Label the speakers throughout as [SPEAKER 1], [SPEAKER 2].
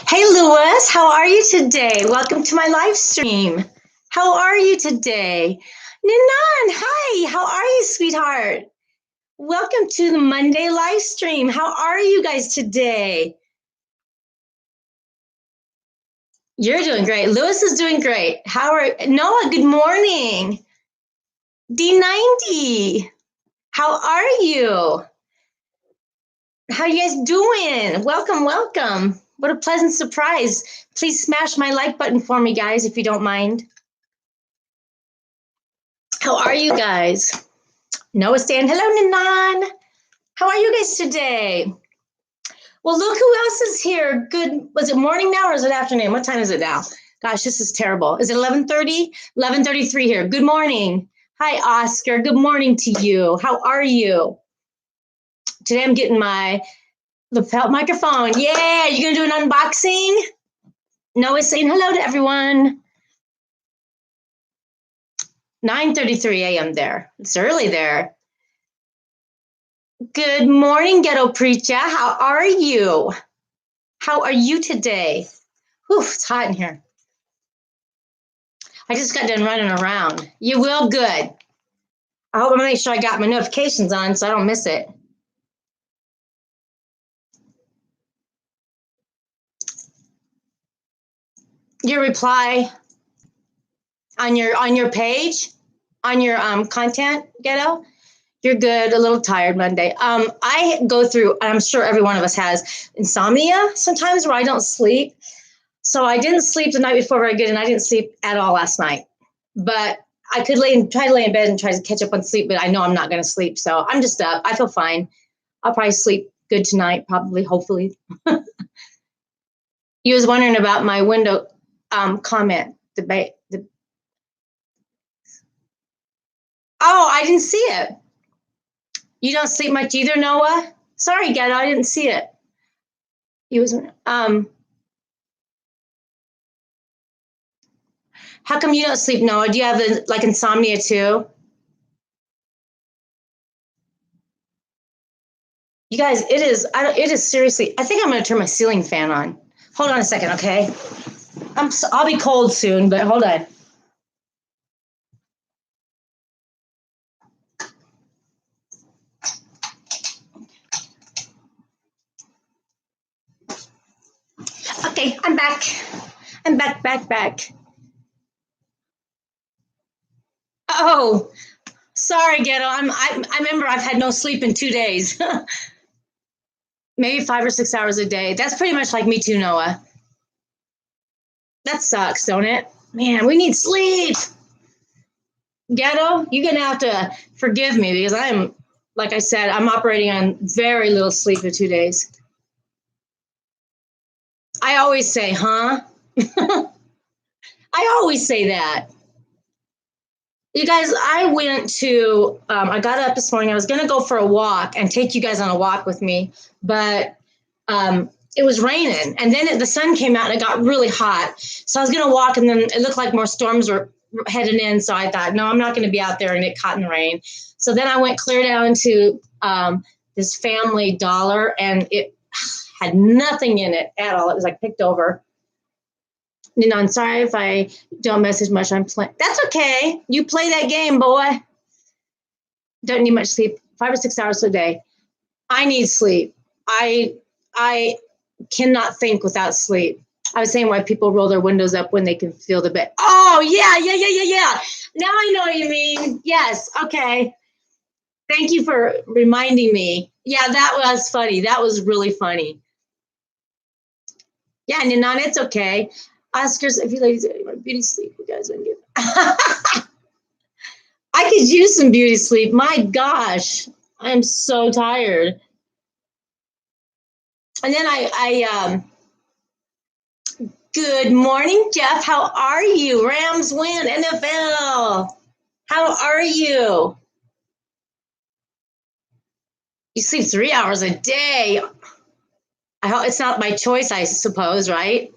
[SPEAKER 1] Hey, Lewis, how are you today? Welcome to my live stream. How are you today? Ninan, hi, how are you, sweetheart? Welcome to the Monday live stream. How are you guys today? You're doing great. Lewis is doing great. How are Noah? Good morning. D90. How are you? How you guys doing? Welcome, welcome. What a pleasant surprise. Please smash my like button for me, guys, if you don't mind. How are you guys? Noah Stan. Hello, Ninan. How are you guys today? Well, look who else is here. Good. Was it morning now or is it afternoon? What time is it now? Gosh, this is terrible. Is it 11:30? 11:33 here. Good morning. Hi, Oscar. Good morning to you. How are you? Today I'm getting my lapel microphone. Yeah, you gonna do an unboxing? Noah's saying hello to everyone. 9:33 a.m. there. It's early there. Good morning, Ghetto Preacher. How are you? How are you today? Whew, it's hot in here. I just got done running around. You will? Good. I hope I make sure I got my notifications on so I don't miss it. Your reply on your page, on your content, Ghetto. You're good. A little tired Monday. I go through, and I'm sure every one of us has insomnia sometimes where I don't sleep. So I didn't sleep the night before very good, and I didn't sleep at all last night. But I could try to lay in bed and try to catch up on sleep, but I know I'm not going to sleep. So I'm just up. I feel fine. I'll probably sleep good tonight, probably, hopefully. You was wondering about my window comment debate. Oh, I didn't see it. You don't sleep much either, Noah? Sorry, Ghetto, I didn't see it. He was how come you don't sleep, Noah? Do you have like insomnia too? You guys, it is seriously. I think I'm going to turn my ceiling fan on. Hold on a second, okay? I'll be cold soon, but hold on. Okay, I'm back. I'm back. Oh, sorry, Ghetto. I remember I've had no sleep in 2 days. Maybe 5 or 6 hours a day. That's pretty much like me too, Noah. That sucks, don't it? Man, we need sleep. Ghetto, you're gonna have to forgive me because like I said, I'm operating on very little sleep for 2 days. I always say, huh? I always say that. You guys, I got up this morning. I was going to go for a walk and take you guys on a walk with me, but it was raining. And then the sun came out and it got really hot. So I was going to walk and then it looked like more storms were heading in. So I thought, no, I'm not going to be out there and get caught in the rain. So then I went clear down to this Family Dollar and it had nothing in it at all. It was like picked over. You know, I'm sorry if I don't message much. I'm playing. That's okay. You play that game, boy. Don't need much sleep. 5 or 6 hours a day. I need sleep. I cannot think without sleep. I was saying why people roll their windows up when they can feel the bed. Oh, yeah. Now I know what you mean. Yes. Okay. Thank you for reminding me. Yeah, that was funny. That was really funny. Yeah, Ninan, it's okay. Oscars, if you ladies want beauty sleep, you guys want to get. I could use some beauty sleep. My gosh, I'm so tired. And then good morning, Jeff. How are you? Rams win, NFL. How are you? You sleep 3 hours a day. I hope it's not by choice, I suppose, right?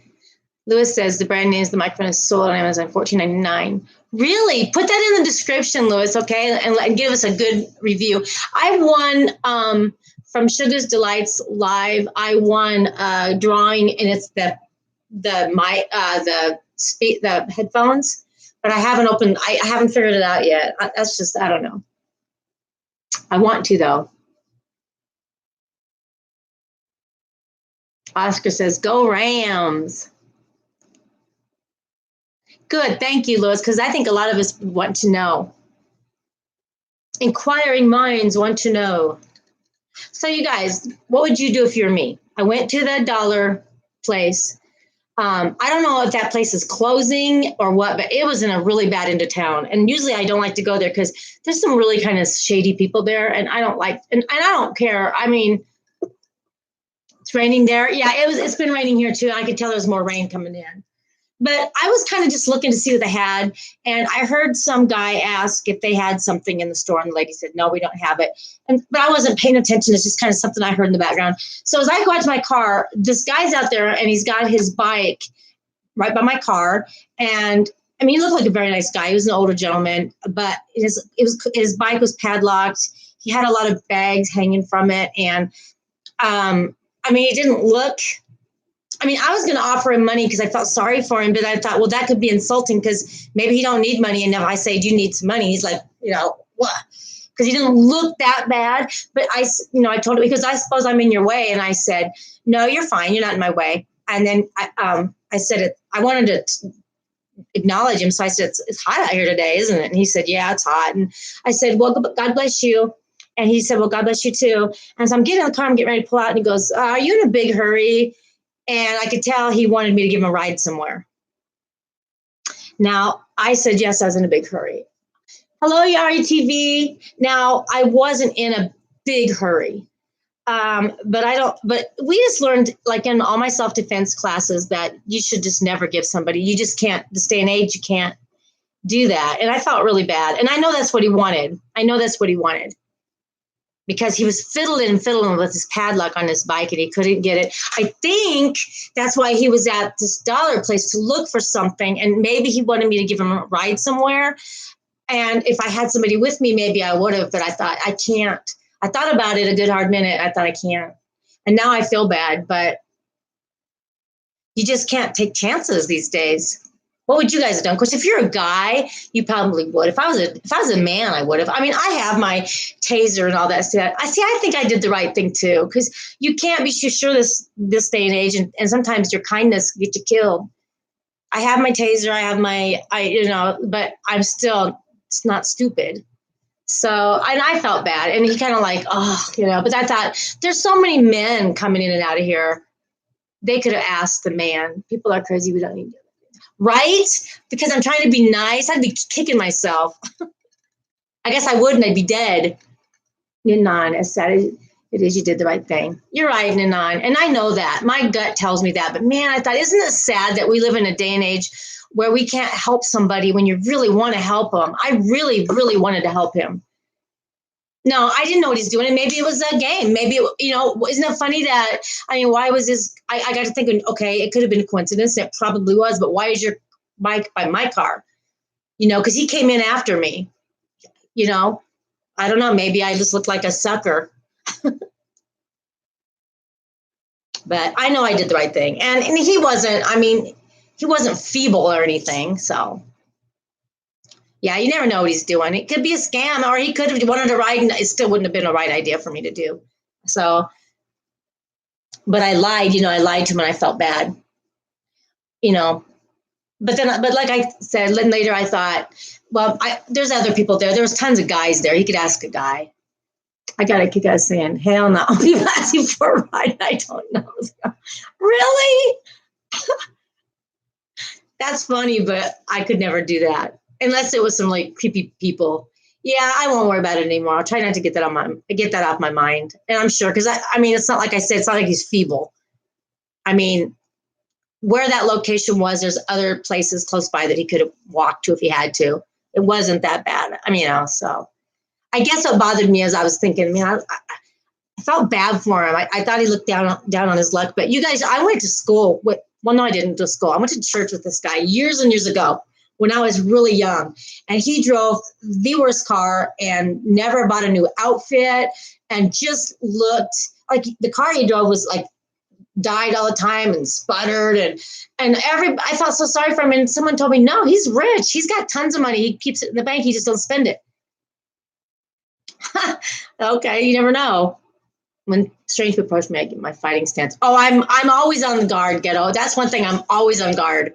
[SPEAKER 1] Lewis says the brand name is the microphone is sold on Amazon $14.99. Really? Put that in the description, Lewis, okay? And give us a good review. I won from Sugar's Delights Live. I won a drawing, and it's the headphones, but I haven't opened. I haven't figured it out yet. That's just, I don't know. I want to though. Oscar says, "Go Rams." Good, thank you, Louis, because I think a lot of us want to know. Inquiring minds want to know. So, you guys, what would you do if you're me? I went to the dollar place. I don't know if that place is closing or what, but it was in a really bad end of town. And usually I don't like to go there because there's some really kind of shady people there, and I don't like, and I don't care. I mean, it's raining there. Yeah, it's been raining here too. I could tell there's more rain coming in. But I was kind of just looking to see what they had. And I heard some guy ask if they had something in the store. And the lady said, no, we don't have it. But I wasn't paying attention. It's just kind of something I heard in the background. So as I go out to my car, this guy's out there and he's got his bike right by my car. And I mean, he looked like a very nice guy. He was an older gentleman, but his bike was padlocked. He had a lot of bags hanging from it. And I mean, it didn't look, I mean, I was going to offer him money because I felt sorry for him, but I thought, well, that could be insulting because maybe he don't need money. And if I say, do you need some money? He's like, what? Because he didn't look that bad. But I told him, because I suppose I'm in your way. And I said, no, you're fine. You're not in my way. And then I said, I wanted to acknowledge him. So I said, it's hot out here today, isn't it? And he said, yeah, it's hot. And I said, well, God bless you. And he said, well, God bless you too. And so I'm getting in the car, I'm getting ready to pull out. And he goes, are you in a big hurry? And I could tell he wanted me to give him a ride somewhere. Now, I said, yes, I was in a big hurry. Hello, Yari TV. Now, I wasn't in a big hurry. But we just learned, like in all my self-defense classes, that you should just never give somebody, you just can't, this day and age, you can't do that. And I felt really bad. And I know that's what he wanted. Because he was fiddling with his padlock on his bike and he couldn't get it. I think that's why he was at this dollar place to look for something. And maybe he wanted me to give him a ride somewhere. And if I had somebody with me, maybe I would have, but I thought, I can't. I thought about it a good hard minute. I thought, I can't. And now I feel bad, but you just can't take chances these days. What would you guys have done? Of course, if you're a guy, you probably would. If I was a man, I would have. I mean, I have my taser and all that stuff. I think I did the right thing too, because you can't be sure this day and age, and sometimes your kindness gets you killed. I have my taser. I have but I'm still, it's not stupid. So, and I felt bad, and he kind of like, but I thought, there's so many men coming in and out of here. They could have asked the man. People are crazy. We don't need to. Right? Because I'm trying to be nice. I'd be kicking myself. I guess I would, and I'd be dead. Ninan, as sad as it is, you did the right thing. You're right, Ninan. And I know that. My gut tells me that. But man, I thought, isn't it sad that we live in a day and age where we can't help somebody when you really want to help them? I really, really wanted to help him. No, I didn't know what he's doing. And maybe it was a game. Maybe, isn't it funny that, why was this? I got to thinking, okay, it could have been a coincidence. It probably was. But why is your bike by my car? Because he came in after me. I don't know. Maybe I just looked like a sucker. But I know I did the right thing. And he wasn't feeble or anything. So. Yeah, you never know what he's doing. It could be a scam, or he could have wanted to ride, and it still wouldn't have been a right idea for me to do. So, but I lied. I lied to him, and I felt bad. But like I said, then later I thought, well, there's other people there. There was tons of guys there. He could ask a guy. I got a kick out of saying, hell no. He was asking for a ride. I don't know. Really? That's funny, but I could never do that. Unless it was some like creepy people. Yeah, I won't worry about it anymore. I'll try not to get that off my mind. And I'm sure, because it's not like I said, it's not like he's feeble. Where that location was, there's other places close by that he could have walked to if he had to. It wasn't that bad. I mean, so I guess what bothered me is I was thinking, man, I felt bad for him. I thought he looked down on his luck. But you guys, I went to school with, well, no, I didn't go to school. I went to church with this guy years and years ago when I was really young. And he drove the worst car and never bought a new outfit and just looked like the car he drove was like died all the time and sputtered and I felt so sorry for him. And someone told me, no, he's rich. He's got tons of money. He keeps it in the bank. He just don't spend it. Okay, you never know. When strange people approach me, I get my fighting stance. Oh, I'm always on the guard, Ghetto. That's one thing. I'm always on guard.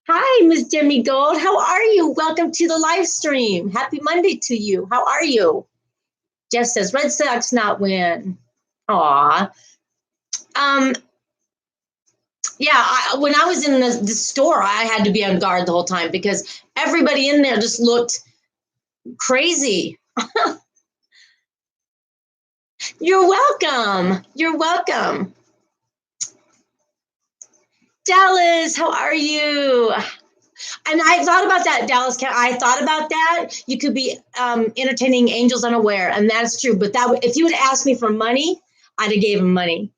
[SPEAKER 1] Hi, Miss Jimmy Gold. How are you? Welcome to the live stream. Happy Monday to you. How are you? Jeff says Red Sox not win. Aw. Yeah, when I was in the store, I had to be on guard the whole time because everybody in there just looked crazy. You're welcome. You're welcome. Dallas, how are you? And I thought about that, Dallas. I thought about that. You could be entertaining angels unaware, and that's true. But that if you would ask me for money, I'd have gave him money.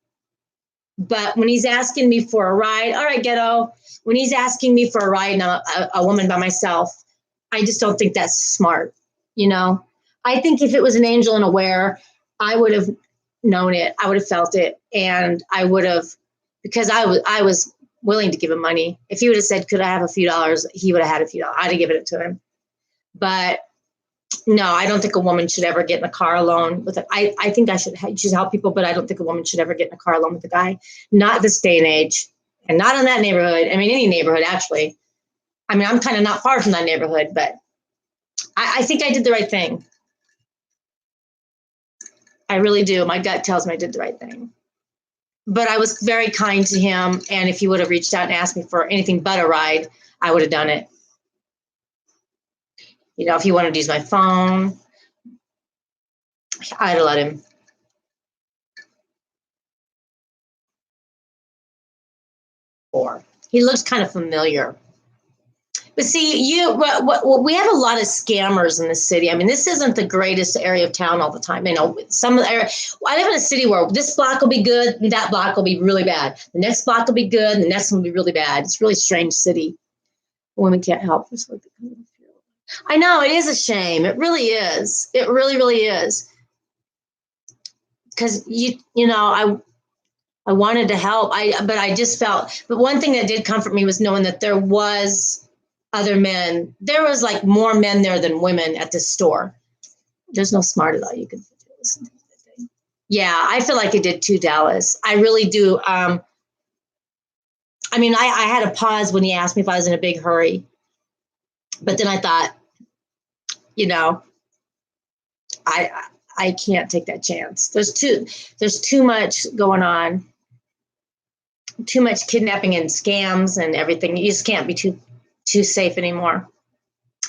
[SPEAKER 1] But when he's asking me for a ride, all right, Ghetto. When he's asking me for a ride and I'm a woman by myself, I just don't think that's smart. You know, I think if it was an angel unaware, I would have known it. I would have felt it, and I would have, because I was willing to give him money. If he would have said, "Could I have a few dollars?" He would have had a few dollars. I'd have given it to him. But no, I don't think a woman should ever get in a car alone with it. I think I should help people, but I don't think a woman should ever get in a car alone with a guy. Not this day and age, and not in that neighborhood. I mean, any neighborhood, actually. I mean, I'm kind of not far from that neighborhood, but I think I did the right thing. I really do. My gut tells me I did the right thing. But I was very kind to him, and if he would have reached out and asked me for anything but a ride, I would have done it. You know, if he wanted to use my phone, I'd have let him. Or he looks kind of familiar. But see, we have a lot of scammers in the city. I mean, this isn't the greatest area of town all the time. You know, some of the area, I live in a city where this block will be good, and that block will be really bad. The next block will be good, and the next one will be really bad. It's a really strange city. Women can't help. I know, it is a shame. It really is. It really, really is. Because you know, I wanted to help. But I just felt. But one thing that did comfort me was knowing that there was other men. There was like more men there than women at this store. There's no smart at all. You could listen to that thing. Yeah, I feel like it did too, Dallas. I really do. I mean, I had a pause when he asked me if I was in a big hurry. But then I thought, you know, I can't take that chance. There's too much going on. Too much kidnapping and scams and everything. You just can't be too safe anymore,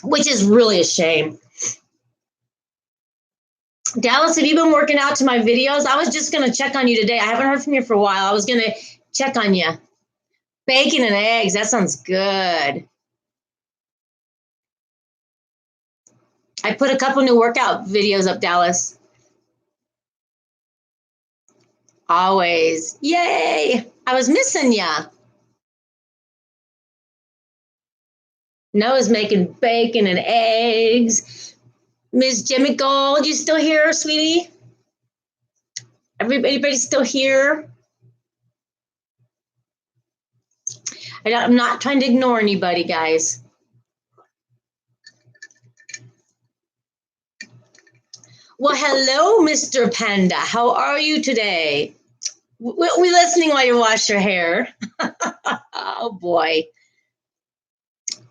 [SPEAKER 1] which is really a shame. Dallas, have you been working out to my videos? I was just going to check on you today. I haven't heard from you for a while. I was going to check on you. Bacon and eggs, that sounds good. I put a couple new workout videos up, Dallas. Always. Yay. I was missing ya. Noah's making bacon and eggs. Miss Jimmy Gold, you still here, sweetie? Everybody's still here? I'm not trying to ignore anybody, guys. Well, hello, Mr. Panda. How are you today? We're listening while you wash your hair. Oh, boy.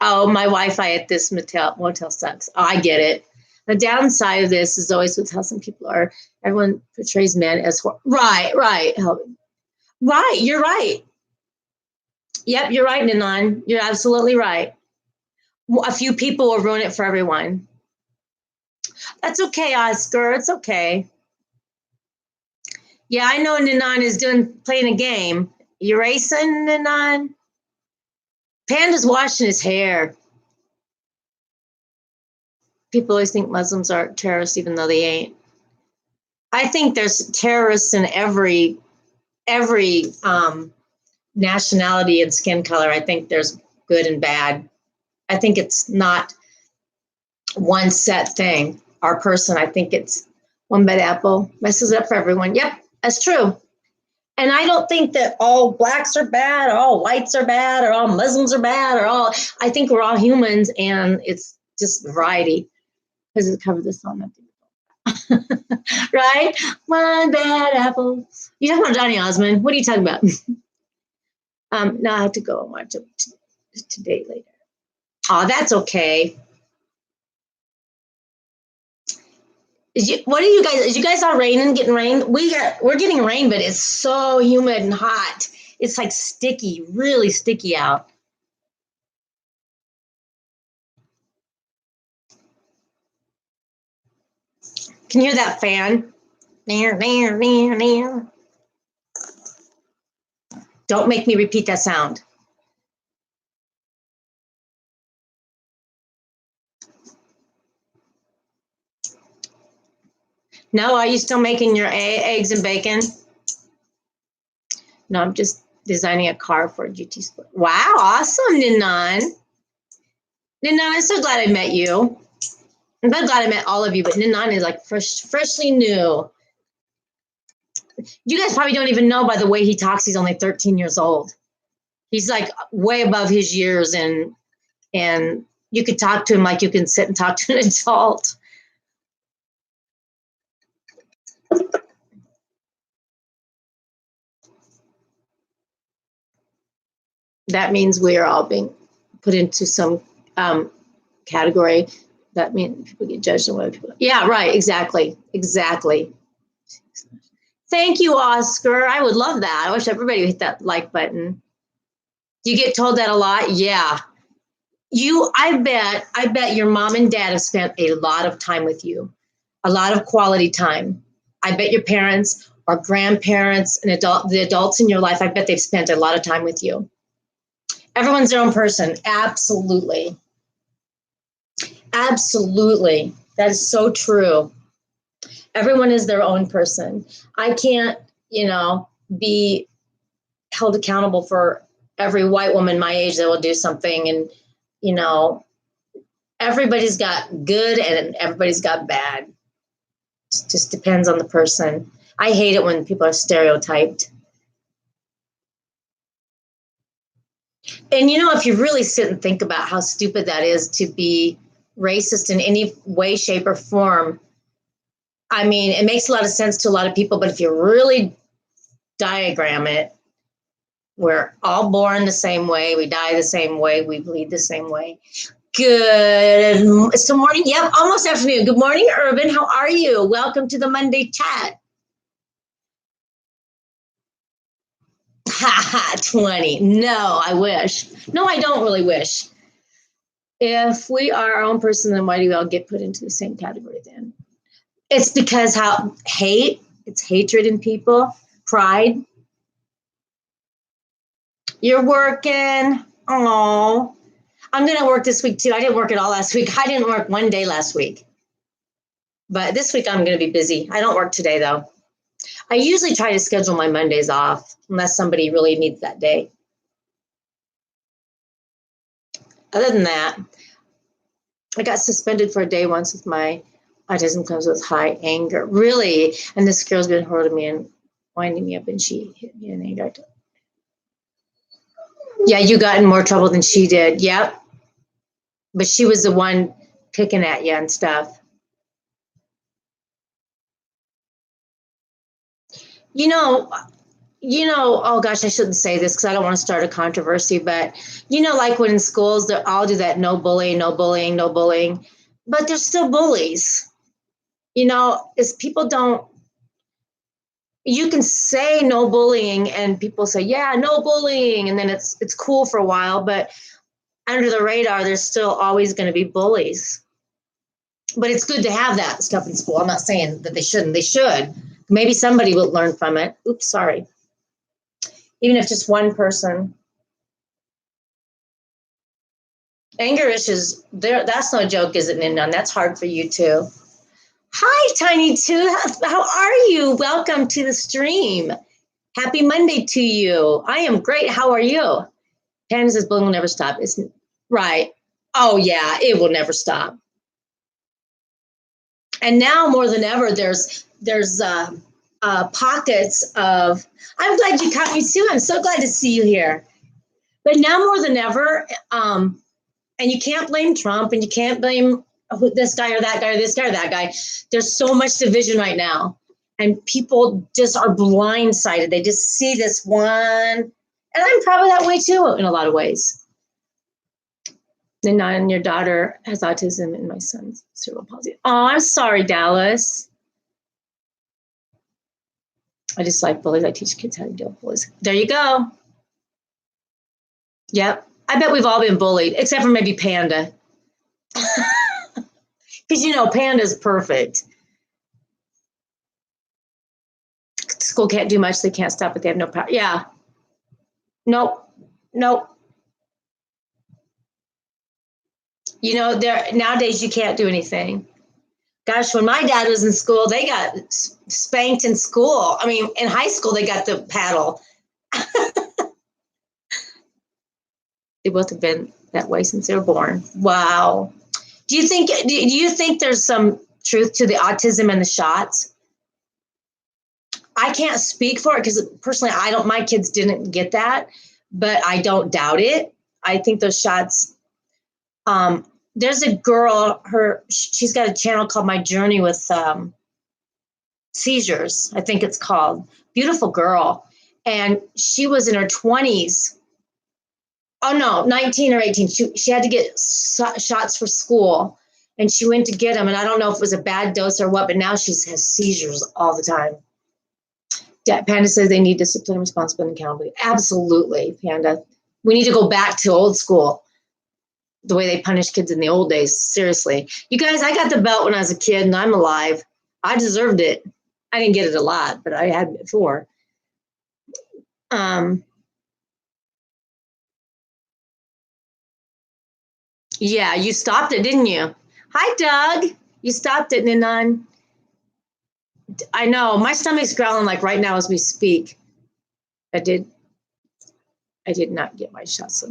[SPEAKER 1] Oh, my Wi-Fi at this motel sucks. Oh, I get it. The downside of this is always with how some people are. Everyone portrays men as right. Right. You're right. Yep, you're right, Nanan. You're absolutely right. A few people will ruin it for everyone. That's okay, Oscar. It's okay. Yeah, I know Nanan is playing a game. You racing, Nanan? Panda's washing his hair. People always think Muslims are terrorists, even though they ain't. I think there's terrorists in every nationality and skin color. I think there's good and bad. I think it's not one set thing or person. I think it's one bad apple messes it up for everyone. Yep, that's true. And I don't think that all blacks are bad, or all whites are bad, or all Muslims are bad, or all. I think we're all humans, and it's just variety. Because it covered this song, right? One bad apple. You talking about Johnny Osmond? What are you talking about? Now I have to go and watch it today later. Oh, that's okay. What are you guys? Is you guys all raining? Getting rain? We're getting rain, but it's so humid and hot. It's like sticky, really sticky out. Can you hear that fan? Don't make me repeat that sound. No, are you still making your eggs and bacon? No, I'm just designing a car for a GT Sport. Wow, awesome, Ninan. Ninan, I'm so glad I met you. I'm glad I met all of you, but Ninan is like freshly new. You guys probably don't even know by the way he talks, he's only 13 years old. He's like way above his years, and you could talk to him like you can sit and talk to an adult. That means we are all being put into some category. That means people get judged on what people. Yeah, right. Exactly. Thank you, Oscar. I would love that. I wish everybody would hit that like button. You get told that a lot? Yeah. I bet your mom and dad have spent a lot of time with you, a lot of quality time. I bet your parents or grandparents and the adults in your life, I bet they've spent a lot of time with you. Everyone's their own person. Absolutely. Absolutely. That is so true. Everyone is their own person. I can't, be held accountable for every white woman my age that will do something. And, everybody's got good and everybody's got bad. It just depends on the person. I hate it when people are stereotyped. And, if you really sit and think about how stupid that is to be racist in any way, shape, or form, I mean, it makes a lot of sense to a lot of people, but if you really diagram it, we're all born the same way, we die the same way, we bleed the same way. Good. It's the morning. Yep, almost afternoon. Good morning, Urban. How are you? Welcome to the Monday chat. Ha 20. No, I wish. No, I don't really wish. If we are our own person, then why do we all get put into the same category then? It's because it's hatred in people, pride. You're working. Oh, I'm going to work this week too. I didn't work at all last week. I didn't work one day last week. But this week I'm going to be busy. I don't work today though. I usually try to schedule my Mondays off unless somebody really needs that day. Other than that, I got suspended for a day once with my autism comes with high anger. Really? And this girl's been holding me and winding me up, and she hit me in anger. Yeah, you got in more trouble than she did. Yep. But she was the one picking at you and stuff. Oh gosh, I shouldn't say this because I don't want to start a controversy, but like when in schools, they all do that no bullying, no bullying, no bullying, but there's still bullies. Is people don't, you can say no bullying and people say, yeah, no bullying. And then it's cool for a while, but under the radar, there's still always going to be bullies. But it's good to have that stuff in school. I'm not saying that they shouldn't. They should. Maybe somebody will learn from it. Oops, sorry. Even if just one person. Anger issues, there. That's no joke, is it, Ninon? That's hard for you too. Hi, Tiny Two. How are you? Welcome to the stream. Happy Monday to you. I am great. How are you? Panda says bullying will never stop. It's right. Oh yeah, it will never stop. And now more than ever, there's pockets of. I'm glad you caught me too. I'm so glad to see you here. But now more than ever, and you can't blame Trump, and you can't blame this guy or that guy or this guy or that guy. There's so much division right now, and people just are blindsided. They just see this one, and I'm probably that way too in a lot of ways. And your daughter has autism, and my son's cerebral palsy. Oh, I'm sorry, Dallas. I just like bullies. I teach kids how to deal with bullies. There you go. Yep. I bet we've all been bullied, except for maybe Panda. Because, Panda's perfect. School can't do much. They can't stop it. They have no power. Yeah. Nope. Nowadays you can't do anything. Gosh, when my dad was in school, they got spanked in school. I mean, in high school, they got the paddle. They both have been that way since they were born. Wow. Do you think there's some truth to the autism and the shots? I can't speak for it because personally, my kids didn't get that, but I don't doubt it. I think those shots, there's a girl, she's got a channel called My Journey with Seizures, I think it's called. Beautiful girl. And she was in her 20s. Oh no, 19 or 18. She had to get shots for school, and she went to get them. And I don't know if it was a bad dose or what, but now she has seizures all the time. Panda says they need discipline, responsibility, and accountability. Absolutely, Panda. We need to go back to old school, the way they punished kids in the old days. Seriously. You guys, I got the belt when I was a kid, and I'm alive. I deserved it. I didn't get it a lot, but I had it before. Yeah, you stopped it, didn't you? Hi, Doug. You stopped it, Ninon. I know. My stomach's growling like right now as we speak. I did not get my shots.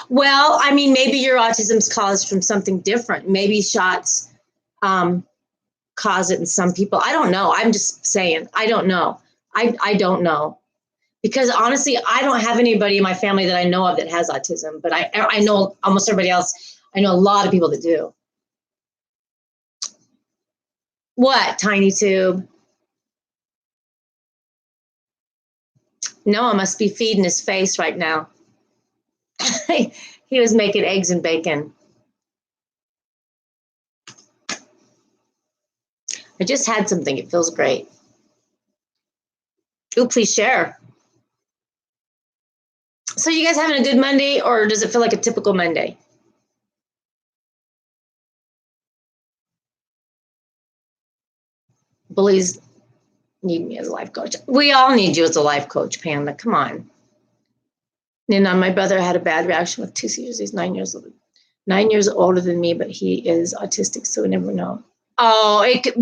[SPEAKER 1] Well, I mean, maybe your autism's caused from something different. Maybe shots cause it in some people. I don't know. I'm just saying. I don't know. I don't know. Because honestly, I don't have anybody in my family that I know of that has autism, but I know almost everybody else. I know a lot of people that do. What, Tiny Tube? Noah must be feeding his face right now. He was making eggs and bacon. I just had something. It feels great. Ooh, please share. So you guys having a good Monday, or does it feel like a typical Monday? Bullies need me as a life coach. We all need you as a life coach, Panda. Come on. And my brother had a bad reaction with 2 seizures. He's 9 years old. 9 years older than me, but he is autistic, so we never know. Oh, it could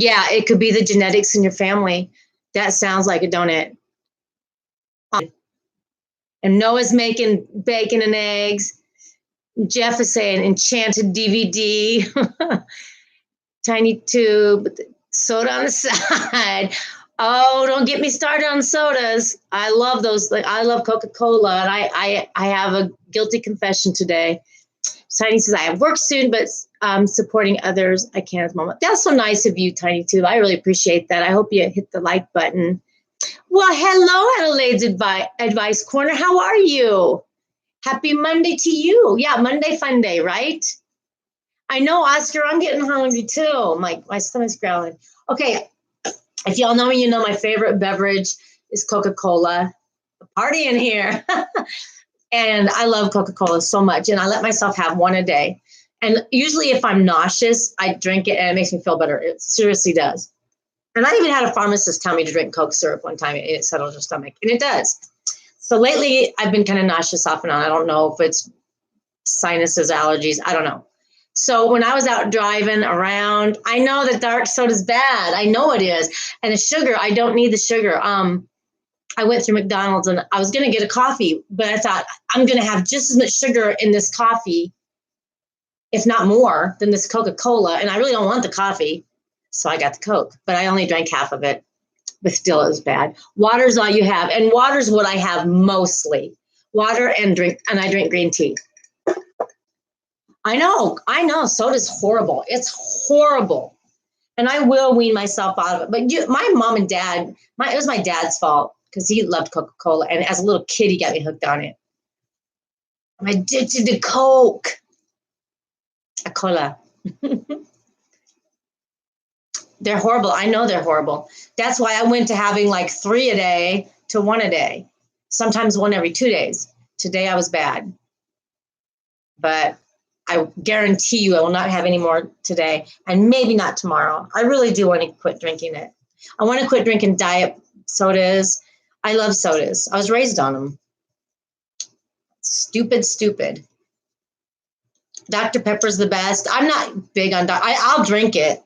[SPEAKER 1] be the genetics in your family. That sounds like it, don't it? And Noah's making bacon and eggs. Jeff is saying enchanted DVD. Tiny Tube, soda on the side. Oh, don't get me started on sodas. I love those. I love Coca-Cola, and I have a guilty confession today. Tiny says, I have work soon, but supporting others I can at the moment. That's so nice of you, Tiny Tube. I really appreciate that. I hope you hit the like button. Well, hello, Adelaide's Advice Corner. How are you? Happy Monday to you. Yeah, Monday fun day, right? I know, Oscar, I'm getting hungry too. My stomach's growling. Okay, if y'all know me, you know my favorite beverage is Coca-Cola. Party in here. And I love Coca-Cola so much, and I let myself have one a day. And usually if I'm nauseous, I drink it, and it makes me feel better. It seriously does. And I even had a pharmacist tell me to drink Coke syrup one time, and it settles your stomach, and it does. So lately, I've been kind of nauseous off and on. I don't know if it's sinuses, allergies. I don't know. So when I was out driving around, I know that dark soda is bad. I know it is. And the sugar, I don't need the sugar. I went through McDonald's and I was going to get a coffee, but I thought I'm going to have just as much sugar in this coffee, if not more, than this Coca-Cola. And I really don't want the coffee. So I got the Coke, but I only drank half of it. But still, it was bad. Water's all you have. And water's what I have mostly. Water and drink, and I drink green tea. I know. Soda's horrible. It's horrible. And I will wean myself out of it. But my mom and dad, it was my dad's fault because he loved Coca-Cola. And as a little kid, he got me hooked on it. I'm addicted to Coke. A cola. They're horrible. I know they're horrible. That's why I went to having like 3 a day to 1 a day. Sometimes 1 every 2 days. Today I was bad. But I guarantee you I will not have any more today and maybe not tomorrow. I really do want to quit drinking it. I want to quit drinking diet sodas. I love sodas. I was raised on them. Stupid. Dr. Pepper's the best. I'm not big on I'll drink it.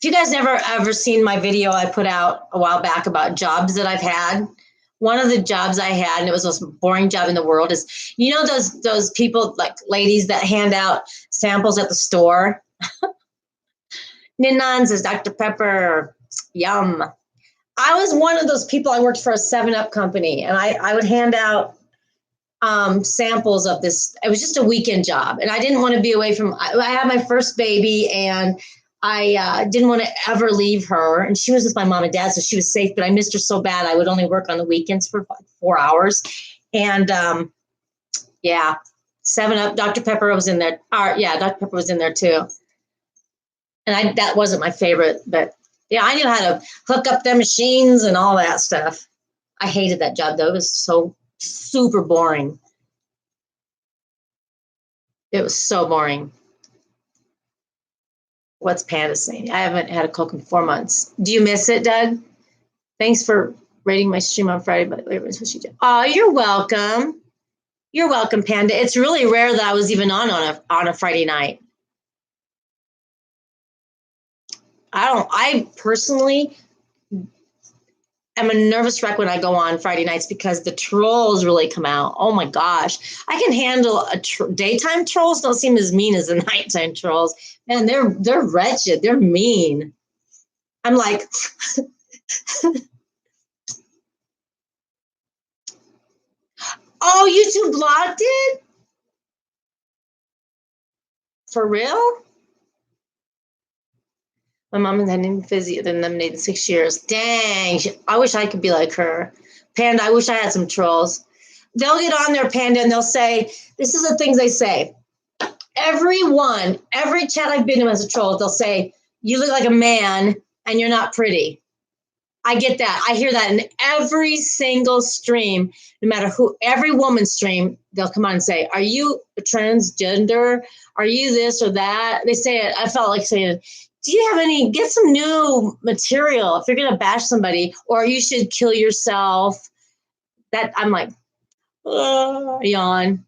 [SPEAKER 1] If you guys never ever seen my video I put out a while back about jobs that I've had, one of the jobs I had, and it was the most boring job in the world, is, you know, those people, like ladies that hand out samples at the store? Ninans is Dr. Pepper. Yum. I was one of those people. I worked for a 7-Up company, and I would hand out samples of this. It was just a weekend job, and I didn't want to be away from, I had my first baby, and I didn't want to ever leave her, and she was with my mom and dad, so she was safe, but I missed her so bad. I would only work on the weekends for 4 hours. And 7-Up, Dr. Pepper was in there. Dr. Pepper was in there too. And that wasn't my favorite, but yeah, I knew how to hook up their machines and all that stuff. I hated that job though. It was so super boring. It was so boring. What's Panda saying? I haven't had a Coke in 4 months. Do you miss it, Doug? Thanks for rating my stream on Friday, but that's what you did. Oh, you're welcome. You're welcome, Panda. It's really rare that I was even on a Friday night. I personally am a nervous wreck when I go on Friday nights because the trolls really come out. Oh my gosh. I can handle daytime trolls. Don't seem as mean as the nighttime trolls. Man, they're wretched. They're mean. I'm like, oh, YouTube blocked it? For real? My mom has had an physio that eliminated 6 years. Dang, I wish I could be like her. Panda, I wish I had some trolls. They'll get on there, Panda, and they'll say, this is the things they say. Every chat I've been in as a troll, they'll say, you look like a man and you're not pretty. I get that. I hear that in every single stream, no matter who, every woman's stream, they'll come on and say, are you a transgender? Are you this or that? They say it. I felt like saying, do you have get some new material if you're going to bash somebody, or you should kill yourself. That I'm like, yawn.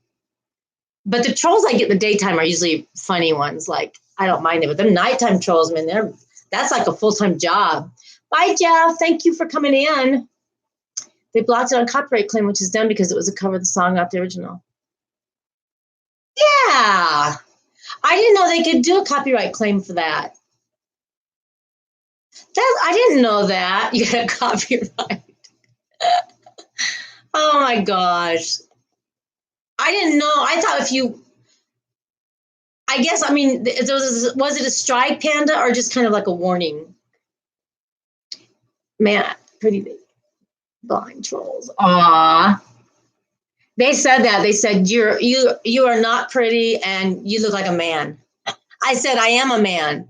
[SPEAKER 1] But the trolls I get in the daytime are usually funny ones. Like, I don't mind it. But the nighttime trolls, man, that's like a full-time job. Bye, Jeff. Thank you for coming in. They blocked it on copyright claim, which is done because it was a cover of the song, not the original. Yeah. I didn't know they could do a copyright claim for that. I didn't know that. You got a copyright. Oh, my gosh. I didn't know. I thought was it a strike, Panda, or just kind of like a warning? Man, pretty big. Blind trolls. Aw. They said that. They said, you are not pretty and you look like a man. I said, I am a man.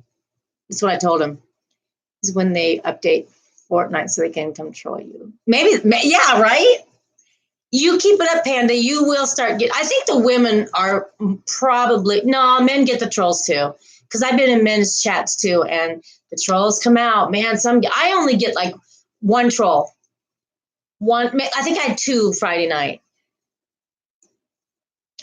[SPEAKER 1] That's what I told them. Is when they update Fortnite so they can control you. Maybe, yeah, right? You keep it up, Panda. You will start I think the women are probably, no, men get the trolls too. Because I've been in men's chats too, and the trolls come out. Man, I only get like one troll. I think I had 2 Friday night.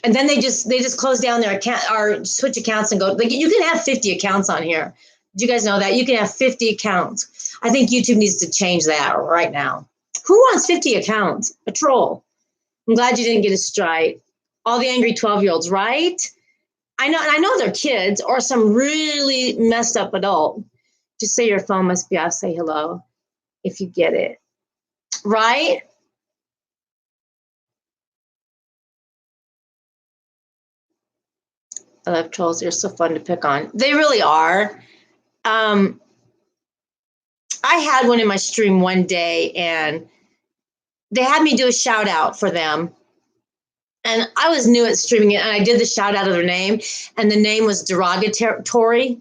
[SPEAKER 1] And then they just close down their account or switch accounts and go. Like you can have 50 accounts on here. Did you guys know that you can have 50 accounts? I think YouTube needs to change that right now. Who wants 50 accounts? A troll. I'm glad you didn't get a strike. All the angry 12-year-olds, right? I know they're kids or some really messed up adult. Just say your phone must be off. Say hello if you get it. Right? I love trolls. They're so fun to pick on. They really are. I had one in my stream one day and they had me do a shout out for them. And I was new at streaming it and I did the shout out of their name and the name was derogatory.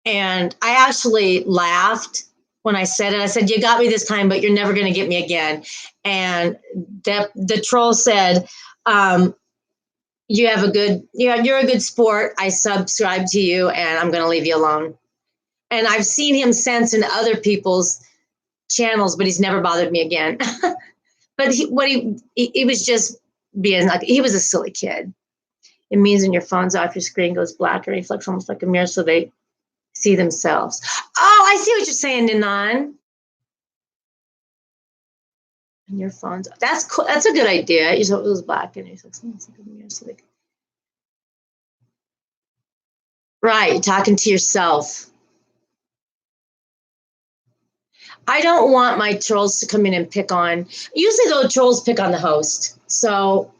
[SPEAKER 1] And I actually laughed when I said it. I said, you got me this time, but you're never going to get me again. And the troll said, you're a good sport. I subscribe to you and I'm going to leave you alone. And I've seen him since in other people's channels, but he's never bothered me again. But he was just being like, he was a silly kid. It means when your phone's off, your screen goes black and reflects almost like a mirror so they see themselves. Oh, I see what you're saying, Ninan. And your phone's that's cool. That's a good idea. You saw it was black and it looks like a mirror so they can... Right, you're talking to yourself. I don't want my trolls to come in and pick on. Usually, though, trolls pick on the host. So,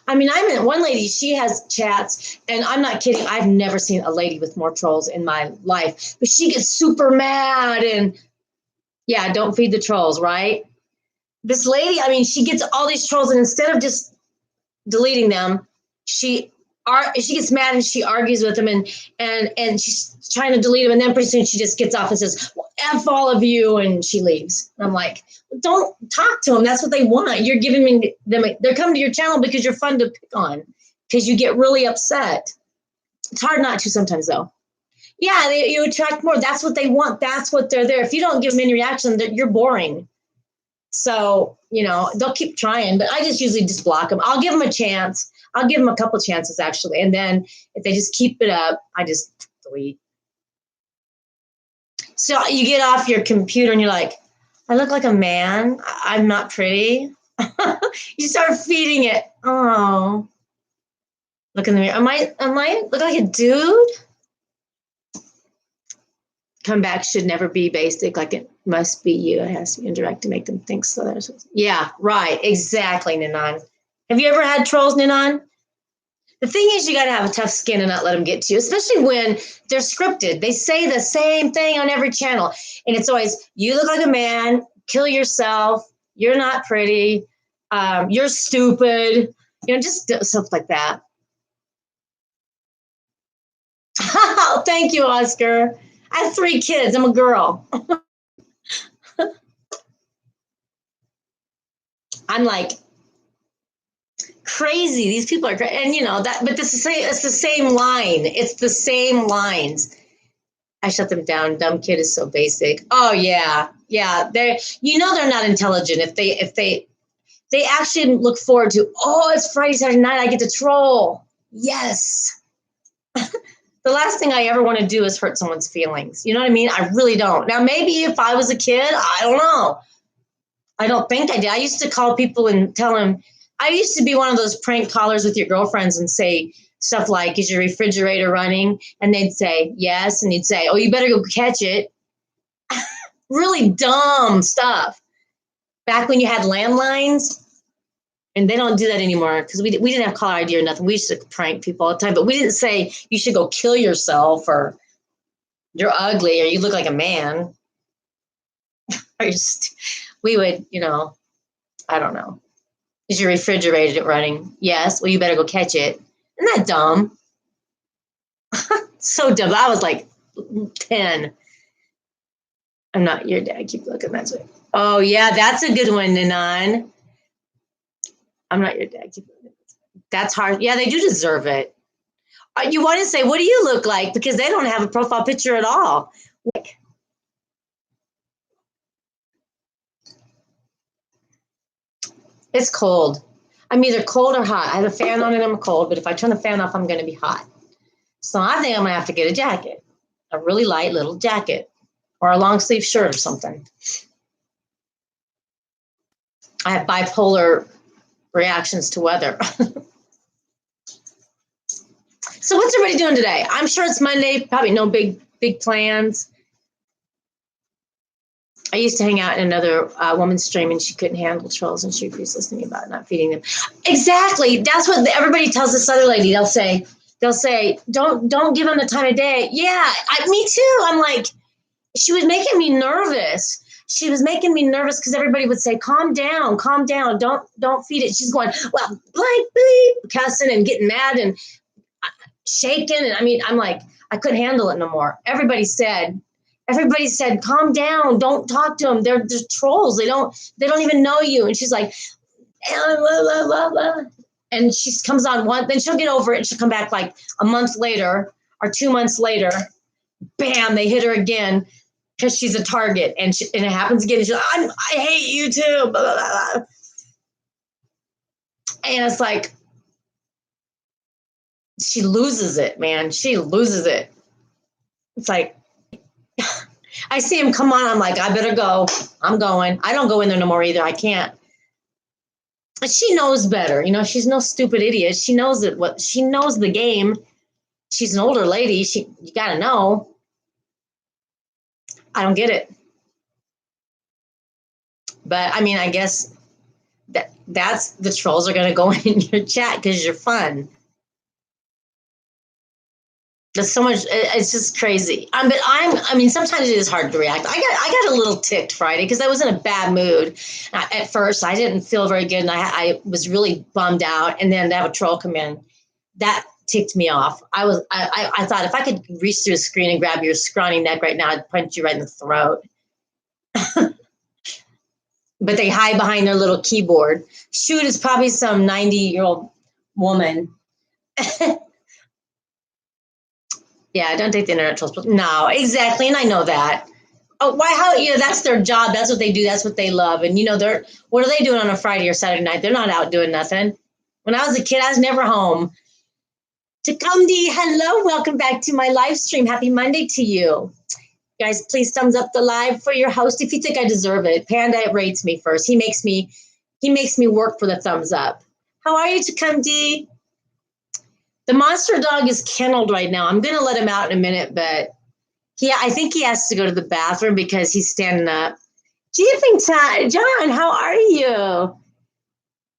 [SPEAKER 1] I mean, I met one lady. She has chats, and I'm not kidding. I've never seen a lady with more trolls in my life. But she gets super mad, and yeah, don't feed the trolls, right? This lady, I mean, she gets all these trolls, and instead of just deleting them, she gets mad and she argues with them and she's trying to delete them, and then pretty soon she just gets off and says, well, F all of you, and she leaves. And I'm like, don't talk to them. That's what they want. You're giving them, they're coming to your channel because you're fun to pick on, because you get really upset. It's hard not to sometimes, though. Yeah, you attract more. That's what they want. That's what they're there. If you don't give them any reaction, you're boring. So, they'll keep trying, but I just usually just block them. I'll give them a chance. I'll give them a couple chances, actually. And then if they just keep it up, I just delete. So you get off your computer and you're like, I look like a man. I'm not pretty. You start feeding it. Oh, look in the mirror. Am I look like a dude? Comeback should never be basic. Like it must be you. It has to be indirect to make them think so. Yeah, right. Exactly, Ninan. Have you ever had trolls, Ninan? The thing is, you got to have a tough skin and not let them get to you, especially when they're scripted. They say the same thing on every channel. And it's always, you look like a man, kill yourself, you're not pretty, you're stupid, just stuff like that. Thank you, Oscar. I have 3 kids. I'm a girl. I'm like, crazy. These people are crazy. And but it's the same line. It's the same lines. I shut them down. Dumb kid is so basic. Oh yeah. Yeah. They're not intelligent if they actually look forward to, oh, it's Friday, Saturday night, I get to troll. Yes. The last thing I ever want to do is hurt someone's feelings. You know what I mean? I really don't. Now, maybe if I was a kid, I don't know. I don't think I did. I used to call people and tell them, I used to be one of those prank callers with your girlfriends and say stuff like, is your refrigerator running? And they'd say, yes. And you'd say, oh, you better go catch it. Really dumb stuff. Back when you had landlines, and they don't do that anymore because we didn't have caller ID or nothing. We used to prank people all the time, but we didn't say you should go kill yourself or you're ugly or you look like a man. We would, I don't know. Is your refrigerator running? Yes. Well, you better go catch it. Isn't that dumb? So dumb. I was like 10. I'm not your dad. Keep looking. That's it. Oh, yeah. That's a good one, Ninan. I'm not your dad. Keep looking. That's hard. Yeah, they do deserve it. You want to say, what do you look like? Because they don't have a profile picture at all. It's cold. I'm either cold or hot. I have a fan on and I'm cold, but if I turn the fan off, I'm going to be hot. So I think I'm going to have to get a jacket, a really light little jacket or a long sleeve shirt or something. I have bipolar reactions to weather. So what's everybody doing today? I'm sure it's Monday, probably no big plans. I used to hang out in another woman's stream and she couldn't handle trolls and she refused to listen to me about not feeding them. Exactly. That's what everybody tells this other lady. They'll say, don't give them the time of day. Yeah, me too. I'm like, she was making me nervous. She was making me nervous because everybody would say, calm down, don't feed it. She's going, well, blank, bleep, cussing and getting mad and shaking. And I mean, I'm like, I couldn't handle it no more. Everybody said, calm down, don't talk to them. They're trolls. They don't even know you. And she's like, blah, blah, blah, blah. And she comes on one, then she'll get over it and she'll come back like a month later or 2 months later. Bam, they hit her again because she's a target. And it happens again. She's like, I hate you too. Blah, blah, blah. And it's like, she loses it, man. She loses it. It's like, I see him come on. I'm like, I better go. I'm going. I don't go in there no more either. I can't. She knows better. You know, she's no stupid idiot. She knows it. She knows the game. She's an older lady. You got to know. I don't get it. But I mean, I guess that's the trolls are going to go in your chat because you're fun. There's so much. It's just crazy. I mean, sometimes it is hard to react. I got a little ticked Friday because I was in a bad mood. At first, I didn't feel very good, and I was really bummed out. And then to have a troll come in, that ticked me off. I thought if I could reach through the screen and grab your scrawny neck right now, I'd punch you right in the throat. But they hide behind their little keyboard. Shoot is probably some 90-year-old woman. Yeah, don't take the internet trolls. No, exactly, and I know that. Oh, why? How? You know, that's their job. That's what they do. That's what they love. And you know, what are they doing on a Friday or Saturday night? They're not out doing nothing. When I was a kid, I was never home. Takumdi, hello, welcome back to my live stream. Happy Monday to you, guys. Please thumbs up the live for your host if you think I deserve it. Panda rates me first. He makes me work for the thumbs up. How are you, Takumdi? The monster dog is kenneled right now. I'm going to let him out in a minute, but I think he has to go to the bathroom because he's standing up. John, how are you?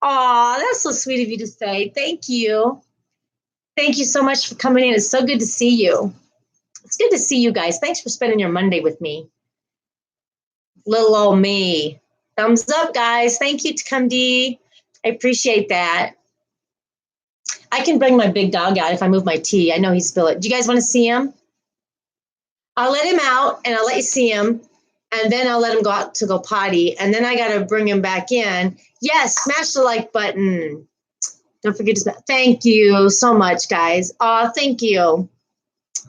[SPEAKER 1] Oh, that's so sweet of you to say. Thank you. Thank you so much for coming in. It's so good to see you. It's good to see you guys. Thanks for spending your Monday with me. Little old me. Thumbs up, guys. Thank you, Takumdi. I appreciate that. I can bring my big dog out if I move my tea. I know he'd spill it. Do you guys want to see him? I'll let him out and I'll let you see him. And then I'll let him go out to go potty. And then I got to bring him back in. Yes, smash the like button. Don't forget to smash. Thank you so much, guys. Oh, thank you.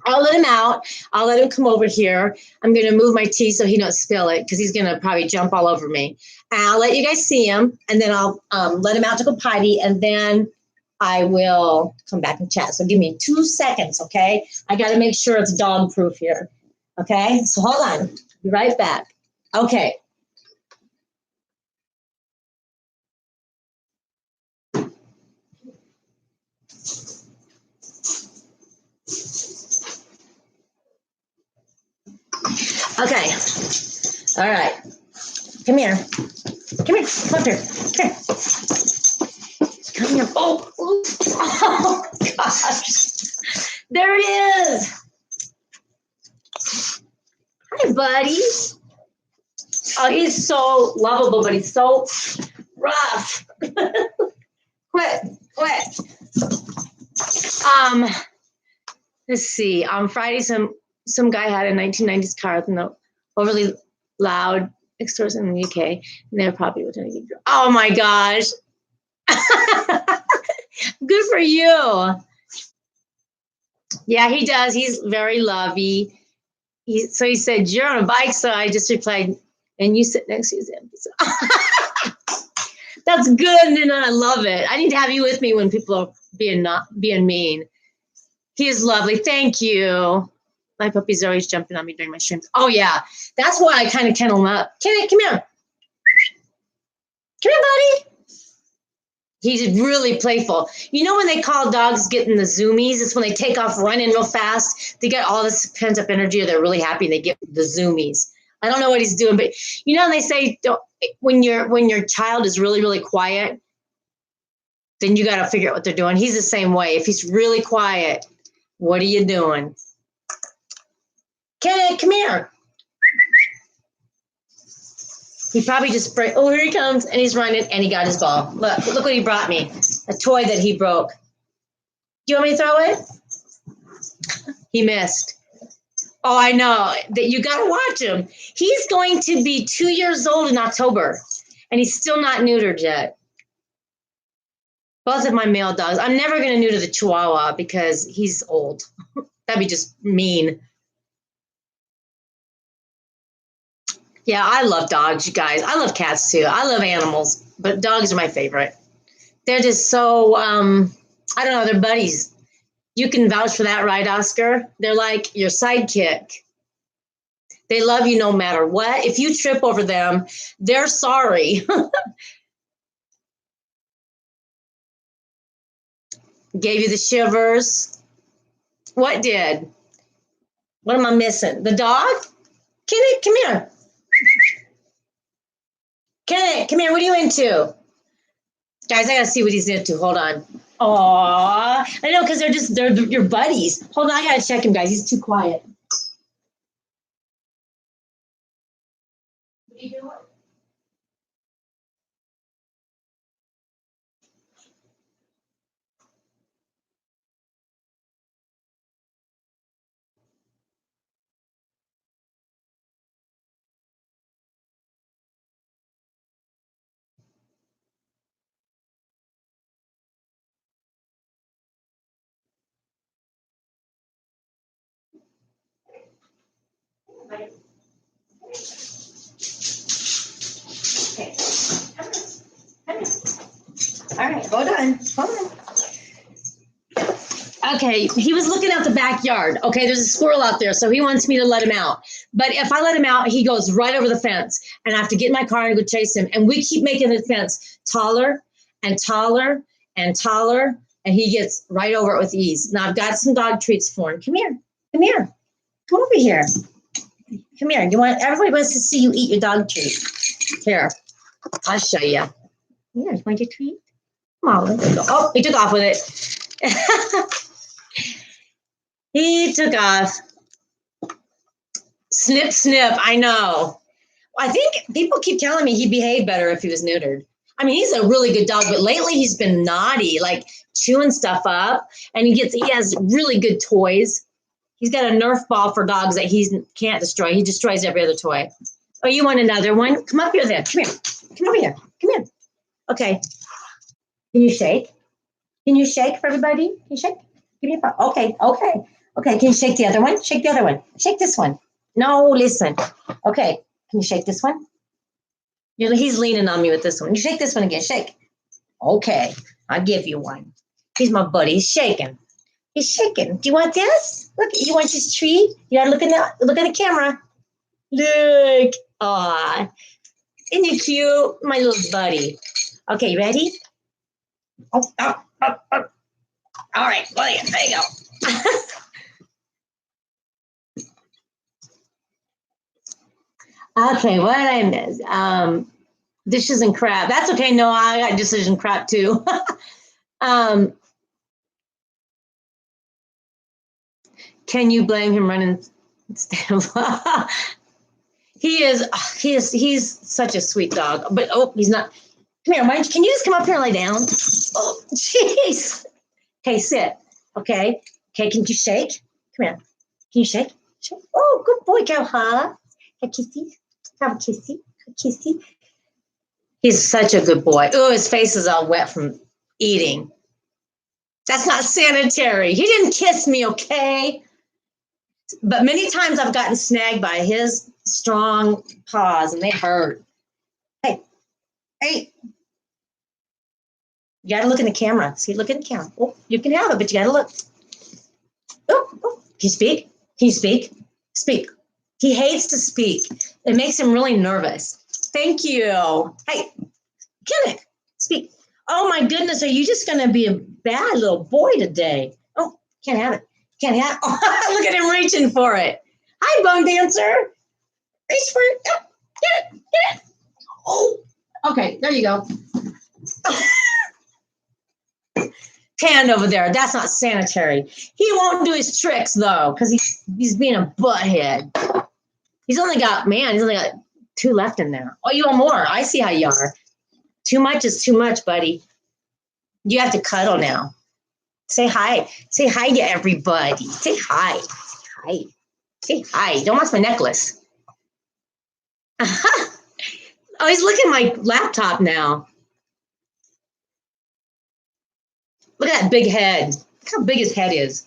[SPEAKER 1] I'll let him out. I'll let him come over here. I'm going to move my tea so he don't spill it because he's going to probably jump all over me. And I'll let you guys see him. And then I'll let him out to go potty. And then I will come back and chat. So give me 2 seconds, okay? I got to make sure it's dog proof here. Okay? So hold on. Be right back. Okay. Okay. All right. Come here. Come here. Come up here. Come here. Come here. Oh gosh. There he is. Hi, buddy. Oh, he's so lovable, but he's so rough. Quit. Let's see. On Friday, some guy had a 1990s car with no overly loud extortion in the UK, and they're probably with any. Oh my gosh. Good for you. Yeah, he does. He's very lovey. So he said, you're on a bike. So I just replied, and you sit next to him. That's good, and I love it. I need to have you with me when people are being mean. He is lovely. Thank you. My puppy's always jumping on me during my streams. Oh yeah, that's why I kind of kennel him up. Kenny, come here. Come here, buddy. He's really playful. You know when they call dogs getting the zoomies? It's when they take off running real fast. They get all this pent up energy, or they're really happy and they get the zoomies. I don't know what he's doing, but you know they say when your child is really really quiet, then you got to figure out what they're doing. He's the same way. If he's really quiet, what are you doing? Kenneth, come here. He probably just break. Oh, here he comes, and he's running, and he got his ball. Look what he brought me. A toy that he broke. Do you want me to throw it? He missed. Oh, I know. That you got to watch him. He's going to be 2 years old in October, and he's still not neutered yet. Both of my male dogs. I'm never going to neuter the Chihuahua because he's old. That'd be just mean. Yeah, I love dogs, you guys. I love cats too. I love animals, but dogs are my favorite. They're just so, I don't know, they're buddies. You can vouch for that, right, Oscar? They're like your sidekick. They love you no matter what. If you trip over them, they're sorry. Gave you the shivers. What did? What am I missing? The dog? Kenny, come here. Kenny, come here. What are you into? Guys, I gotta see what he's into. Hold on. Aw, I know, because they're your buddies. Hold on, I gotta check him, guys. He's too quiet. What are you doing? Okay. Come here. All right, hold on. Hold on. Okay, he was looking out the backyard. Okay, there's a squirrel out there, so he wants me to let him out. But if I let him out, he goes right over the fence, and I have to get in my car and go chase him. And we keep making the fence taller and taller and taller, and he gets right over it with ease. Now I've got some dog treats for him. Come here. Come here. Come over here. Come here. Everybody wants to see you eat your dog treat. Here, I'll show you. Here, you want your treat? Come on, let's go. Oh, he took off with it. He took off. Snip, snip. I know. I think people keep telling me he'd behave better if he was neutered. I mean, he's a really good dog, but lately he's been naughty, like chewing stuff up, and he has really good toys. He's got a Nerf ball for dogs that he can't destroy. He destroys every other toy. Oh, you want another one? Come up here then. Come here. Come over here. Come here. Okay. Can you shake? Can you shake for everybody? Can you shake? Give me a paw. Okay. Okay. Okay. Can you shake the other one? Shake the other one. Shake this one. No, listen. Okay. Can you shake this one? He's leaning on me with this one. You shake this one again. Shake. Okay. I'll give you one. He's my buddy. He's shaking. He's shaking. Do you want this? Look, you want this treat? You gotta look at the camera. Look. Aw. Isn't he cute? My little buddy. Okay, you ready? Oh, oh, oh, oh. All right, buddy. There you go. Okay, what did I miss? Dishes and crap. That's okay. No, I got dishes and crap too. um, can you blame him running? He's such a sweet dog. But he's not. Come here, can you just come up here and lay down? Oh, jeez. Okay, sit. Okay. Okay, can you shake? Come here. Can you shake? Shake. Oh, good boy, go, huh? A kissy. Have a kissy. A kissy. He's such a good boy. Oh, his face is all wet from eating. That's not sanitary. He didn't kiss me, okay? But many times I've gotten snagged by his strong paws and they hurt. Hey, hey. You got to look in the camera. See, look in the camera. Oh, you can have it, but you got to look. Oh, can you speak? Can you speak? Speak. He hates to speak. It makes him really nervous. Thank you. Hey, Kenneth, speak. Oh my goodness, are you just going to be a bad little boy today? Oh, can't have it. Can't have it. Oh, look at him reaching for it. Hi, Bone Dancer. Reach for it. Oh, get it. Get it. Oh, okay, there you go. Hand over there. That's not sanitary. He won't do his tricks though, because he's being a butthead. He's only got 2 left in there. Oh, you want more? I see how you are. Too much is too much, buddy. You have to cuddle now. Say hi. Say hi to everybody. Say hi. Hi. Say hi. Don't watch my necklace. Oh, he's looking at my laptop now. Look at that big head. Look how big his head is.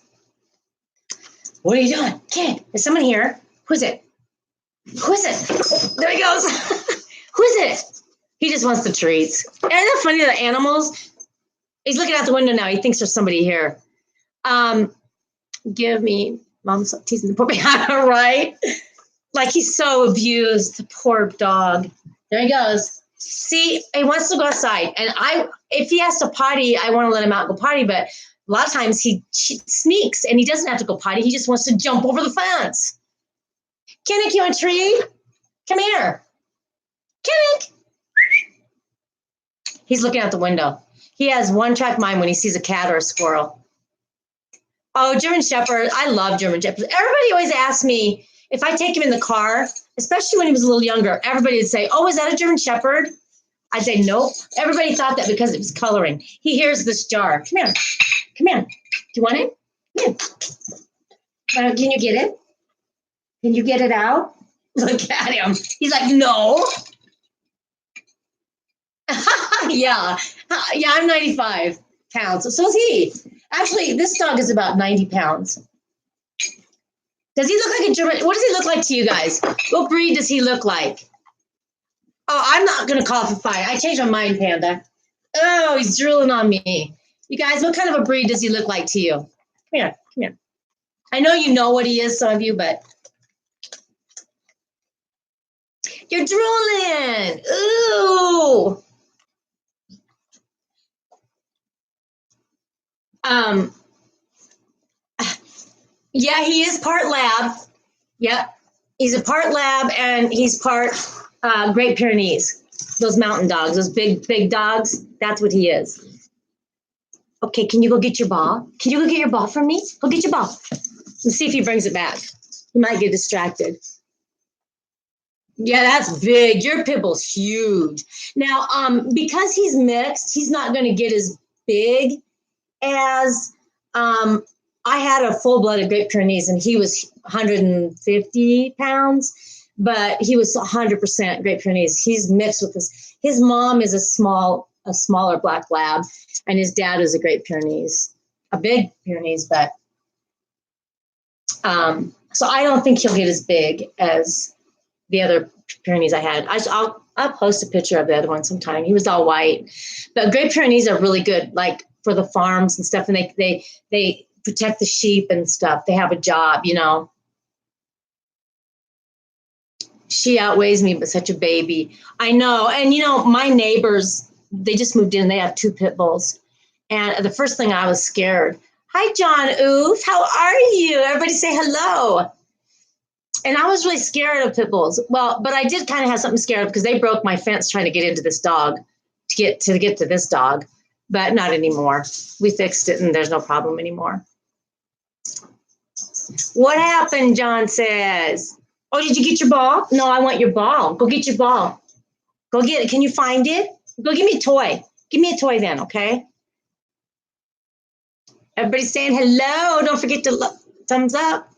[SPEAKER 1] What are you doing? Kid, is someone here? Who's it? Who is it? There he goes. Who is it? He just wants the treats. Isn't that funny, the animals? He's looking out the window now. He thinks there's somebody here. Give me, Mom's teasing the poor baby, right? Like he's so abused, the poor dog. There he goes. See, he wants to go outside. And if he has to potty, I want to let him out and go potty. But a lot of times he sneaks and he doesn't have to go potty. He just wants to jump over the fence. Kennick, you want a treat? Come here. Kennick. He's looking out the window. He has one-track mind when he sees a cat or a squirrel. Oh, German Shepherd. I love German Shepherds. Everybody always asks me if I take him in the car, especially when he was a little younger, everybody would say, oh, is that a German Shepherd? I'd say, nope. Everybody thought that because it was coloring. He hears this jar. Come here. Come here. Do you want it? Come here. Can you get it? Can you get it out? Look at him. He's like, no. Yeah. Yeah, I'm 95 pounds. So is he. Actually, this dog is about 90 pounds. Does he look like a German? What does he look like to you guys? What breed does he look like? Oh, I'm not going to call for fight. I changed my mind, Panda. Oh, he's drooling on me. You guys, what kind of a breed does he look like to you? Come here. Come here. I know you know what he is, some of you, but you're drooling. Ooh. Yeah, he is part lab. Yep. He's a part lab and he's part Great Pyrenees. Those mountain dogs, those big dogs. That's what he is. Okay, can you go get your ball? Can you go get your ball from me? Go get your ball. Let's see if he brings it back. He might get distracted. Yeah, that's big. Your pit bull's huge. Now, because he's mixed, he's not going to get as big as I had a full-blooded Great Pyrenees, and he was 150 pounds, but he was 100% Great Pyrenees. He's mixed with this. His mom is a smaller black lab, and his dad is a Great Pyrenees, a big Pyrenees, but so I don't think he'll get as big as the other Pyrenees I had. I'll post a picture of the other one sometime. He was all white, but Great Pyrenees are really good, like for the farms and stuff, and they protect the sheep and stuff. They have a job, you know. She outweighs me, but such a baby. I know. And, you know, my neighbors, they just moved in. They have 2 pit bulls. And the first thing I was scared. Hi, John Oof. How are you? Everybody say hello. And I was really scared of pit bulls. Well, but I did kind of have something scared because they broke my fence trying to get into this dog, to get to this dog. But not anymore. We fixed it and there's no problem anymore. What happened, John says? Oh, did you get your ball? No, I want your ball. Go get your ball. Go get it. Can you find it? Go give me a toy. Give me a toy then, okay? Everybody's saying hello. Don't forget to thumbs up.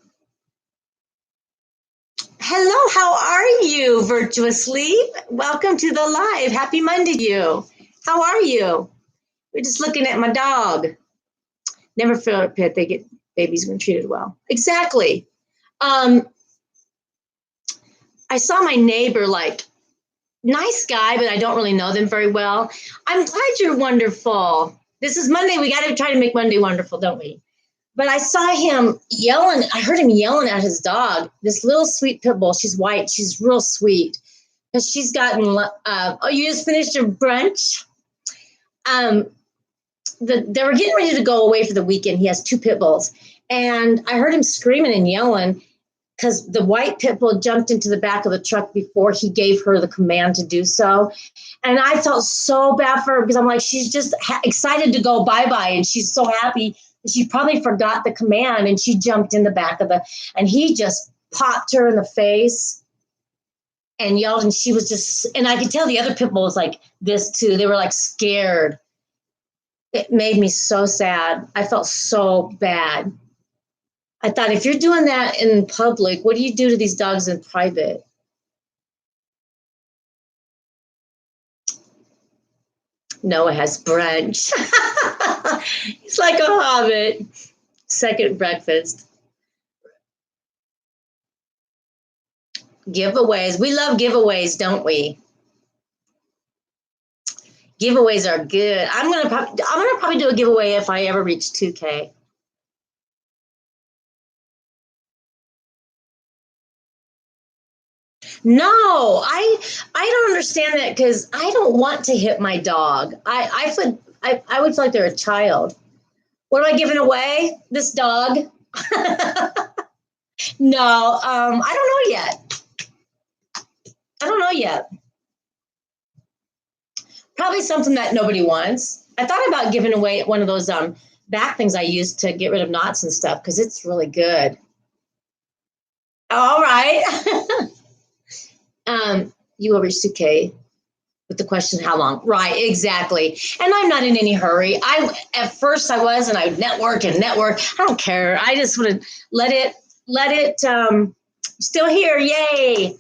[SPEAKER 1] Hello, how are you, Virtuously? Welcome to the live. Happy Monday to you. How are you? We're just looking at my dog. Never feel a pit. They get babies when treated well. Exactly. I saw my neighbor, like, nice guy, but I don't really know them very well. I'm glad you're wonderful. This is Monday. We got to try to make Monday wonderful, don't we? But I saw him yelling. I heard him yelling at his dog, this little sweet pit bull. She's white. She's real sweet. And she's gotten, oh, you just finished your brunch? They were getting ready to go away for the weekend. He has 2 pit bulls. And I heard him screaming and yelling because the white pit bull jumped into the back of the truck before he gave her the command to do so. And I felt so bad for her because I'm like, she's just excited to go bye-bye. And she's so happy. She probably forgot the command and she jumped in the back of and he just popped her in the face and yelled. And she was just, and I could tell the other pit bull was like this too. They were like scared. It made me so sad. I felt so bad. I thought, if you're doing that in public, what do you do to these dogs in private? Noah has brunch. He's like a hobbit. Second breakfast. Giveaways. We love giveaways, don't we? Giveaways are good. I'm gonna probably do a giveaway if I ever reach 2K. No, I don't understand that because I don't want to hit my dog. I would feel like they're a child. What am I giving away? This dog? No, I don't know yet. I don't know yet. Probably something that nobody wants. I thought about giving away one of those back things I use to get rid of knots and stuff because it's really good. All right. You will reach 2K with the question, how long? Right, exactly. And I'm not in any hurry. At first I was, and I would network. I don't care. I just would let it, still here. Yay.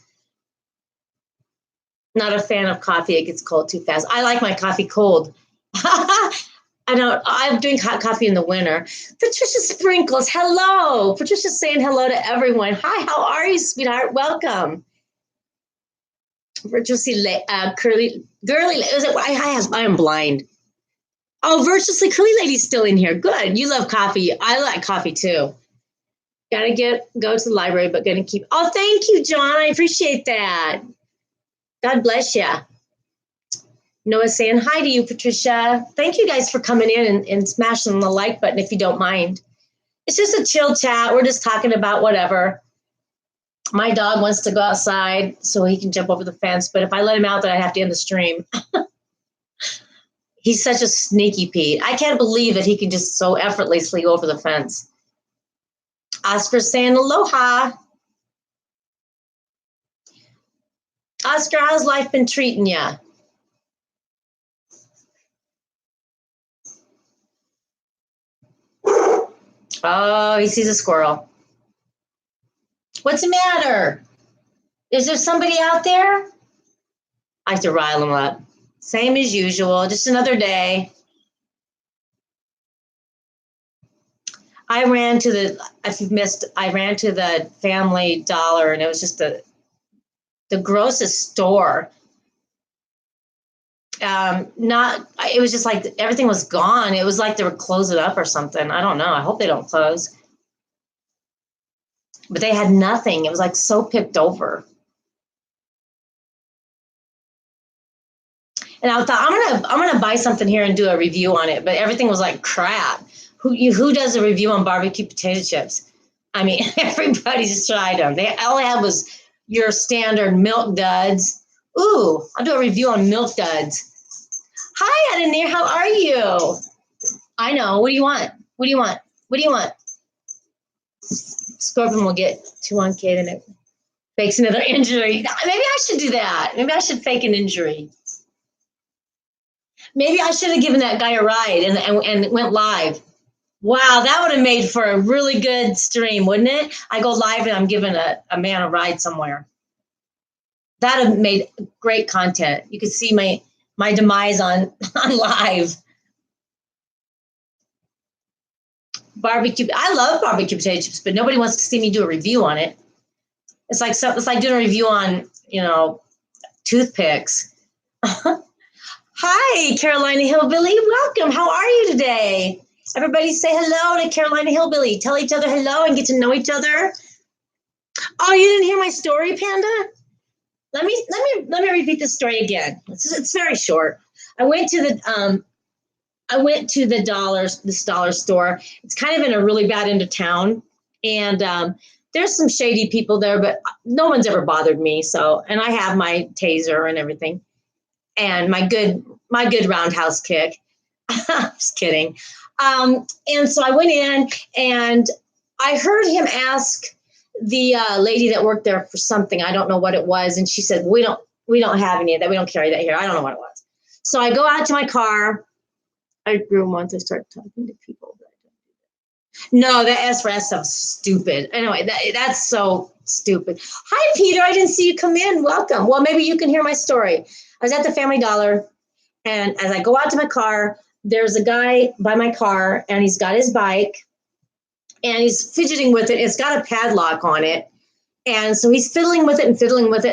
[SPEAKER 1] Not a fan of coffee. It gets cold too fast. I like my coffee cold. I'm doing hot coffee in the winter. Patricia Sprinkles, hello. Patricia's saying hello to everyone. Hi, how are you, sweetheart? Welcome. Virtuously curly, girly. Is it? I am blind. Oh, virtuously curly lady's still in here. Good. You love coffee. I like coffee too. Gotta go to the library, but gonna keep. Oh, thank you, John. I appreciate that. God bless you. Noah's saying hi to you, Patricia. Thank you guys for coming in and smashing the like button if you don't mind. It's just a chill chat. We're just talking about whatever. My dog wants to go outside so he can jump over the fence, but if I let him out, then I have to end the stream. He's such a sneaky Pete. I can't believe that he can just so effortlessly go over the fence. Oscar saying aloha. Oscar, how's life been treating you? Oh, he sees a squirrel. What's the matter? Is there somebody out there? I have to rile him up. Same as usual, just another day. I ran to the Family Dollar, and it was just the grossest store. It was just like everything was gone. It was like they were closing up or something. I don't know. I hope they don't close. But they had nothing. It was like so picked over. And I thought I'm gonna buy something here and do a review on it, but everything was like crap. Who does a review on barbecue potato chips? I mean, everybody just tried them. All I had was your standard Milk Duds. Ooh, I'll do a review on Milk Duds. Hi, Adenir, how are you? I know. What do you want? What do you want? What do you want? Scorpion will get 2-1K, then it fakes another injury. Maybe I should do that. Maybe I should fake an injury. Maybe I should have given that guy a ride and went live. Wow, that would have made for a really good stream, wouldn't it? I go live and I'm giving a man a ride somewhere. That would have made great content. You could see my demise on live. Barbecue. I love barbecue potato chips, but nobody wants to see me do a review on it. It's like doing a review on, toothpicks. Hi, Carolina Hillbilly. Welcome. How are you today? Everybody say hello to Carolina Hillbilly. Tell each other hello and get to know each other. Oh, you didn't hear my story, Panda? Let me repeat the story again. It's very short. I went to this dollar store. It's kind of in a really bad end of town, and there's some shady people there, but no one's ever bothered me. So, and I have my taser and everything, and my good roundhouse kick. Just kidding. And so I went in, and I heard him ask the lady that worked there for something. I don't know what it was, and she said, we don't have any of that. We don't carry that here. I don't know what it was. So I go out to my car. I grew once I started talking to people. No, that S for S stuff's stupid. Anyway, that's so stupid. Hi, Peter. I didn't see you come in. Welcome. Well, maybe you can hear my story. I was at the Family Dollar, and as I go out to my car, there's a guy by my car, and he's got his bike, and he's fidgeting with it. It's got a padlock on it. And so he's fiddling with it.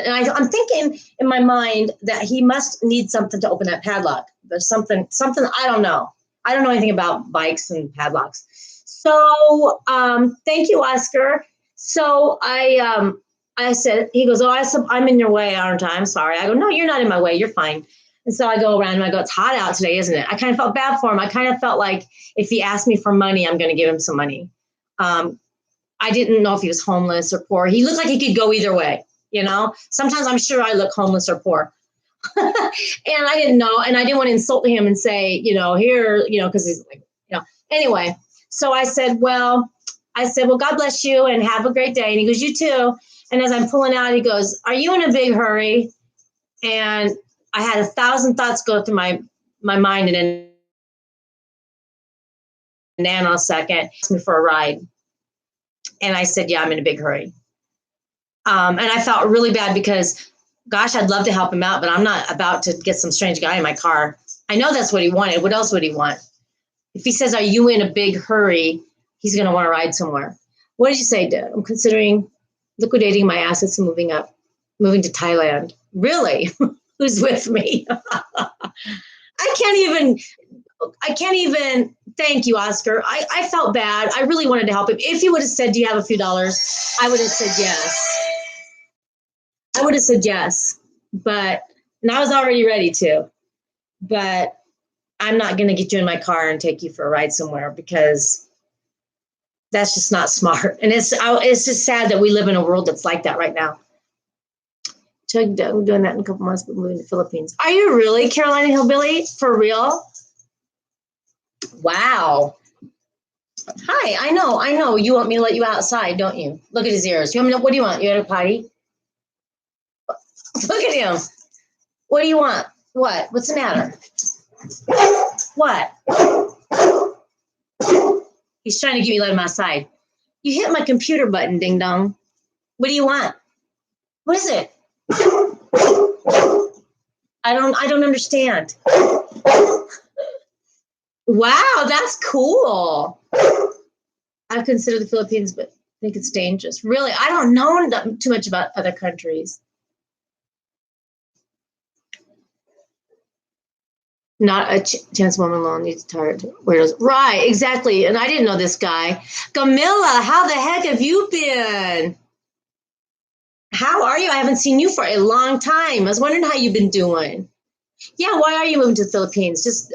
[SPEAKER 1] And I'm thinking in my mind that he must need something to open that padlock. There's something, I don't know. I don't know anything about bikes and padlocks. So thank you, Oscar. So I said, he goes, I'm in your way, aren't I? I'm sorry. I go, no, you're not in my way. You're fine. And so I go around and I go, it's hot out today, isn't it? I kind of felt bad for him. I kind of felt like if he asked me for money, I'm going to give him some money. I didn't know if he was homeless or poor. He looked like he could go either way. Sometimes I'm sure I look homeless or poor. And I didn't know. And I didn't want to insult him and say, here, because he's like, anyway. So I said, well, God bless you and have a great day. And he goes, you too. And as I'm pulling out, he goes, are you in a big hurry? And I had 1,000 thoughts go through my mind in a nanosecond. Asked me for a ride. And I said, yeah, I'm in a big hurry. And I felt really bad because, gosh, I'd love to help him out, but I'm not about to get some strange guy in my car. I know that's what he wanted. What else would he want? If he says, are you in a big hurry, he's going to want to ride somewhere. What did you say, Dad? I'm considering liquidating my assets and moving to Thailand. Really? Who's with me? I can't even, thank you, Oscar. I felt bad. I really wanted to help him. If he would have said, do you have a few dollars? I would have said yes. And I was already ready to. But I'm not going to get you in my car and take you for a ride somewhere because that's just not smart. And it's just sad that we live in a world that's like that right now. I'm doing that in a couple months, but moving to the Philippines. Are you really, Carolina Hillbilly? For real? Wow. Hi, I know. You want me to let you outside, don't you? Look at his ears. What do you want? You had a potty? Look at him. What do you want? What? What's the matter? What? He's trying to get me to let him outside. You hit my computer button, ding dong. What do you want? What is it? I don't understand. Wow, that's cool. I've considered the Philippines, but I think it's dangerous. Really, I don't know too much about other countries. Not a chance woman alone needs tired weirdos. Right, exactly. And I didn't know this guy. Camilla, how the heck have you been? How are you? I haven't seen you for a long time. I was wondering how you've been doing. Yeah, why are you moving to the Philippines? Just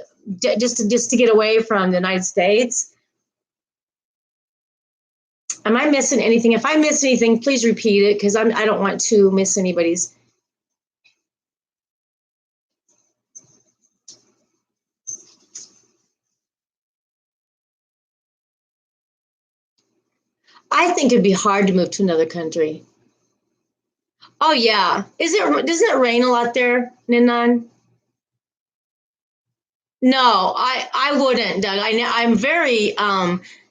[SPEAKER 1] to get away from the United States? Am I missing anything? If I miss anything, please repeat it because I don't want to miss anybody's. I think it'd be hard to move to another country. Oh yeah. Doesn't it rain a lot there, Ninan? No, I wouldn't, Doug. I'm very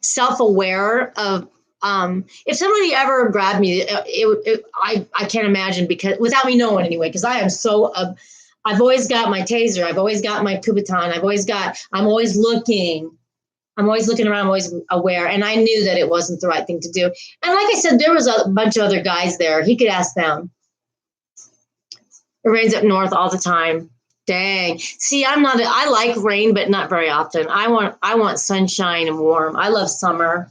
[SPEAKER 1] self-aware of if somebody ever grabbed me, I can't imagine because without me knowing anyway, because I am so I've always got my taser, I've always got my Kubitan, I'm always looking around, I'm always aware, and I knew that it wasn't the right thing to do. And like I said, there was a bunch of other guys there. He could ask them. It rains up north all the time. Dang. See, I like rain, but not very often. I want sunshine and warm. I love summer.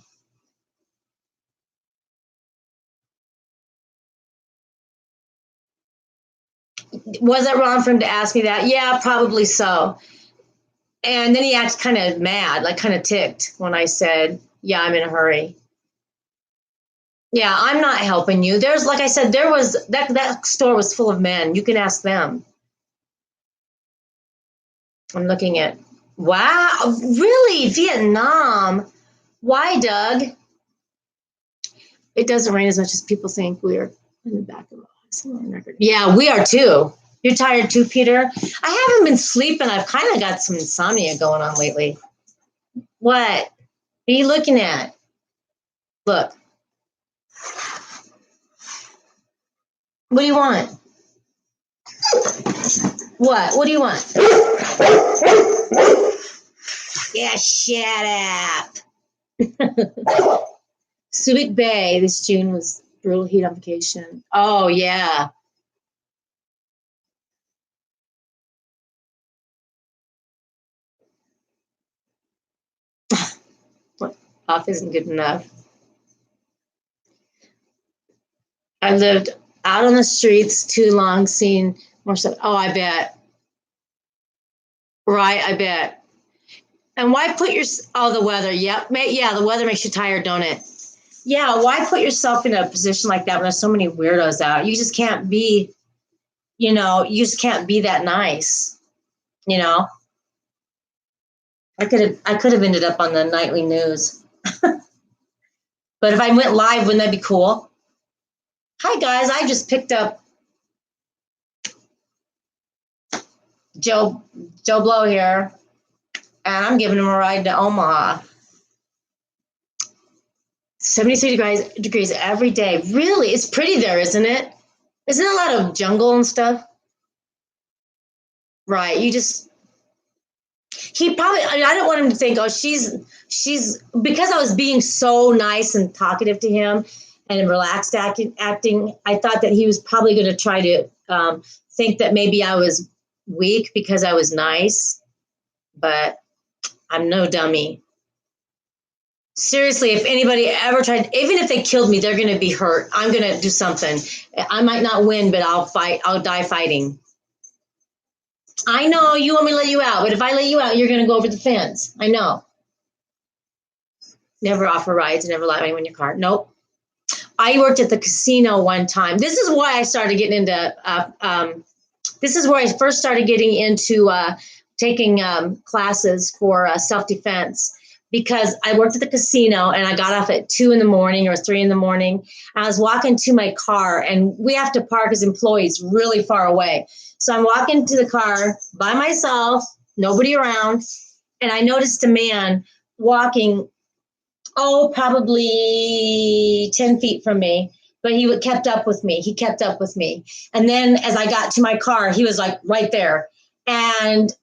[SPEAKER 1] Was it wrong for him to ask me that? Yeah, probably so. And then he acted kind of mad, like kind of ticked when I said, yeah, I'm in a hurry. Yeah, I'm not helping you. There's, like I said, there was that store was full of men. You can ask them. I'm looking at, wow, really? Vietnam? Why, Doug? It doesn't rain as much as people think. We are in the back of the record. Yeah, we are too. You're tired too, Peter? I haven't been sleeping. I've kind of got some insomnia going on lately. What are you looking at? Look. What do you want? What? What do you want? Yeah, shut up. Subic Bay this June was brutal heat on vacation. Oh, yeah. Off isn't good enough. I lived out on the streets too long, seeing more stuff. Oh, I bet. Right, I bet. And why put your, oh, the weather. Yep. Yeah, the weather makes you tired, don't it? Yeah, why put yourself in a position like that when there's so many weirdos out? You just can't be, you just can't be that nice, you know? I could have ended up on the nightly news. But if I went live, wouldn't that be cool? Hi guys, I just picked up Joe Blow here, and I'm giving him a ride to Omaha. 73 degrees every day. Really? It's pretty there, isn't it? Isn't it a lot of jungle and stuff? Right. He probably, I don't want him to think, oh, she's, because I was being so nice and talkative to him and relaxed acting, I thought that he was probably going to try to think that maybe I was weak because I was nice, but I'm no dummy. Seriously, if anybody ever tried, even if they killed me, they're going to be hurt. I'm going to do something. I might not win, but I'll fight. I'll die fighting. I know you want me to let you out, but if I let you out, you're going to go over the fence. I know. Never offer rides, never let anyone in your car. Nope. I worked at the casino one time. This is why I started getting into, this is where I first started getting into taking classes for self-defense, because I worked at the casino and I got off at 2 in the morning or 3 in the morning. I was walking to my car, and we have to park as employees really far away. So I'm walking to the car by myself, nobody around, and I noticed a man walking, probably 10 feet from me, but he kept up with me. He kept up with me. And then as I got to my car, he was like right there. And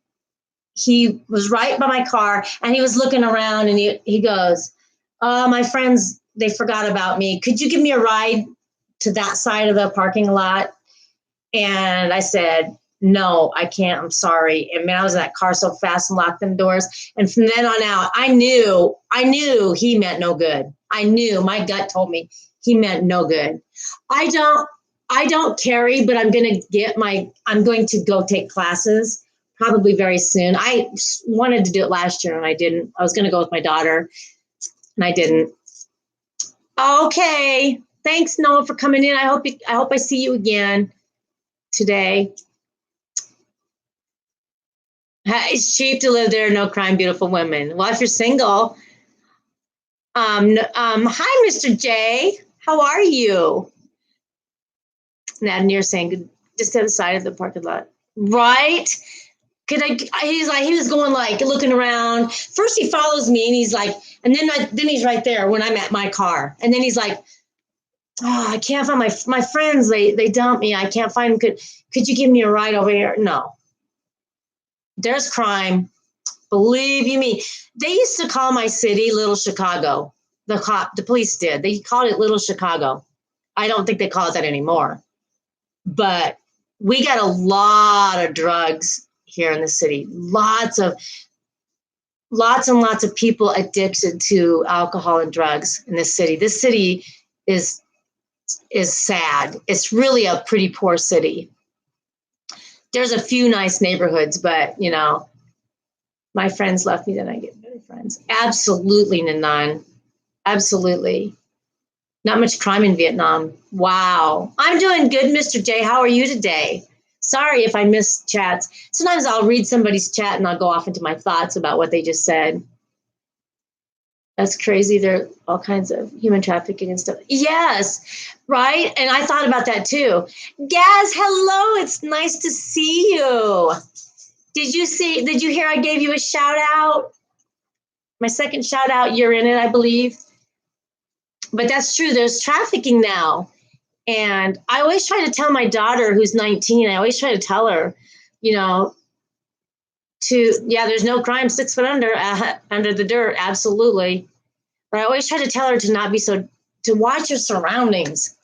[SPEAKER 1] he was right by my car, and he was looking around, and he goes, my friends, they forgot about me. Could you give me a ride to that side of the parking lot? And I said, no, I can't. I'm sorry. And man, I was in that car so fast and locked them doors. And from then on out, I knew he meant no good. I knew, my gut told me he meant no good. I don't carry, but I'm going to go take classes probably very soon. I wanted to do it last year and I didn't. I was going to go with my daughter and I didn't. Okay. Thanks, Noah, for coming in. I hope I see you again today. It's cheap to live there. No crime, beautiful women. Well, if you're single, hi, Mr. J. How are you? Nadir saying, just to the side of the parking lot. Right? He was going like looking around. First he follows me and he's like, and then he's right there when I'm at my car. And then he's like, oh, I can't find my friends. They dumped me. I can't find them. Could you give me a ride over here? No. There's crime. Believe you me. They used to call my city Little Chicago. The police did. They called it Little Chicago. I don't think they call it that anymore. But We got a lot of drugs here in the city. Lots and lots of people addicted to alcohol and drugs in this city. This city is sad. It's really a pretty poor city. There's a few nice neighborhoods, but you know, my friends left me, then I get better friends. Absolutely, Nanan. Absolutely. Not much crime in Vietnam. Wow. I'm doing good, Mr. J. How are you today? Sorry if I missed chats. Sometimes I'll read somebody's chat and I'll go off into my thoughts about what they just said. That's crazy. There are all kinds of human trafficking and stuff. Yes, right? And I thought about that too. Gaz, hello. It's nice to see you. Did you hear I gave you a shout out? My second shout out, you're in it, I believe. But that's true. There's trafficking now. And I always try to tell my daughter, who's 19, I always try to tell her, you know, there's no crime 6 foot under the dirt. Absolutely. But I always try to tell her to not be to watch your surroundings.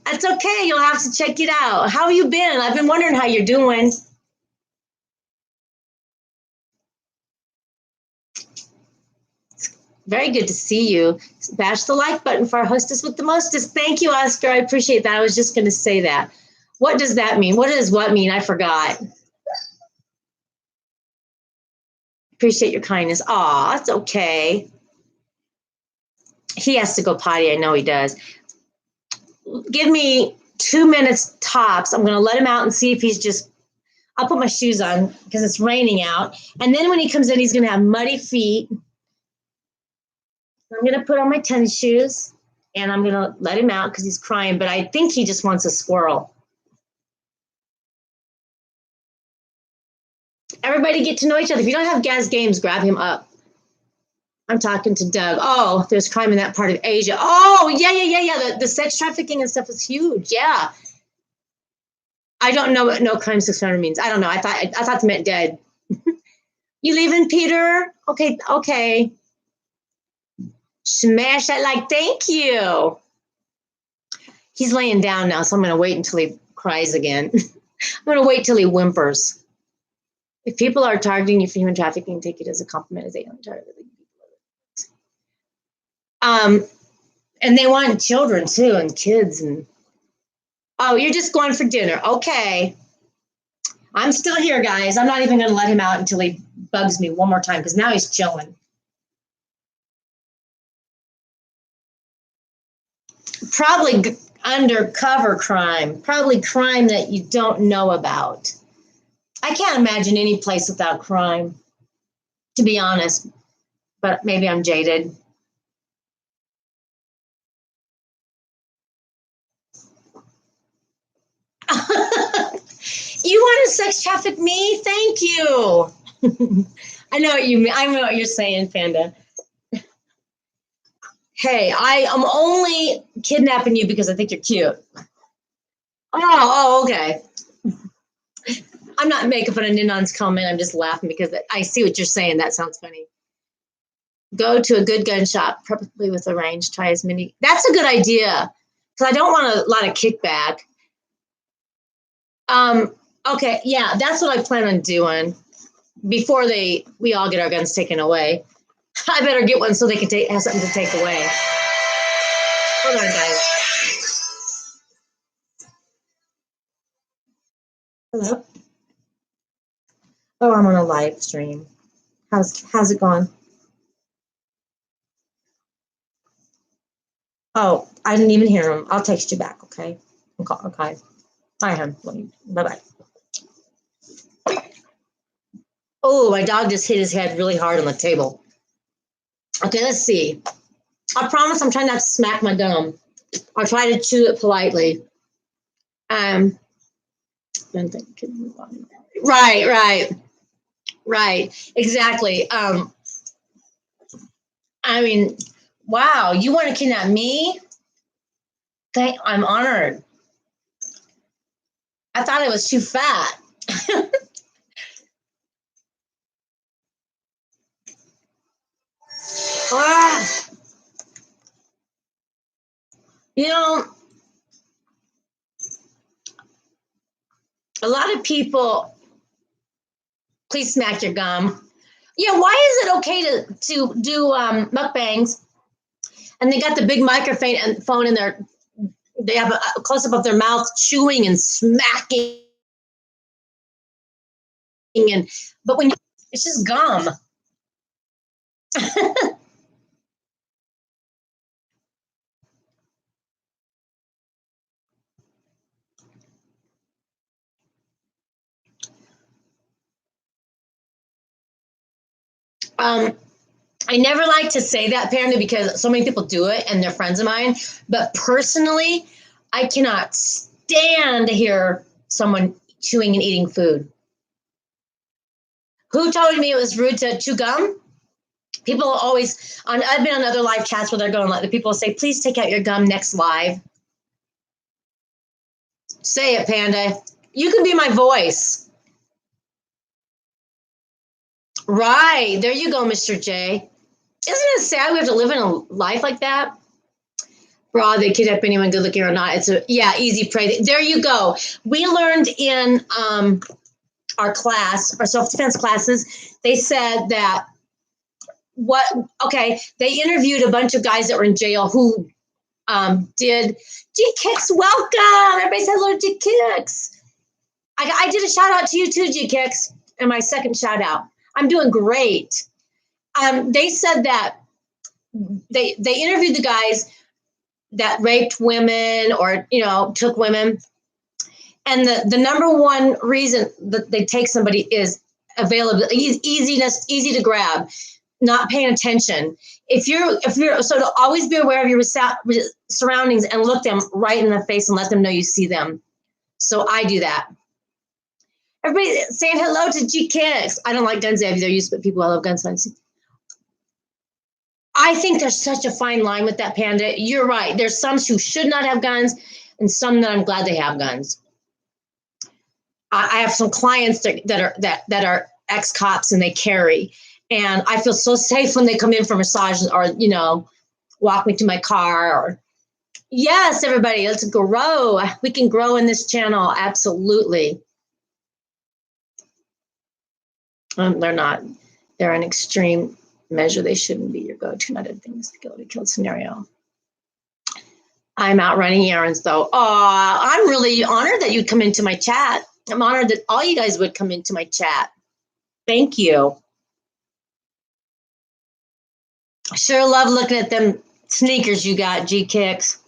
[SPEAKER 1] That's okay. You'll have to check it out. How have you been? I've been wondering how you're doing. Very good to see you. Bash the like button for our hostess with the mostest. Thank you, Oscar. I appreciate that. I was just going to say that. What does that mean? What does what mean? I forgot. Appreciate your kindness. Aw, it's okay. He has to go potty. I know he does. Give me 2 minutes tops. I'm going to let him out and see if he's just, I'll put my shoes on because it's raining out. And then when he comes in, he's going to have muddy feet. I'm going to put on my tennis shoes and I'm going to let him out because he's crying, but I think he just wants a squirrel. Everybody get to know each other. If you don't have Gaz Games, grab him up. I'm talking to Doug. Oh, there's crime in that part of Asia. Oh, yeah. The sex trafficking and stuff is huge. Yeah. I don't know what no crime 600 means. I don't know. I thought it meant dead. You leaving, Peter? Okay. Smash that like, thank you. He's laying down now, so I'm going to wait until he cries again. I'm going to wait till he whimpers. If people are targeting you for human trafficking, take it as a compliment as they aren't targeting people. And they want children too, and kids. And oh, you're just going for dinner. Okay. I'm still here, guys. I'm not even going to let him out until he bugs me one more time because now he's chilling. Probably undercover crime, probably crime that you don't know about. I can't imagine any place without crime, to be honest, but maybe I'm jaded. You want to sex traffic me? Thank you. I know what you mean. I know what you're saying, Panda. Hey, I am only kidnapping you because I think you're cute. Oh, okay. I'm not making fun of Ninon's comment. I'm just laughing because I see what you're saying. That sounds funny. Go to a good gun shop, preferably with a range. Try as many. That's a good idea because I don't want a lot of kickback. Okay, yeah, that's what I plan on doing before we all get our guns taken away. I better get one so they can have something to take away. Hold on, guys. Hello. Oh, I'm on a live stream. How's it going? Oh, I didn't even hear him. I'll text you back, okay? Okay. Bye, hon. Bye-bye. Oh, my dog just hit his head really hard on the table. Okay, let's see. I promise I'm trying not to smack my gum. I'll try to chew it politely. Right. Exactly. I mean, wow, you want to kidnap me? I'm honored. I thought I was too fat. Ah, you know, A lot of people, please smack your gum. Yeah, why is it okay to do mukbangs and they got the big microphone and phone in their, they have a close up of their mouth chewing and smacking and, but when you, it's just gum. um, I never like to say that, Panda, because so many people do it and they're friends of mine. But personally, I cannot stand to hear someone chewing and eating food. Who told me it was rude to chew gum? People always on. I've been on other live chats where they're going like the people say, "Please take out your gum next live." Say it, Panda. You can be my voice. Right there, you go, Mr. J. Isn't it sad we have to live in a life like that? Bra, they kidnap anyone good looking or not. It's a, yeah, easy prey. There you go. We learned in our class, our self defense classes, they said that what, okay, they interviewed a bunch of guys that were in jail who did G Kicks. Welcome. Everybody said hello to G Kicks. I did a shout out to you too, G Kicks, and my second shout out. I'm doing great. They said that they interviewed the guys that raped women or took women, and the number one reason that they take somebody is availability, easiness, easy to grab, not paying attention. If you're so to always be aware of your surroundings and look them right in the face and let them know you see them. So I do that. Everybody saying hello to G Kicks. I don't like guns either. Used to put people I love guns. I think there's such a fine line with that, Panda. You're right. There's some who should not have guns, and some that I'm glad they have guns. I have some clients that are ex cops and they carry, and I feel so safe when they come in for massages or walk me to my car. Or yes, everybody, let's grow. We can grow in this channel, absolutely. They're not. They're an extreme measure. They shouldn't be your go-to. Not everything is the go-to-kill scenario. I'm out running errands, though. Oh, I'm really honored that you'd come into my chat. I'm honored that all you guys would come into my chat. Thank you. I sure love looking at them sneakers you got, G Kicks.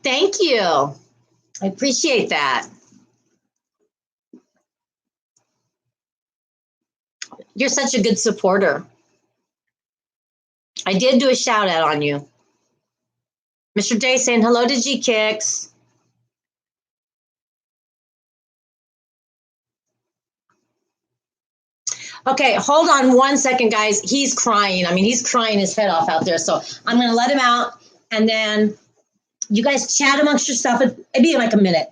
[SPEAKER 1] Thank you. I appreciate that. You're such a good supporter. I did do a shout out on you. Mr. J saying hello to G Kicks. Okay, hold on one second, guys. He's crying. I mean, he's crying his head off out there. So I'm going to let him out, and then you guys chat amongst yourself. It'd be like a minute.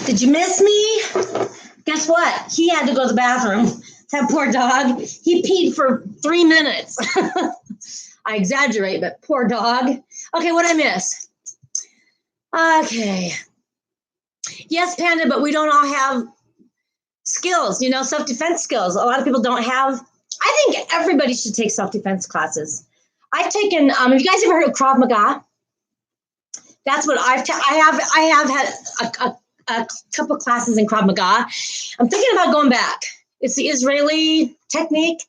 [SPEAKER 1] Did you miss me? Guess what? He had to go to the bathroom. That poor dog. He peed for 3 minutes. I exaggerate, but poor dog. Okay, what did I miss? Okay. Yes, Panda, but we don't all have skills, self-defense skills. A lot of people don't have. I think everybody should take self-defense classes. I've taken, have you guys ever heard of Krav Maga? That's what I have had a couple classes in Krav Maga. I'm thinking about going back. It's the Israeli technique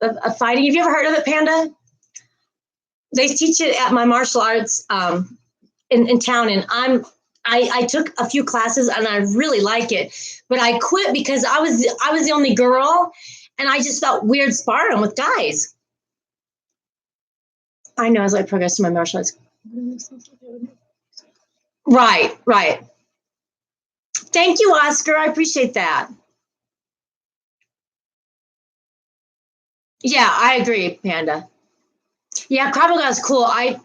[SPEAKER 1] of fighting. Have you ever heard of it, Panda? They teach it at my martial arts in town, and I took a few classes and I really like it, but I quit because I was the only girl, and I just felt weird sparring with guys. I know as I progress in my martial arts. Right. Thank you, Oscar. I appreciate that. Yeah, I agree, Panda. Yeah, Krav Maga is cool. Like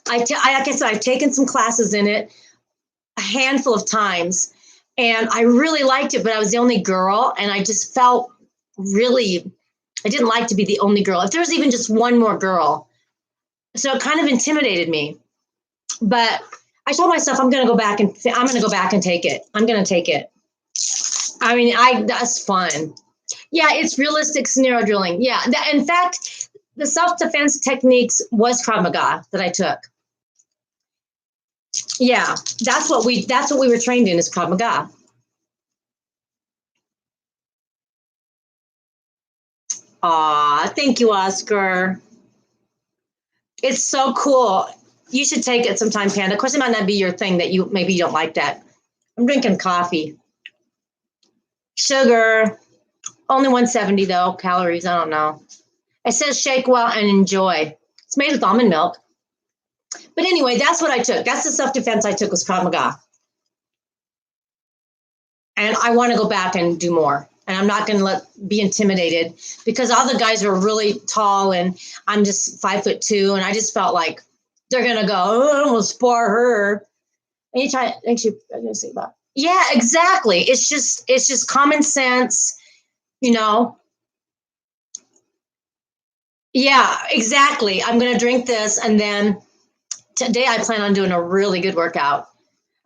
[SPEAKER 1] I said, I've taken some classes in it a handful of times, and I really liked it, but I was the only girl, and I just felt I didn't like to be the only girl. If there was even just one more girl, so it kind of intimidated me. But I told myself I'm going to go back and take it. I'm going to take it. I mean, that's fun. Yeah, it's realistic scenario drilling. Yeah, in fact, the self-defense techniques was Krav Maga that I took. Yeah, that's what we were trained in is Krav Maga. Aw, thank you, Oscar. It's so cool. You should take it sometime, Panda. Of course, it might not be your thing that maybe you don't like that. I'm drinking coffee. Sugar, only 170 though, calories, I don't know. It says shake well and enjoy. It's made with almond milk. But anyway, that's what I took. That's the self-defense I took was Krav Maga. And I want to go back and do more. And I'm not going to be intimidated because all the guys are really tall and I'm just 5'2", and I just felt like they're going to go, oh, I don't want to spar her. Anytime, actually, I'm going to say that. Yeah, exactly. It's just common sense, Yeah, exactly. I'm going to drink this, and then today I plan on doing a really good workout.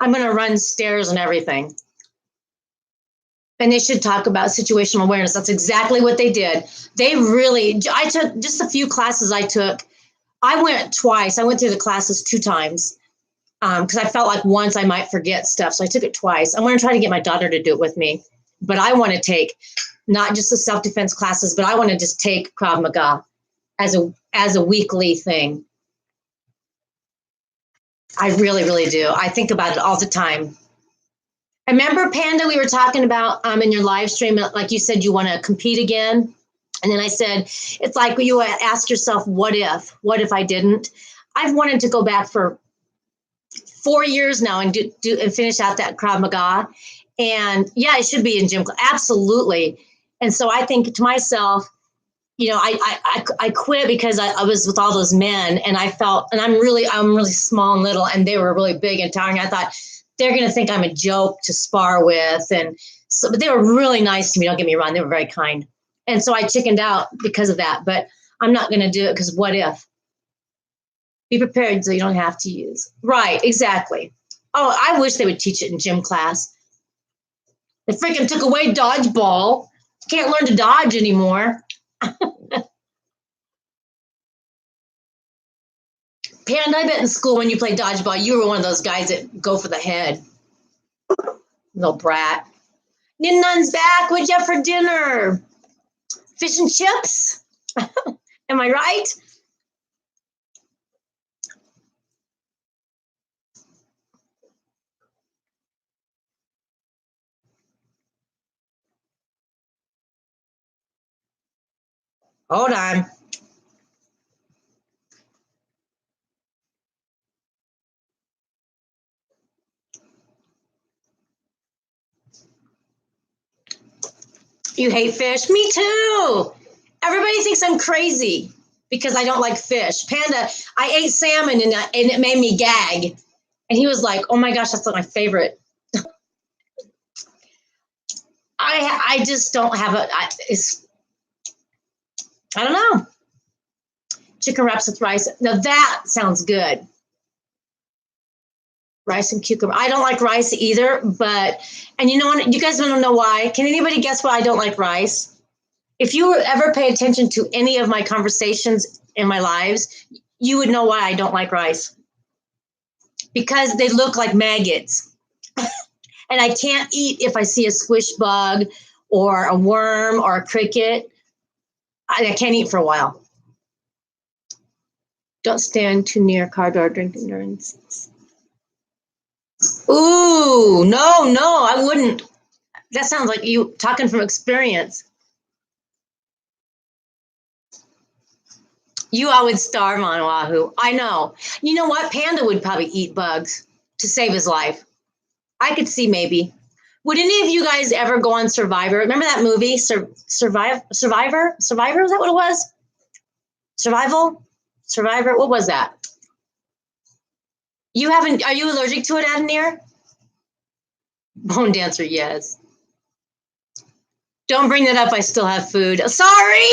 [SPEAKER 1] I'm going to run stairs and everything. And they should talk about situational awareness. That's exactly what they did. I took just a few classes I took. I went twice. I went through the classes 2 times because I felt like once I might forget stuff. So I took it twice. I'm going to try to get my daughter to do it with me. But I want to take not just the self-defense classes, but I want to just take Krav Maga as a weekly thing. I really, really do. I think about it all the time. I remember, Panda, we were talking about in your live stream, like you said, you want to compete again. And then I said, it's like you ask yourself, what if I didn't? I've wanted to go back for 4 years now and do and finish out that Krav Maga. And yeah, it should be in gym class. Absolutely. And so I think to myself, I quit because I was with all those men and I felt, and I'm really small and little, and they were really big and towering. I thought they're going to think I'm a joke to spar with. And so, but they were really nice to me. Don't get me wrong. They were very kind. And so I chickened out because of that, but I'm not going to do it because what if? Be prepared so you don't have to use. Right, exactly. Oh, I wish they would teach it in gym class. They freaking took away dodgeball. Can't learn to dodge anymore. Panda, I bet in school when you played dodgeball, you were one of those guys that go for the head. Little brat. Ninnan's back. What'd you have for dinner? Fish and chips? Am I right? Hold on. You hate fish? Me too. Everybody thinks I'm crazy because I don't like fish. Panda, I ate salmon and it made me gag. And he was like, oh my gosh, that's my favorite. I just don't have I don't know. Chicken wraps with rice. Now that sounds good. Rice and cucumber. I don't like rice either, and you know what? You guys don't know why. Can anybody guess why I don't like rice? If you ever pay attention to any of my conversations in my lives, you would know why I don't like rice. Because they look like maggots. And I can't eat if I see a squish bug or a worm or a cricket. I can't eat for a while. Don't stand too near car door drinking during. Ooh, no, I wouldn't. That sounds like you talking from experience. You all would starve on Oahu. I know. You know what? Panda would probably eat bugs to save his life. I could see maybe. Would any of you guys ever go on Survivor? Remember that movie, Survivor? Is that what it was? Survivor? What was that? You haven't, are you allergic to it, Adenir? Bone dancer, yes. Don't bring that up. I still have food. Sorry.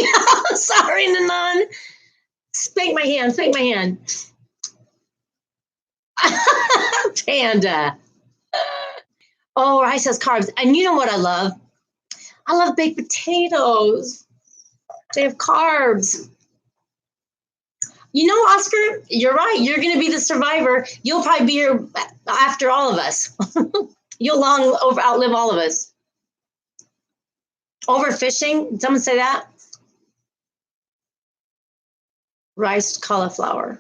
[SPEAKER 1] Sorry, Nanan. Spank my hand. Panda. Oh, rice has carbs. And you know what I love? I love baked potatoes. They have carbs. You know, Oscar, you're right. You're going to be the survivor. You'll probably be here after all of us. You'll outlive all of us. Overfishing? Did someone say that? Riced cauliflower.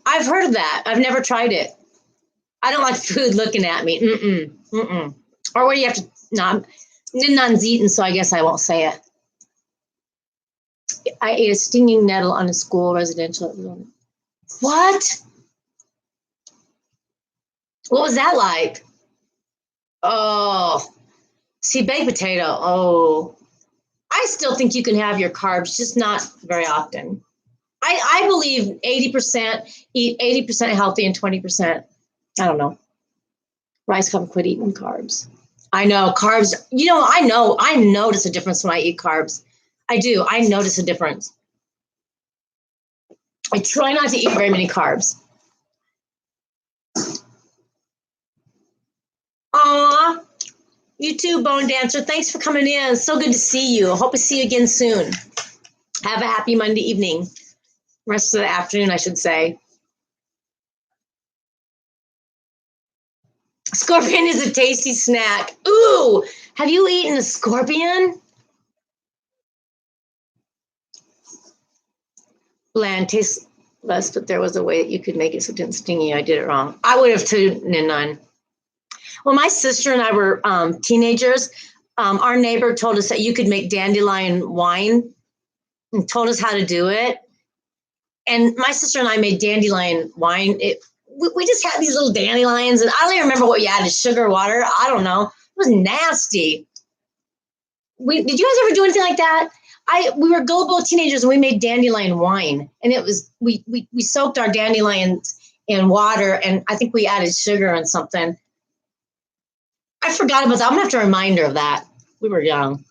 [SPEAKER 1] I've heard of that. I've never tried it. I don't like food looking at me. Or what do you have to? No, Ninan's eaten, so I guess I won't say it. I ate a stinging nettle on a school residential. What? What was that like? Oh, see, baked potato. Oh, I still think you can have your carbs, just not very often. I believe 80% eat 80% healthy and 20%, I don't know. Rice, come quit eating carbs. I know carbs. You know, I notice a difference when I eat carbs. I do. I notice a difference. I try not to eat very many carbs. Aw, you too, Bone Dancer. Thanks for coming in. So good to see you. I hope to see you again soon. Have a happy Monday evening. Rest of the afternoon, I should say. Scorpion is a tasty snack. Ooh, have you eaten a scorpion? Bland, tastes less, but there was a way that you could make it so it didn't sting you. I did it wrong. I would have too, Ninan. When my sister and I were teenagers, our neighbor told us that you could make dandelion wine and told us how to do it. And my sister and I made dandelion wine. We just had these little dandelions, and I don't even remember what you added, sugar, water. I don't know. It was nasty. Did you guys ever do anything like that? We were gullible teenagers, and we made dandelion wine, and it was we soaked our dandelions in water, and I think we added sugar and something. I forgot about that. I'm gonna have to remind her of that. We were young.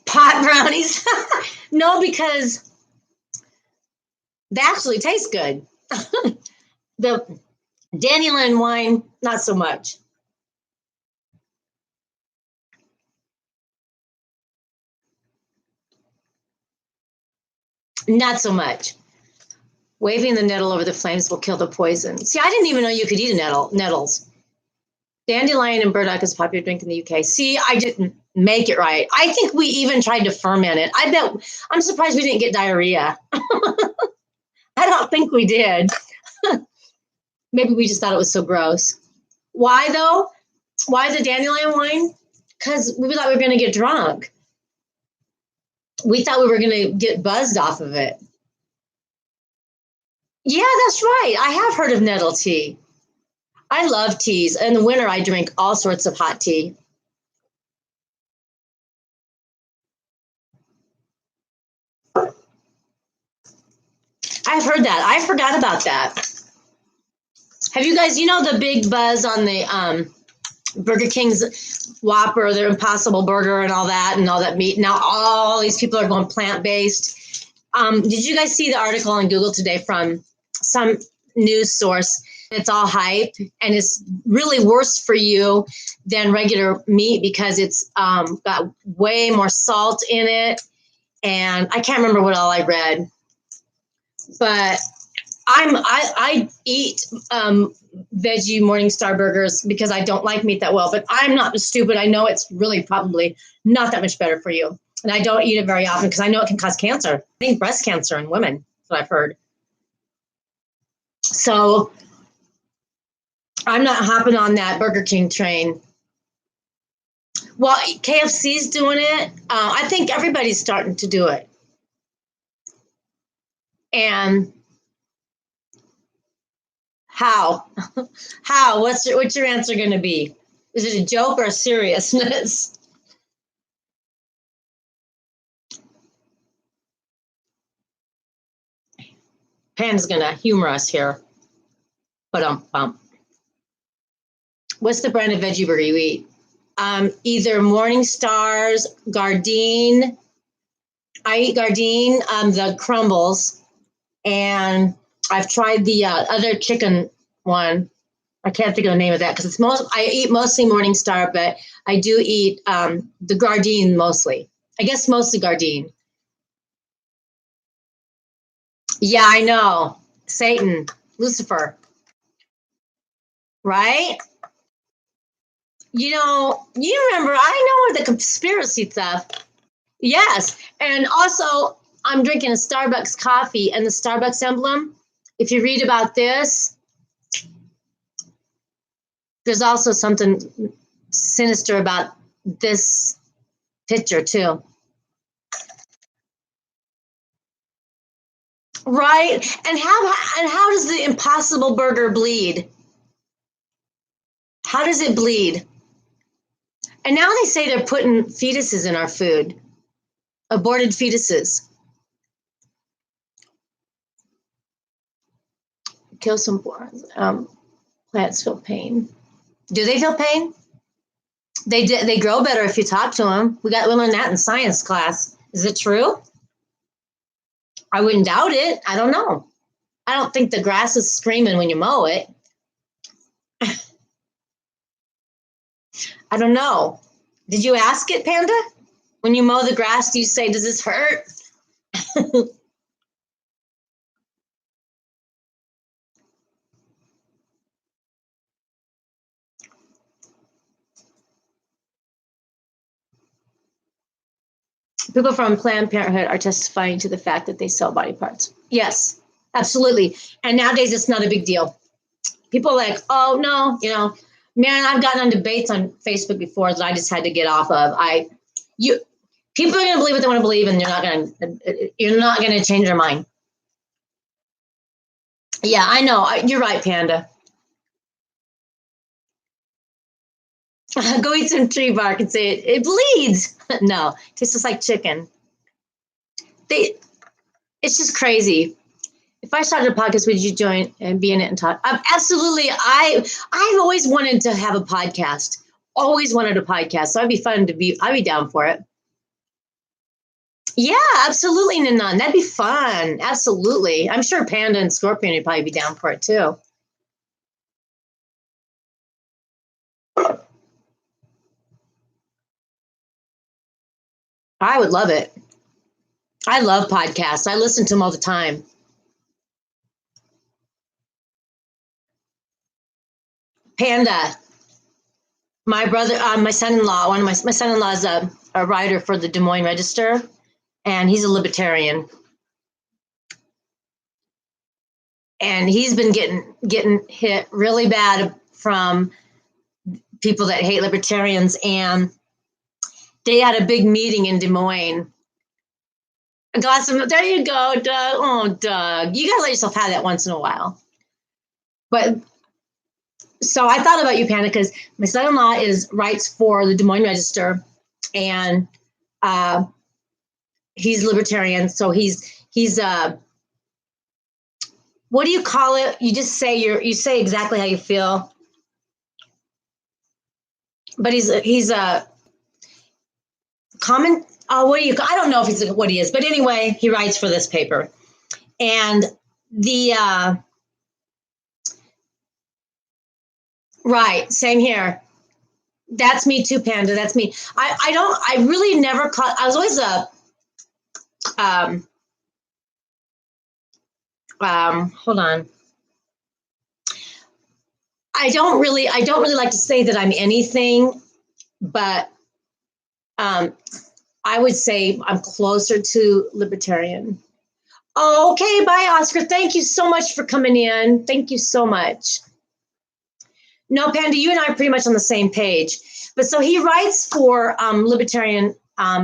[SPEAKER 1] Pot brownies? No, because they actually taste good. The dandelion wine, not so much. Not so much. Waving the nettle over the flames will kill the poison. See, I didn't even know you could eat nettles. Dandelion and burdock is a popular drink in the UK. See, I didn't make it right. I think we even tried to ferment it. I'm surprised we didn't get diarrhea. I don't think we did. Maybe we just thought it was so gross. Why though? Why the dandelion wine? Because we thought we were going to get drunk. We thought we were going to get buzzed off of it. Yeah, that's right. I have heard of nettle tea. I love teas. In the winter, I drink all sorts of hot tea. I've heard that. I forgot about that. Have you guys, the big buzz on the Burger King's Whopper, their Impossible Burger and all that meat. Now all these people are going plant-based. Did you guys see the article on Google today from some news source? It's all hype and it's really worse for you than regular meat because it's got way more salt in it. And I can't remember what all I read, but I eat veggie Morningstar burgers because I don't like meat that well, but I'm not stupid. I know it's really probably not that much better for you. And I don't eat it very often because I know it can cause cancer. I think breast cancer in women, that's what I've heard. So I'm not hopping on that Burger King train. Well, KFC's doing it. I think everybody's starting to do it. And how? How? What's your answer going to be? Is it a joke or a seriousness? Pan's going to humor us here. But what's the brand of veggie burger you eat? Either Morningstars, Gardein. I eat Gardein, the crumbles, and I've tried the other chicken one. I can't think of the name of that because I eat mostly Morningstar, but I do eat the Gardein mostly. I guess mostly Gardein. Yeah, I know. Satan, Lucifer, right? You remember, I know the conspiracy stuff. Yes. And also, I'm drinking a Starbucks coffee and the Starbucks emblem. If you read about this, there's also something sinister about this picture, too. Right? And how does the Impossible Burger bleed? How does it bleed? And now they say they're putting fetuses in our food, aborted fetuses. Kill some plants feel pain. Do they feel pain? They grow better if you talk to them. We learned that in science class. Is it true? I wouldn't doubt it. I don't know. I don't think the grass is screaming when you mow it. I don't know. Did you ask it, Panda? When you mow the grass, do you say, does this hurt? People from Planned Parenthood are testifying to the fact that they sell body parts. Yes, absolutely. And nowadays, it's not a big deal. People are like, oh, no, man, I've gotten on debates on Facebook before that I just had to get off of. People are going to believe what they want to believe, and you're not going to change their mind. Yeah, I know. You're right, Panda. Go eat some tree bark and say it bleeds. No, it tastes just like chicken. It's just crazy. If I started a podcast, would you join and be in it and talk? Absolutely. I've always wanted to have a podcast. Always wanted a podcast. So I'd be down for it. Yeah, absolutely, Nanan. That'd be fun. Absolutely. I'm sure Panda and Scorpion would probably be down for it too. I would love it. I love podcasts. I listen to them all the time. Panda, my brother, my son-in-law, my son-in-law is a writer for the Des Moines Register, and he's a libertarian. And he's been getting hit really bad from people that hate libertarians. And they had a big meeting in Des Moines. There you go, Doug. Oh, Doug, you gotta let yourself have that once in a while. But so I thought about you, Panda, because my son-in-law writes for the Des Moines Register, and he's libertarian. So he's what do you call it? You just say you say exactly how you feel. But he's a common. What do you? I don't know if he's what he is, but anyway, he writes for this paper, and the right, same here. That's me too, Panda. That's me. I really never caught. I was always a hold on. I don't really like to say that I'm anything, but I would say I'm closer to libertarian. Oh, okay. Bye, Oscar. Thank you so much for coming in. Thank you so much. No, Panda, you and I are pretty much on the same page. But so he writes for libertarian.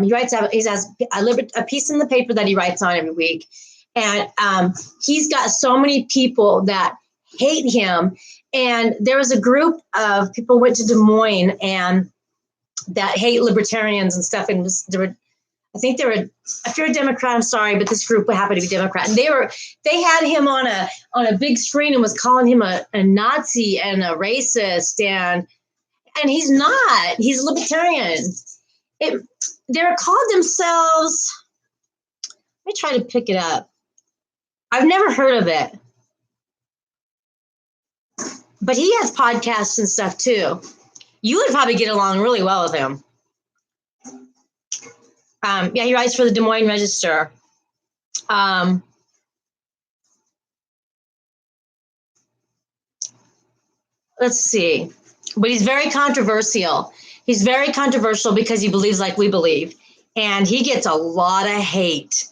[SPEAKER 1] He has a piece in the paper that he writes on every week, and he's got so many people that hate him. And there was a group of people went to Des Moines and that hate libertarians and stuff. And if you're a Democrat, I'm sorry, but this group happened to be Democrat. And they had him on a big screen and was calling him a Nazi and a racist. And he's not. He's a libertarian. They're called themselves. Let me try to pick it up. I've never heard of it. But he has podcasts and stuff too. You would probably get along really well with him. Yeah, he writes for the Des Moines Register. Let's see. But he's very controversial. He's very controversial because he believes like we believe. And he gets a lot of hate.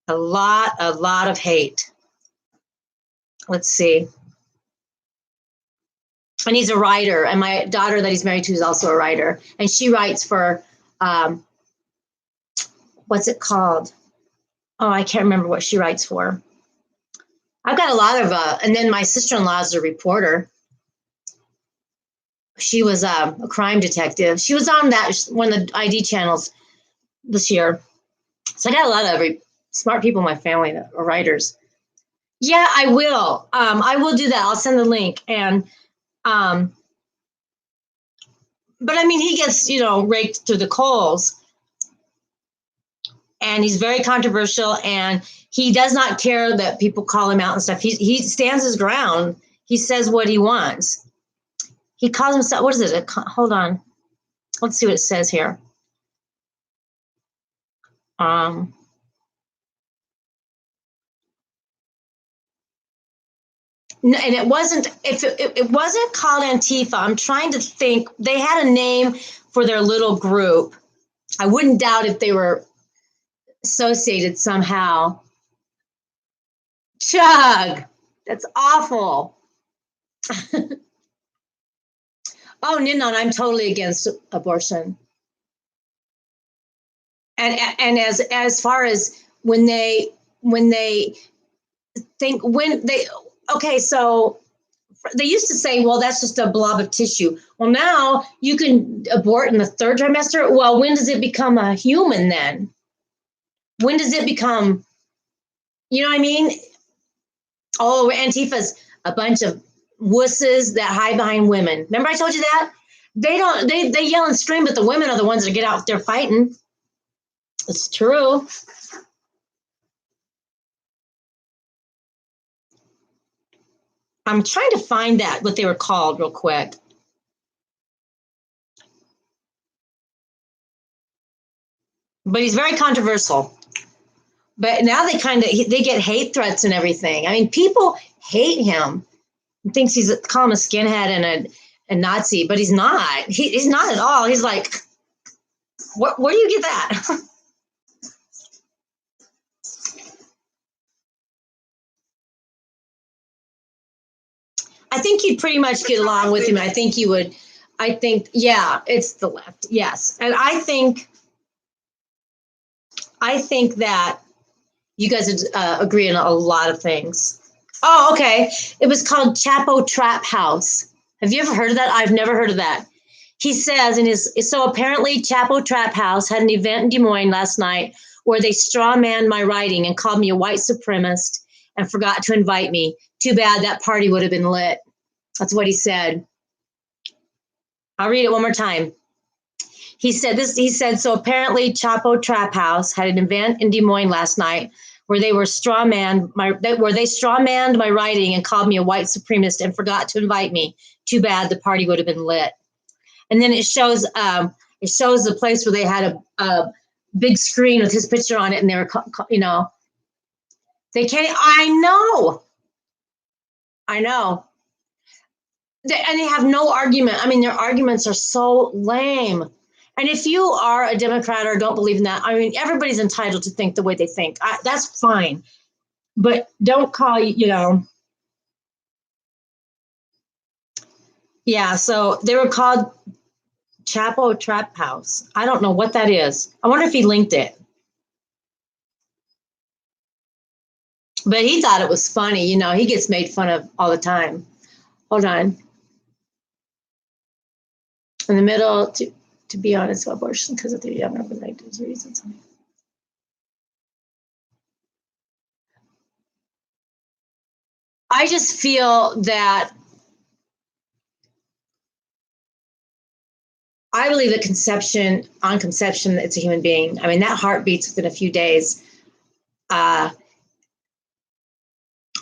[SPEAKER 1] A lot of hate. Let's see. And he's a writer. And my daughter that he's married to is also a writer. And she writes for, what's it called? Oh, I can't remember what she writes for. I've got a lot of, and then my sister-in-law is a reporter. She was a crime detective. She was on one of the ID channels this year. So I got a lot of smart people in my family that are writers. Yeah, I will. I will do that. I'll send the link. And, but I mean, he gets, raked through the coals. And he's very controversial, and he does not care that people call him out and stuff. He stands his ground. He says what he wants. He calls himself, what is it? Hold on. Let's see what it says here. And it wasn't, it wasn't called Antifa. I'm trying to think. They had a name for their little group. I wouldn't doubt if they were associated somehow. Chug. That's awful. Oh, Ninon, I'm totally against abortion. And as far as when they think okay, so they used to say, well, that's just a blob of tissue. Well, now you can abort in the third trimester. Well, when does it become a human then? When does it become, you know what I mean? Oh, Antifa's a bunch of wusses that hide behind women. Remember I told you that? They yell and scream, but the women are the ones that get out there fighting. It's true. I'm trying to find what they were called real quick. But he's very controversial. But now they get hate threats and everything. I mean, people hate him. He thinks he's calling him a skinhead and a Nazi, but he's not. He's not at all. He's like, where do you get that? I think you'd pretty much get along with him. I think you would. I think, yeah, it's the left. Yes. And I think that you guys would agree on a lot of things. Oh, okay. It was called Chapo Trap House. Have you ever heard of that? I've never heard of that. He says so apparently Chapo Trap House had an event in Des Moines last night where they strawmanned my writing and called me a white supremacist and forgot to invite me. Too bad, that party would have been lit. That's what he said. I'll read it one more time. He said, so apparently Chapo Trap House had an event in Des Moines last night where they strawmanned my writing and called me a white supremacist and forgot to invite me. Too bad, the party would have been lit. And then it shows the place where they had a big screen with his picture on it, and they were, they can't. I know. And they have no argument. I mean, their arguments are so lame. And if you are a Democrat or don't believe in that, I mean, everybody's entitled to think the way they think. That's fine. But don't call, Yeah, so they were called Chapo Trap House. I don't know what that is. I wonder if he linked it. But he thought it was funny. He gets made fun of all the time. Hold on. In the middle, to be honest, abortion because of the young related reasons. I just feel that I believe that on conception, it's a human being. I mean, that heart beats within a few days.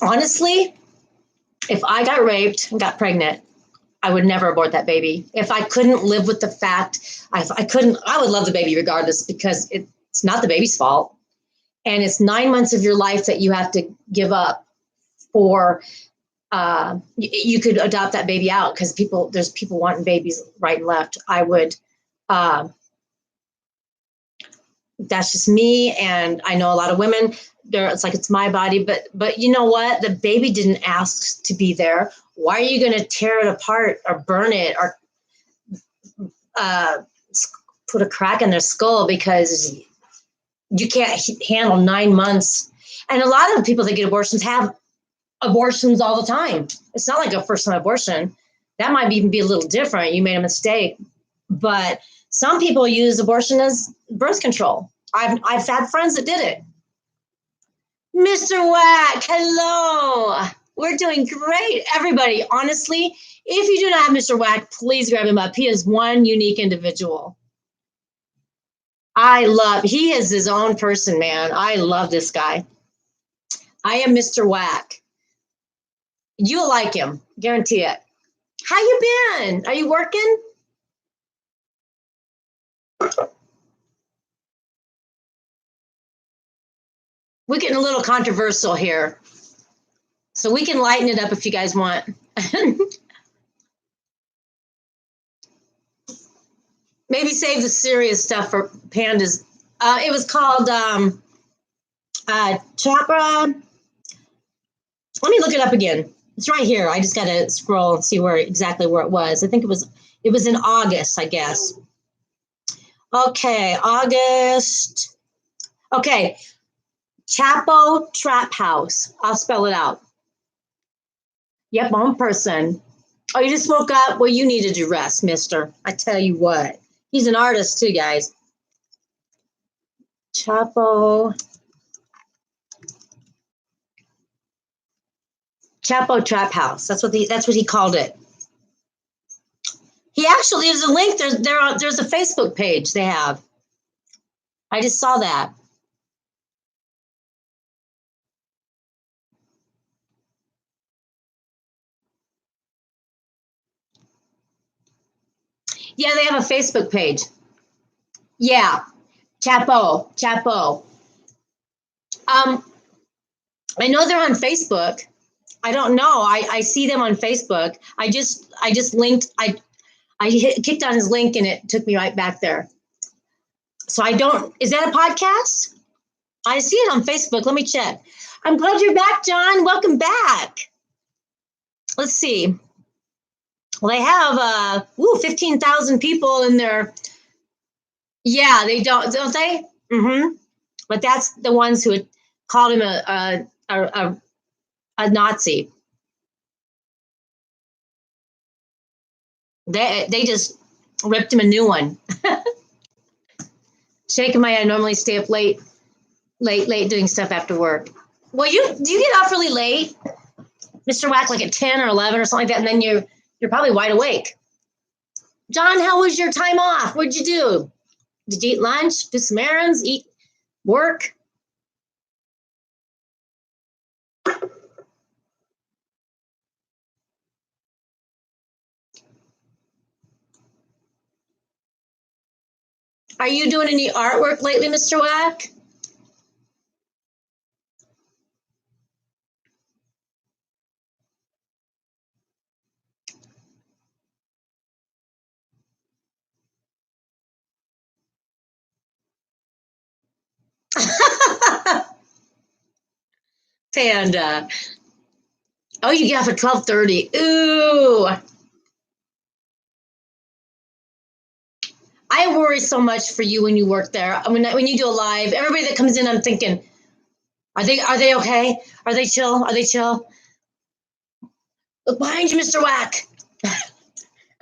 [SPEAKER 1] Honestly, if I got raped and got pregnant, I would never abort that baby. If I couldn't live with the fact, I would love the baby regardless, because it's not the baby's fault. And it's 9 months of your life that you have to give up for, you could adopt that baby out, because there's people wanting babies right and left. I would, that's just me. And I know a lot of women, it's like, it's my body, but you know what? The baby didn't ask to be there. Why are you going to tear it apart or burn it or put a crack in their skull because you can't handle 9 months? And a lot of people that get abortions have abortions all the time. It's not like a first-time abortion. That might even be a little different. You made a mistake. But some people use abortion as birth control. I've had friends that did it. Mr. Wack, hello. We're doing great. Everybody, honestly, if you do not have Mr. Wack, please grab him up. He is one unique individual. He is his own person, man. I love this guy. I am Mr. Wack. You'll like him, guarantee it. How you been? Are you working? We're getting a little controversial here, so we can lighten it up if you guys want. Maybe save the serious stuff for pandas. It was called Chopra. Let me look it up again. It's right here. I just got to scroll and see exactly where it was. I think it was in August, I guess. Okay, August. Okay, Chapo Trap House. I'll spell it out. Yep, one person. Oh, you just woke up? Well, you needed to rest, mister. I tell you what. He's an artist too, guys. Chapo Trap House. That's what he called it. He actually, there's a link. There's a Facebook page they have. I just saw that. Yeah, they have a Facebook page. Yeah, Chapo. I know they're on Facebook. I don't know. I see them on Facebook. I just linked. I kicked on his link and it took me right back there. So I don't. Is that a podcast? I see it on Facebook. Let me check. I'm glad you're back, John. Welcome back. Let's see. Well, they have 15,000 people in there. Yeah, they don't they? Mm-hmm. But that's the ones who had called him a Nazi. They just ripped him a new one. Shaking my head. I normally stay up late doing stuff after work. Well, do you get off really late, Mr. Wack, like at 10 or 11 or something like that, and then you're probably wide awake. John, how was your time off? What'd you do? Did you eat lunch? Do some errands? Eat work? Are you doing any artwork lately, Mr. Wack? Panda. Oh, you get off at 12:30. Ooh. I worry so much for you when you work there. When you do a live, everybody that comes in, I'm thinking, are they okay? Are they chill? Are they chill? Look behind you, Mr. Wack.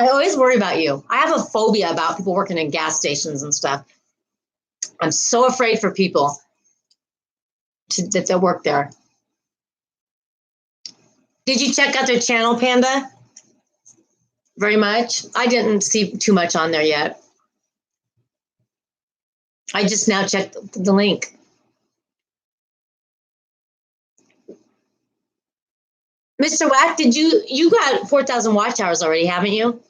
[SPEAKER 1] I always worry about you. I have a phobia about people working in gas stations and stuff. I'm so afraid for people that work there. Did you check out their channel, Panda? Very much. I didn't see too much on there yet. I just now checked the link. Mr. Wack, you got 4,000 watch hours already, haven't you?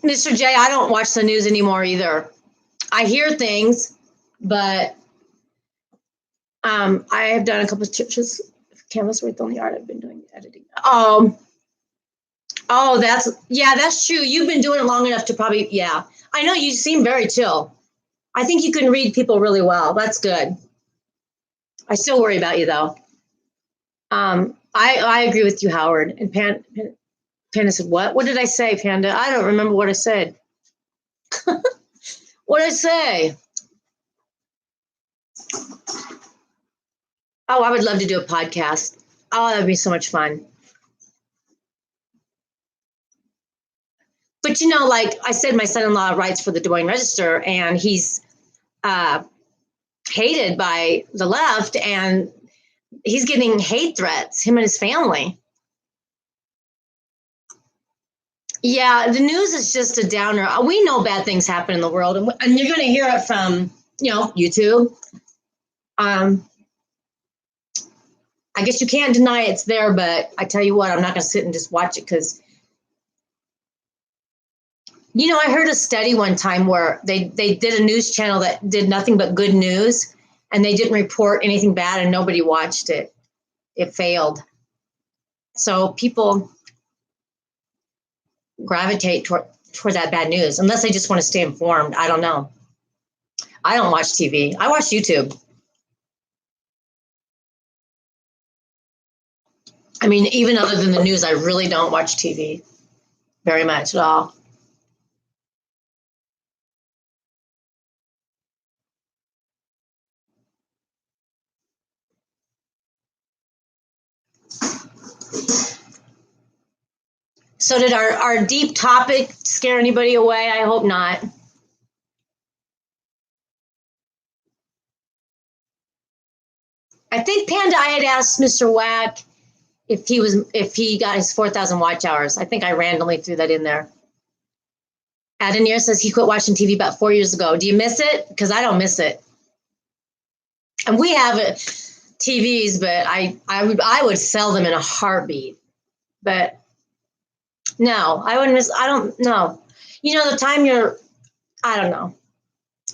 [SPEAKER 1] Mr. J, I don't watch the news anymore either. I hear things, but I have done a couple of churches. Canvas worth on the art. I've been doing editing. Oh, that's true. You've been doing it long enough to probably, yeah. I know you seem very chill. I think you can read people really well. That's good. I still worry about you though. I agree with you, Howard. And Panda said, what? What did I say, Panda? I don't remember what I said. What did I say? Oh, I would love to do a podcast. Oh, that would be so much fun. But like I said, my son-in-law writes for the Des Moines Register, and he's hated by the left, and he's getting hate threats, him and his family. Yeah, the news is just a downer. We know bad things happen in the world, and you're going to hear it from, YouTube. I guess you can't deny it's there, but I tell you what, I'm not going to sit and just watch it because, I heard a study one time where they did a news channel that did nothing but good news, and they didn't report anything bad, and nobody watched it. It failed. So people gravitate toward that bad news unless they just want to stay informed. I don't know. I don't watch TV. I watch YouTube. I mean, even other than the news, I really don't watch TV very much at all. So did our deep topic scare anybody away? I hope not. I think Panda, I had asked Mr. Wack if he got his 4,000 watch hours. I think I randomly threw that in there. Adenir says he quit watching TV about 4 years ago. Do you miss it? Because I don't miss it. And we have TVs, but I would sell them in a heartbeat. But no, I wouldn't miss. I don't know. The time I don't know.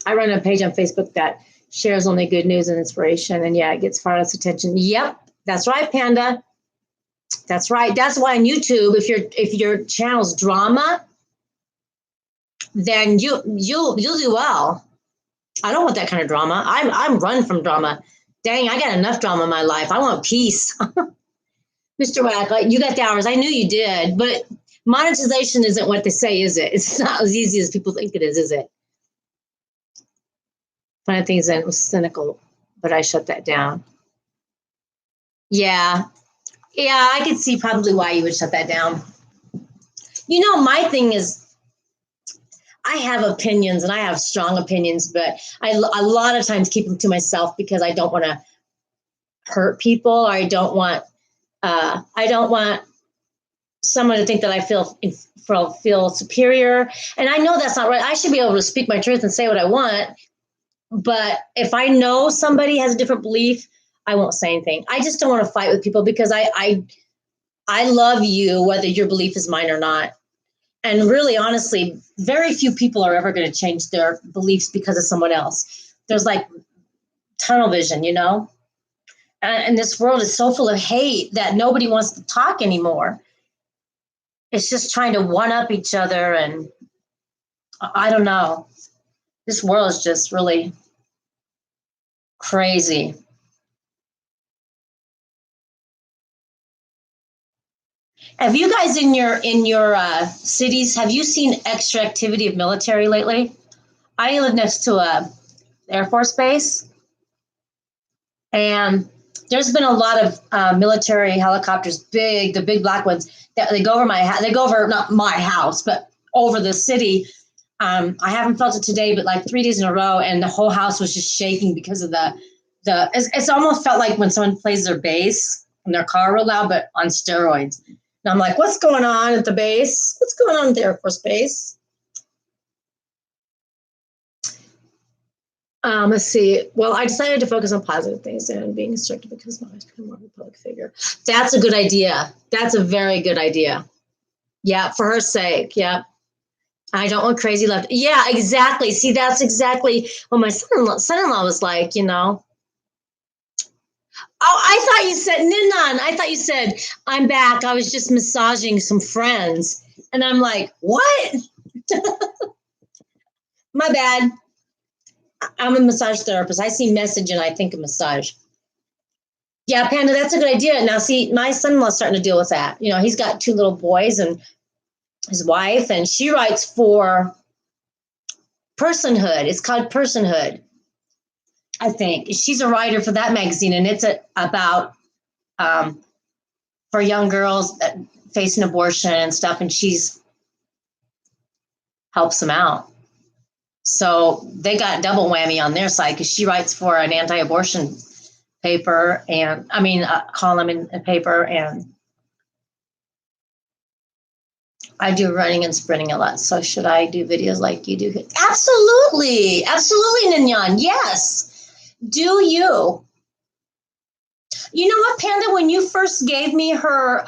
[SPEAKER 1] I run a page on Facebook that shares only good news and inspiration, and yeah, it gets far less attention. Yep, that's right, Panda. That's right. That's why on YouTube, if your channel's drama, then you'll do well. I don't want that kind of drama. I'm run from drama. Dang, I got enough drama in my life. I want peace. Mr. Wack, you got the hours. I knew you did, but monetization isn't what they say, is it? It's not as easy as people think it is it? One of the things that was cynical, but I shut that down. Yeah. Yeah, I could see probably why you would shut that down. You know, my thing is I have opinions and I have strong opinions, but I a lot of times keep them to myself because I don't want to hurt people. Or I don't want someone to think that I feel superior. And I know that's not right. I should be able to speak my truth and say what I want. But if I know somebody has a different belief, I won't say anything. I just don't want to fight with people because I love you whether your belief is mine or not. And really, honestly, very few people are ever going to change their beliefs because of someone else. There's like tunnel vision, you know? And this world is so full of hate that nobody wants to talk anymore. It's just trying to one up each other. And I don't know. This world is just really crazy. Have you guys in your cities, have you seen extra activity of military lately? I live next to a Air Force base, and there's been a lot of military helicopters, the big black ones, that they go over my house. They go over not my house, but over the city. I haven't felt it today, but like 3 days in a row, and the whole house was just shaking because of the. It's almost felt like when someone plays their bass in their car real loud, but on steroids. And I'm like, what's going on at the base? What's going on at the Air Force Base? Let's see. Well, I decided to focus on positive things and being instructive because my wife's become more of a public figure. That's a good idea. That's a very good idea. Yeah, for her sake. Yeah. I don't want crazy left. Yeah, exactly. See, that's exactly what my son-in-law was like, you know. Oh, I thought you said, Ninan, I thought you said, I'm back. I was just massaging some friends. And I'm like, what? My bad. I'm a massage therapist. I see message and I think of massage. Yeah, Panda, that's a good idea. Now, see, my son-in-law's starting to deal with that. You know, he's got 2 little boys and his wife, and she writes for Personhood. It's called Personhood, I think. She's a writer for that magazine, and it's about um, for young girls that facing abortion and stuff, and she's helps them out. So they got double whammy on their side because she writes for an anti-abortion paper and column in a paper, and I do running and sprinting a lot. So should I do videos like you do? Absolutely. Absolutely, Nignan. Yes. Do you? You know what, Panda? When you first gave me her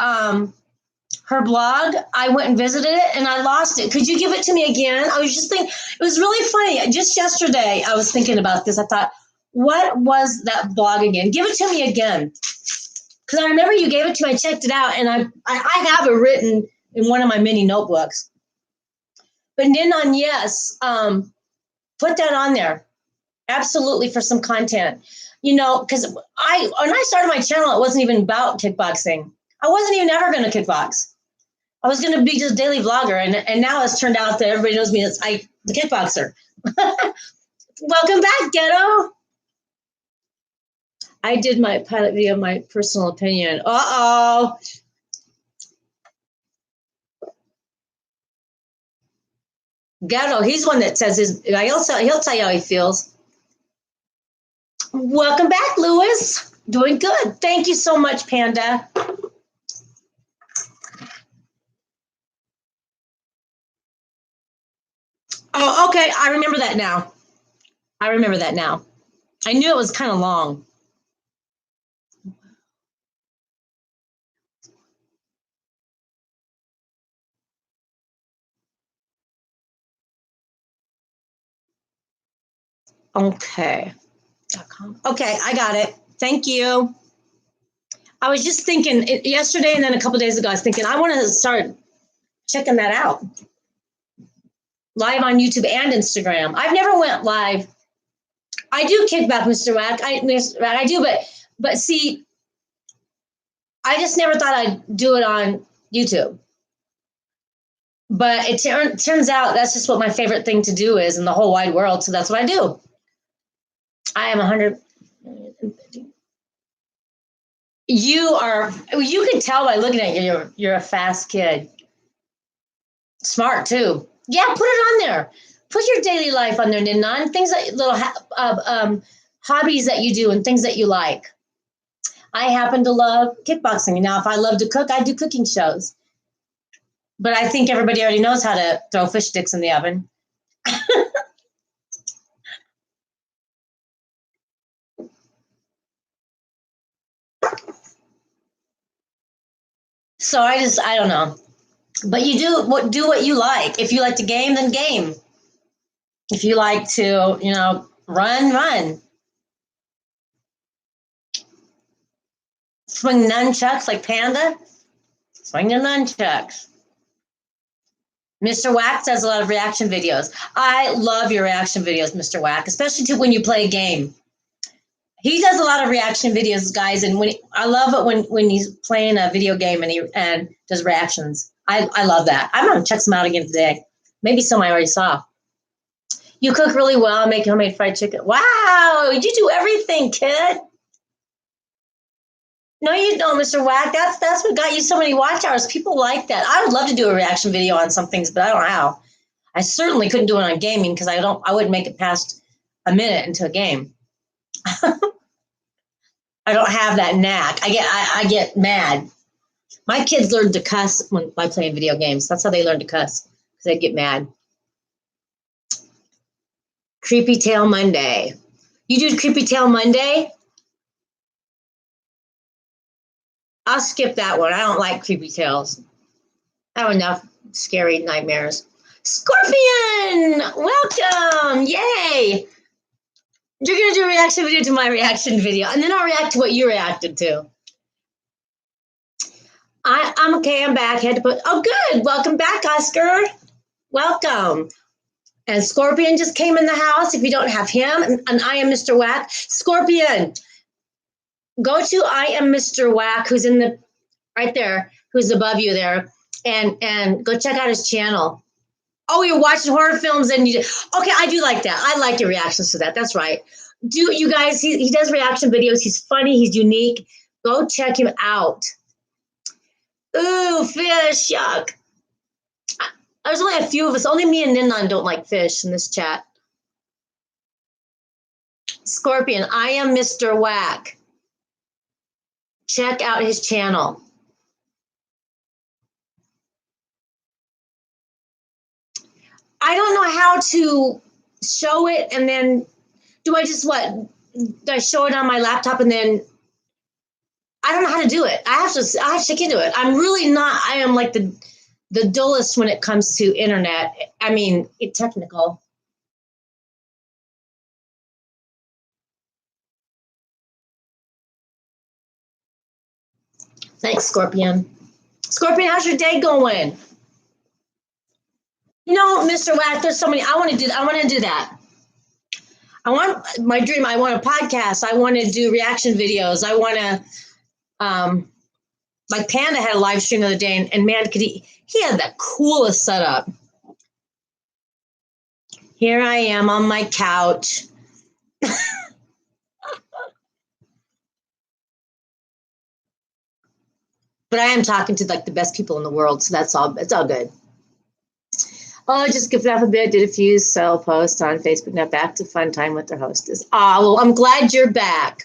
[SPEAKER 1] blog, I went and visited it and I lost it. Could you give it to me again? I was just thinking, it was really funny. Just yesterday, I was thinking about this. I thought, what was that blog again? Give it to me again. Because I remember you gave it to me. I checked it out, and I have it written in one of my mini notebooks. But Ninan, yes, put that on there. Absolutely, for some content. You know, because when I started my channel, it wasn't even about kickboxing. I wasn't even ever going to kickbox. I was going to be just a daily vlogger, and now it's turned out that everybody knows me as the kickboxer. Welcome back, Ghetto. I did my pilot video, my personal opinion. Uh-oh. Ghetto, he's one that says he'll tell you how he feels. Welcome back, Lewis. Doing good. Thank you so much, Panda. Oh, okay. I remember that now. I knew it was kind of long. Okay. Okay, I got it. Thank you. I was just thinking yesterday and then a couple days ago, I was thinking I want to start checking that out. Live on YouTube and Instagram. I've never went live. I do kickback, Mr. Wack. I do, but see, I just never thought I'd do it on YouTube. But it turns out that's just what my favorite thing to do is in the whole wide world. So that's what I do. I am 100. you can tell by looking at you, you're a fast kid. Smart too. Yeah, put it on there. Put your daily life on there, Ninon. Things that little hobbies that you do and things that you like. I happen to love kickboxing. Now, if I love to cook, I do cooking shows. But I think everybody already knows how to throw fish sticks in the oven. So I don't know. But you do what you like. If you like to game, then game. If you like to, run. Swing nunchucks like Panda, swing the nunchucks. Mr. Wack does a lot of reaction videos. I love your reaction videos, Mr. Wack, especially to when you play a game. He does a lot of reaction videos, guys, and I love it when he's playing a video game and does reactions. I love that. I'm gonna check some out again today. Maybe some I already saw. You cook really well. Make homemade fried chicken. Wow, you do everything, kid. No, you don't, Mr. Wack. That's what got you so many watch hours. People like that. I would love to do a reaction video on some things, but I don't know how. I certainly couldn't do it on gaming because I wouldn't make it past a minute into a game. I don't have that knack. I get mad. My kids learn to cuss by playing video games. That's how they learn to cuss, because they get mad. Creepy Tail Monday. You do Creepy Tail Monday? I'll skip that one. I don't like creepy tales. I have enough scary nightmares. Scorpion, welcome! Yay! You're gonna do a reaction video to my reaction video, and then I'll react to what you reacted to. I'm okay. I'm back. Had to put. Oh, good. Welcome back, Oscar. Welcome. And Scorpion just came in the house. If you don't have him, and I am Mr. Wack. Scorpion, go to I am Mr. Wack, who's in the right there, who's above you there, and go check out his channel. Oh, you're watching horror films and okay, I do like that. I like your reactions to that. That's right. Do you guys, he does reaction videos. He's funny, he's unique. Go check him out. Ooh, fish, yuck. There's only a few of us. Only me and Ninon don't like fish in this chat. Scorpion, I am Mr. Wack. Check out his channel. I don't know how to show it, and then do I just do I show it on my laptop and then I don't know how to do it. I have to check into it. I'm really not. I am like the dullest when it comes to internet. I mean, technical. Thanks, Scorpion. Scorpion, how's your day going? Mr. Wack, there's so many. I want to do that. I want my dream. I want a podcast. I want to do reaction videos. I want to, like Panda had a live stream the other day, and man, he had the coolest setup. Here I am on my couch. But I am talking to like the best people in the world, so it's all good. Oh, just skipped off a bit, did a few sell posts on Facebook, now back to fun time with their hostess. Well, I'm glad you're back.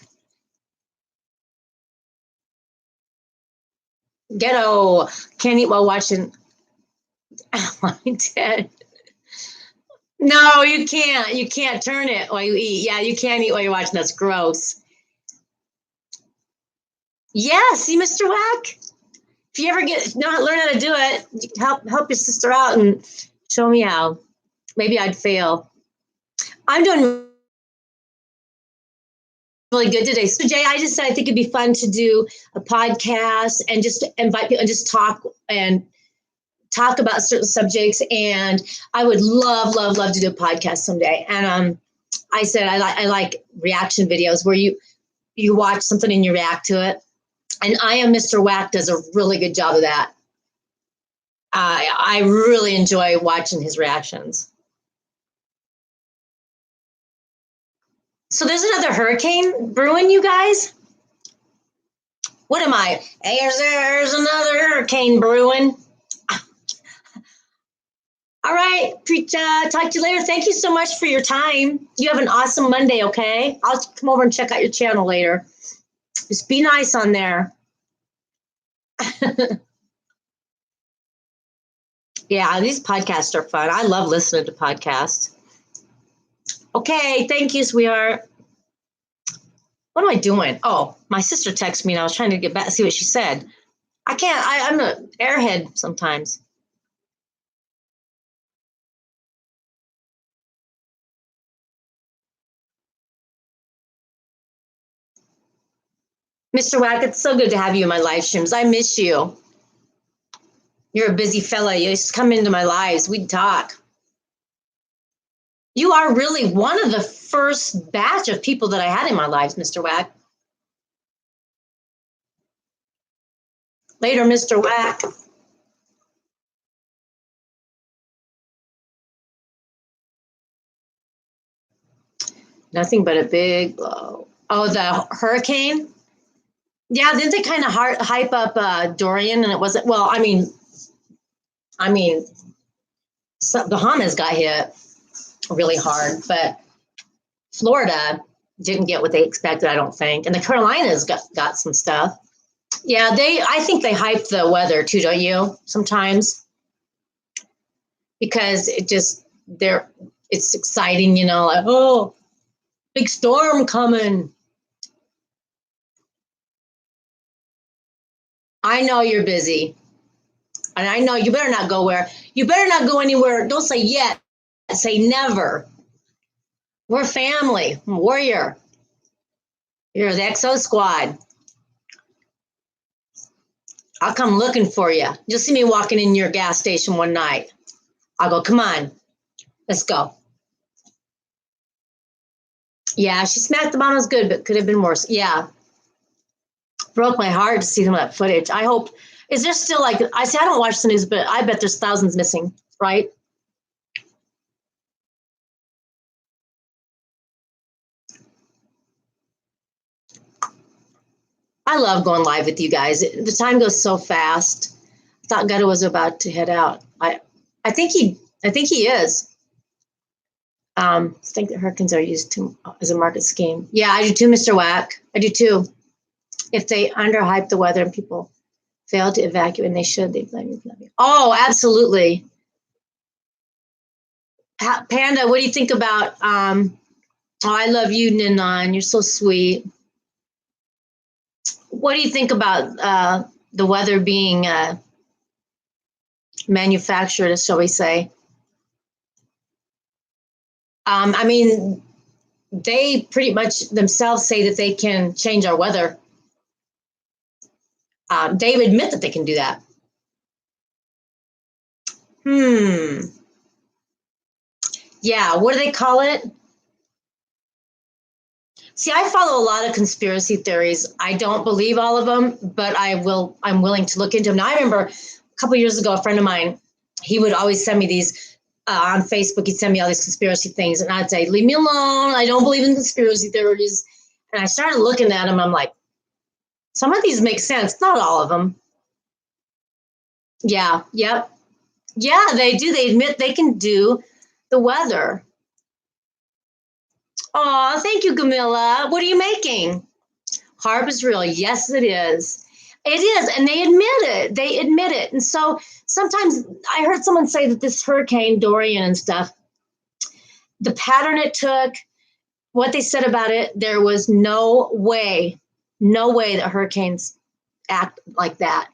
[SPEAKER 1] Ghetto, can't eat while watching. Dead. No, you can't. You can't turn it while you eat. Yeah, you can't eat while you're watching. That's gross. Yeah, see, Mr. Wack? If you ever learn how to do it, help your sister out and show me how. Maybe I'd fail. I'm doing really good today. So Jay, I just said I think it'd be fun to do a podcast and just invite people and just talk about certain subjects. And I would love to do a podcast someday. And I said I like reaction videos where you watch something and you react to it. And I am Mr. Wack does a really good job of that. I really enjoy watching his reactions. So there's another hurricane brewing, you guys. What am I? Hey, there's another hurricane brewing. All right, Preeta, talk to you later. Thank you so much for your time. You have an awesome Monday, okay? I'll come over and check out your channel later. Just be nice on there. Yeah, these podcasts are fun. I love listening to podcasts. Okay, thank you, sweetheart. What am I doing? Oh, my sister texted me and I was trying to get back, see what she said. I can't, I'm an airhead sometimes. Mr. Wack, it's so good to have you in my live streams. I miss you. You're a busy fella. You just come into my lives. We'd talk. You are really one of the first batch of people that I had in my lives, Mr. Wack. Later, Mr. Wack. Nothing but a big blow. Oh, the hurricane? Yeah, didn't they kind of hype up Dorian? And it wasn't, well, so Bahamas got hit really hard, but Florida didn't get what they expected, I don't think. And the Carolinas got some stuff. Yeah, I think they hype the weather too, don't you? Sometimes because it's exciting, like, oh, big storm coming. I know you're busy. And I know you better not go where you better not go anywhere. Don't say yet. Say never. We're family. Warrior. You're the XO squad. I'll come looking for you. You'll see me walking in your gas station one night. I'll go, come on, let's go. Yeah, she smacked the was good, but could have been worse. Yeah. Broke my heart to see some of that footage. I hope, is there still like, I say I don't watch the news, but I bet there's thousands missing, right? I love going live with you guys. The time goes so fast. I thought Gutta was about to head out. I think he is. I think that hurricanes are used as a market scheme. Yeah, I do too, Mr. Wack. I do too. If they underhype the weather and people fail to evacuate, and they blame you. Oh, absolutely. Panda, what do you think about? Oh, I love you, Ninan. You're so sweet. What do you think about the weather being manufactured, shall we say? They pretty much themselves say that they can change our weather. They admit that they can do that. Yeah, what do they call it? See, I follow a lot of conspiracy theories. I don't believe all of them, but I'm willing to look into them. Now, I remember a couple of years ago, a friend of mine, he would always send me these on Facebook. He'd send me all these conspiracy things, and I'd say, leave me alone. I don't believe in conspiracy theories. And I started looking at them. I'm like, some of these make sense, not all of them. Yeah, yep. Yeah, they do. They admit they can do the weather. Oh, thank you, Camilla. What are you making? Harp is real. Yes, it is. It is. And they admit it. They admit it. And so sometimes I heard someone say that this hurricane, Dorian and stuff, the pattern it took, what they said about it, there was no way that hurricanes act like that.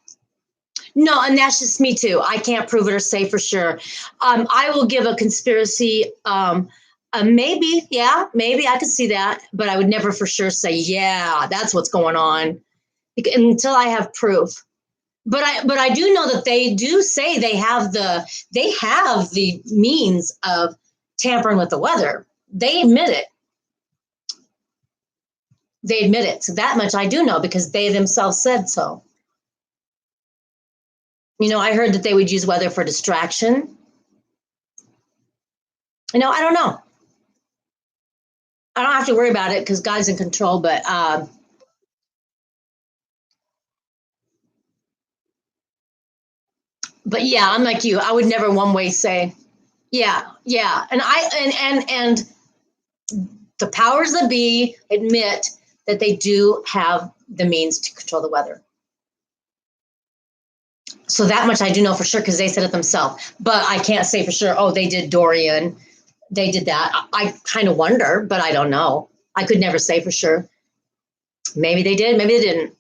[SPEAKER 1] No, and that's just me too. I can't prove it or say for sure. I will give a conspiracy. Maybe, yeah, maybe I could see that, but I would never for sure say, yeah, that's what's going on until I have proof. But I do know that they do say they have the means of tampering with the weather. They admit it. They admit it. So that much I do know because they themselves said so. I heard that they would use weather for distraction. I don't know. I don't have to worry about it because God's in control. But But yeah, I'm like you. I would never one way say, yeah, yeah. And the powers that be admit that they do have the means to control the weather. So that much I do know for sure because they said it themselves. But I can't say for sure, oh, they did Dorian. They did that. I kind of wonder, but I don't know. I could never say for sure. Maybe they did, maybe they didn't.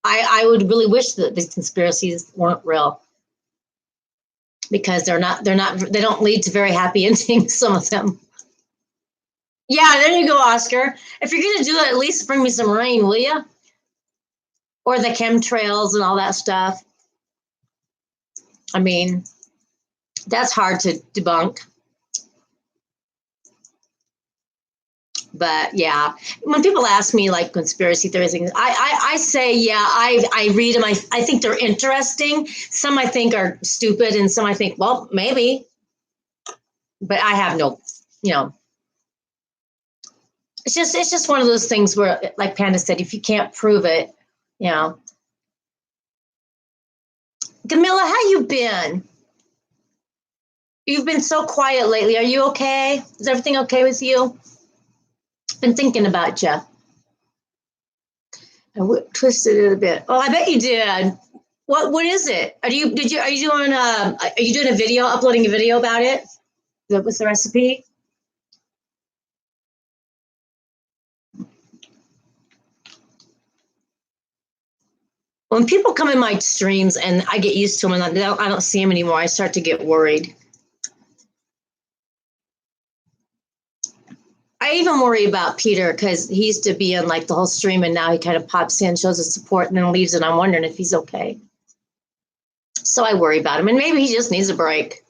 [SPEAKER 1] I would really wish that these conspiracies weren't real because they don't lead to very happy endings, some of them. Yeah, there you go, Oscar. If you're going to do it, at least bring me some rain, will you? Or the chemtrails and all that stuff. I mean, that's hard to debunk. But yeah, when people ask me like conspiracy theories, I say, yeah, I read them. I think they're interesting. Some I think are stupid, and some I think, well, maybe. But I have no, you know, it's just one of those things where, like Panda said, if you can't prove it, you know. Camilla, how you been? You've been so quiet lately. Are you okay? Is everything okay with you? Been thinking about you. I twisted it a bit. Oh, I bet you did. What is it? Are you doing a video, uploading a video about it? What's the recipe? When people come in my streams and I get used to them and I don't see them anymore, I start to get worried. I even worry about Peter because he used to be in like the whole stream and now he kind of pops in, shows his support, and then leaves, and I'm wondering if he's okay. So I worry about him, and maybe he just needs a break.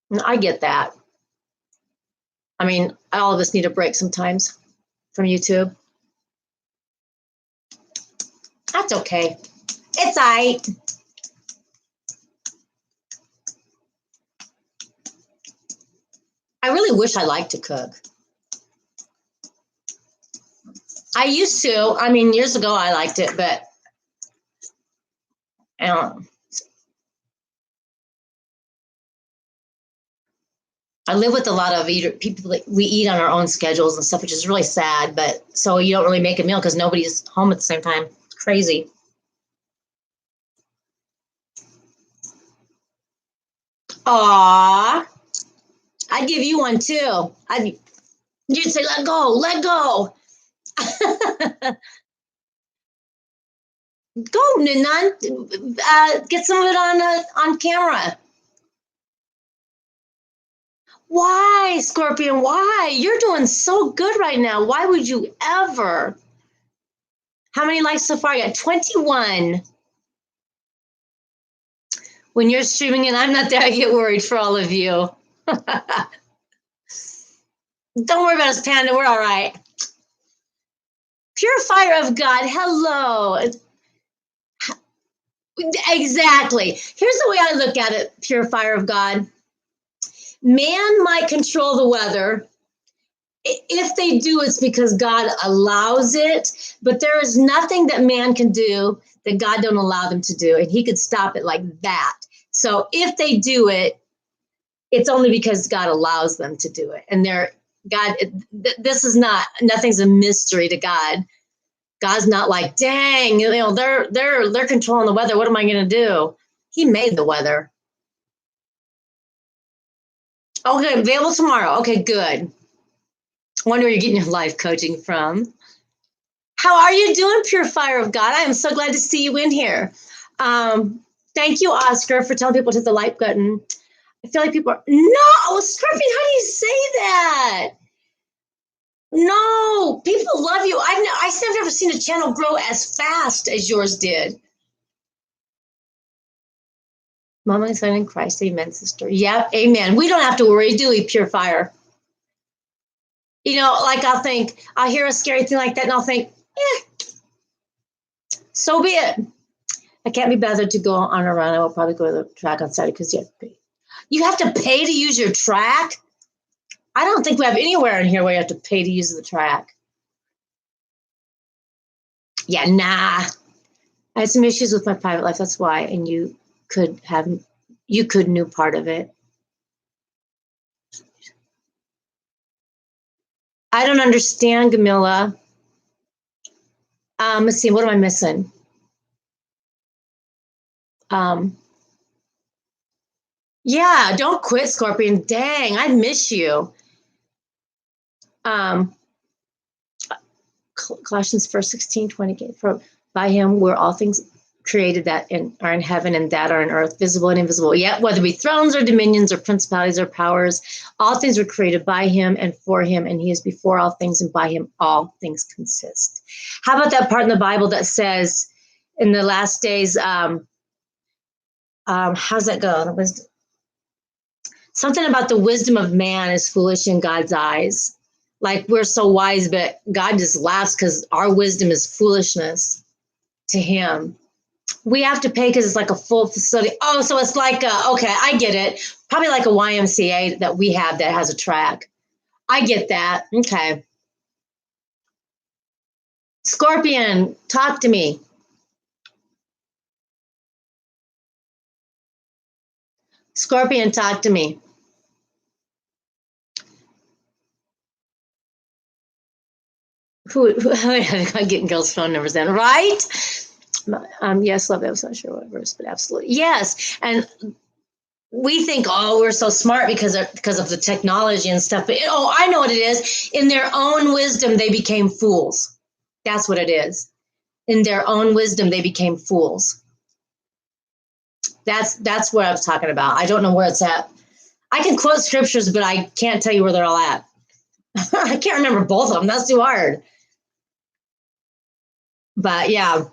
[SPEAKER 1] And I get that. I mean, all of us need a break sometimes from YouTube. That's okay. It's all right. I really wish I liked to cook. I used to. I mean, years ago I liked it, but I don't. I live with a lot of people that we eat on our own schedules and stuff, which is really sad. But so you don't really make a meal because nobody's home at the same time. It's crazy. Aw, I'd give you one too. You'd say, "Let go, let go." Go, Ninan. Get some of it on camera. Why, Scorpion? Why? You're doing so good right now. Why would you ever? How many likes so far? I got 21. When you're streaming and I'm not there, I get worried for all of you. Don't worry about us, Panda. We're all right. Pure fire of God. Hello. Exactly. Here's the way I look at it, pure fire of God. Man might control the weather. If they do, it's because God allows it. But there is nothing that man can do that God don't allow them to do. And he could stop it like that. So if they do it, it's only because God allows them to do it. And this is nothing's a mystery to God. God's not like, dang, they're controlling the weather. What am I going to do? He made the weather. Okay, available tomorrow. Okay, good. I wonder where you're getting your life coaching from. How are you doing, pure fire of God? I am so glad to see you in here. Thank you, Oscar, for telling people to hit the like button. I feel like people are, no, Scorpion, how do you say that? No, people love you. I've never seen a channel grow as fast as yours did. Mama and son in Christ, amen, sister. Yeah, amen. We don't have to worry, do we, pure fire? You know, like I'll hear a scary thing like that and I'll think, so be it. I can't be bothered to go on a run. I will probably go to the track on Saturday because you have to pay. You have to pay to use your track? I don't think we have anywhere in here where you have to pay to use the track. Yeah, nah. I had some issues with my private life. That's why. And you could have, you could knew part of it. I don't understand, Gamilla. Let's see, what am I missing? Yeah, don't quit, Scorpion. Dang, I miss you. Colossians 4:16-20. For by him were all things created that are in heaven and that are on earth, visible and invisible. Yet whether it be thrones or dominions or principalities or powers, all things were created by him and for him, and he is before all things, and by him all things consist. How about that part in the Bible that says in the last days, how's that go? Something about the wisdom of man is foolish in God's eyes. Like we're so wise, but God just laughs because our wisdom is foolishness to him. We have to pay because it's like a full facility. Oh, so it's like, okay, I get it. Probably like a YMCA that we have that has a track. I get that. Okay. Scorpion, talk to me. Scorpion, talk to me. Who I'm getting girls' phone numbers then, right? Yes, love. I was not sure what verse, but absolutely yes. And we think, oh, we're so smart because of the technology and stuff. But I know what it is. In their own wisdom, they became fools. That's what it is. In their own wisdom, they became fools. That's what I was talking about. I don't know where it's at. I can quote scriptures, but I can't tell you where they're all at. I can't remember both of them. That's too hard. But yeah.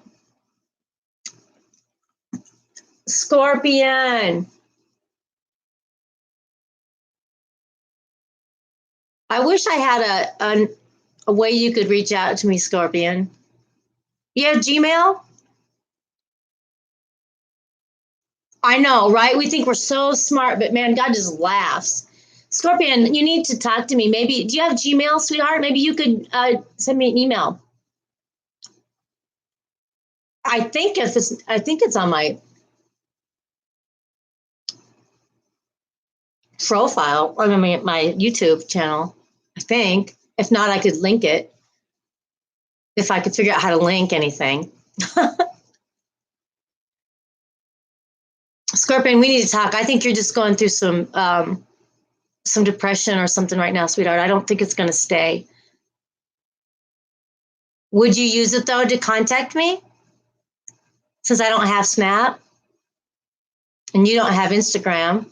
[SPEAKER 1] Scorpion. I wish I had a way you could reach out to me, Scorpion. You have Gmail? I know, right? We think we're so smart, but man, God just laughs. Scorpion, you need to talk to me. Maybe, do you have Gmail, sweetheart? Maybe you could send me an email. I think it's on my profile, I mean, my YouTube channel. I think. If not, I could link it. If I could figure out how to link anything. Scorpion, we need to talk. I think you're just going through some depression or something right now, sweetheart. I don't think it's going to stay. Would you use it though to contact me? Since I don't have Snap and you don't have Instagram.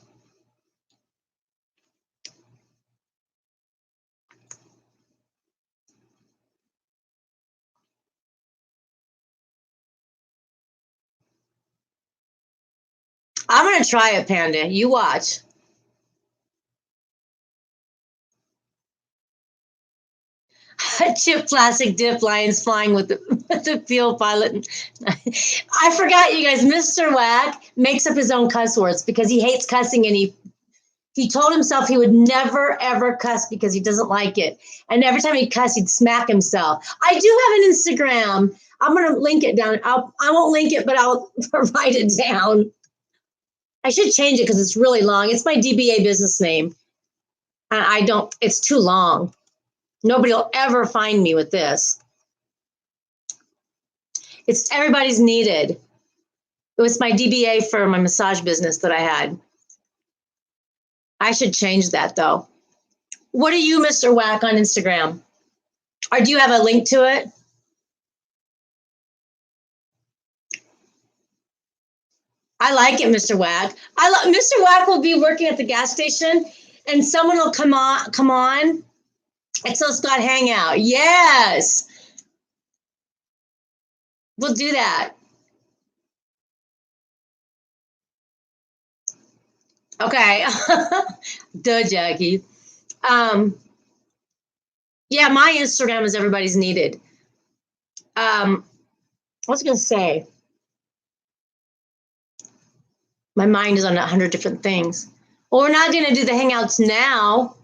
[SPEAKER 1] I'm going to try it, Panda. You watch. Chip plastic dip lions flying with the field pilot. I forgot, you guys. Mr. Whack makes up his own cuss words because he hates cussing, and he told himself he would never ever cuss because he doesn't like it. And every time he'd cuss, he'd smack himself. I do have an Instagram. I'm gonna link it down. I won't link it, but I'll write it down. I should change it because it's really long. It's my DBA business name. And I don't. It's too long. Nobody will ever find me with this. It's everybody's needed. It was my DBA for my massage business that I had. I should change that though. What are you, Mr. Whack, on Instagram? Or do you have a link to it? I like it, Mr. Whack. Mr. Whack will be working at the gas station and someone will come on. It's So Scott Hangout. Yes. We'll do that. Okay. Duh, Jackie. Yeah, my Instagram is everybody's needed. I was going to say, my mind is on 100 different things. Well, we're not going to do the Hangouts now.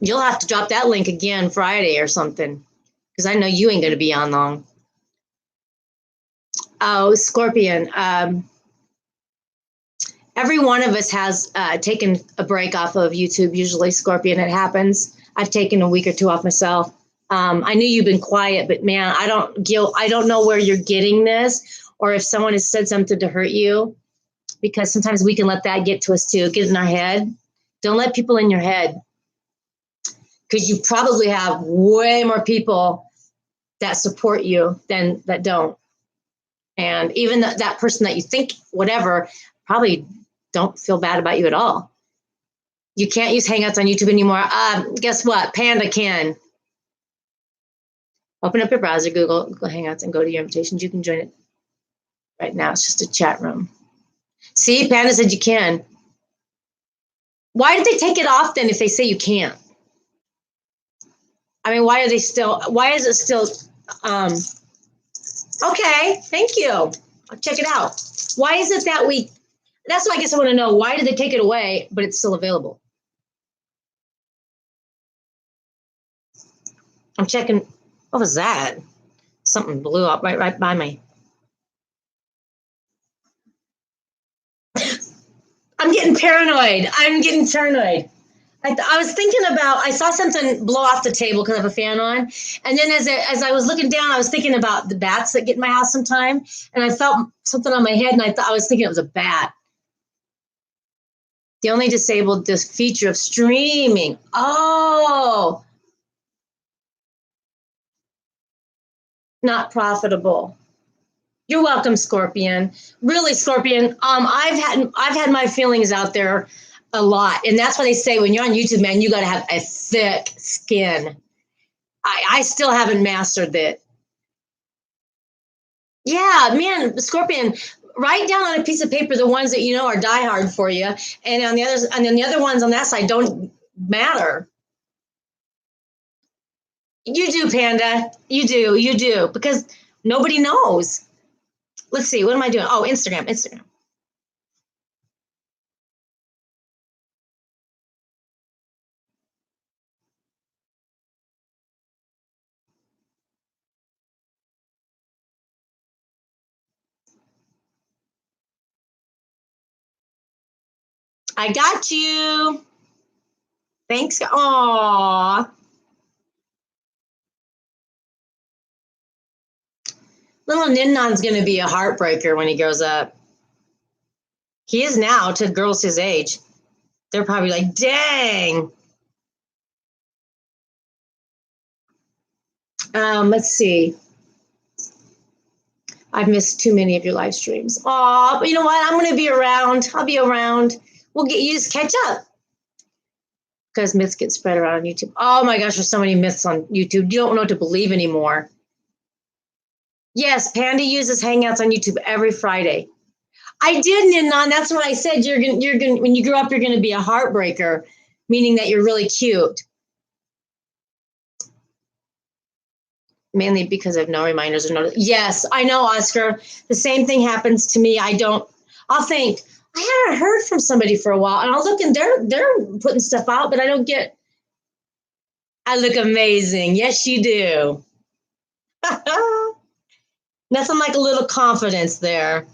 [SPEAKER 1] You'll have to drop that link again Friday or something, because I know you ain't going to be on long. Oh, Scorpion. Every one of us has taken a break off of YouTube. Usually, Scorpion, it happens. I've taken a week or two off myself. I knew you've been quiet, but man, I don't know where you're getting this, or if someone has said something to hurt you, because sometimes we can let that get to us too, get in our head. Don't let people in your head, because you probably have way more people that support you than that don't. And even that person that you think whatever probably don't feel bad about you at all. You can't use Hangouts on YouTube anymore. Guess what? Panda can. Open up your browser, Google Hangouts, and go to your invitations. You can join it right now. It's just a chat room. See, Panda said you can. Why did they take it off then if they say you can't? I mean, why is it still, okay, thank you. I'll check it out. Why is it that that's what I guess I want to know. Why did they take it away, but it's still available? I'm checking. What was that? Something blew up right by me. I'm getting paranoid. I was thinking about, I saw something blow off the table because I have a fan on. And then as I was looking down, I was thinking about the bats that get in my house sometime. And I felt something on my head, and I was thinking it was a bat. They only disabled this feature of streaming. Oh, not profitable. You're welcome, Scorpion. Really, Scorpion. I've had my feelings out there a lot, and that's why they say when you're on YouTube, man, you got to have a thick skin. I still haven't mastered it. Yeah, man, Scorpion. Write down on a piece of paper the ones that you know are diehard for you, and on the others, and then the other ones on that side don't matter. You do, Panda. You do, because nobody knows. Let's see. What am I doing? Oh, Instagram. I got you. Thanks. Aw. Little Ninnan's going to be a heartbreaker when he grows up. He is now to girls his age. They're probably like, dang. Let's see. I've missed too many of your live streams. Aw, but you know what? I'm going to be around. I'll be around. We'll get you just catch up. Because myths get spread around on YouTube. Oh my gosh, there's so many myths on YouTube. You don't know what to believe anymore. Yes, Panda uses Hangouts on YouTube every Friday. I did, Ninnon. That's what I said. You're gonna when you grow up, you're gonna be a heartbreaker, meaning that you're really cute. Mainly because I have no reminders or no. Yes, I know, Oscar. The same thing happens to me. I'll think I haven't heard from somebody for a while, and I'll look and they're putting stuff out, but I don't get. I look amazing. Yes, you do. Nothing like a little confidence there.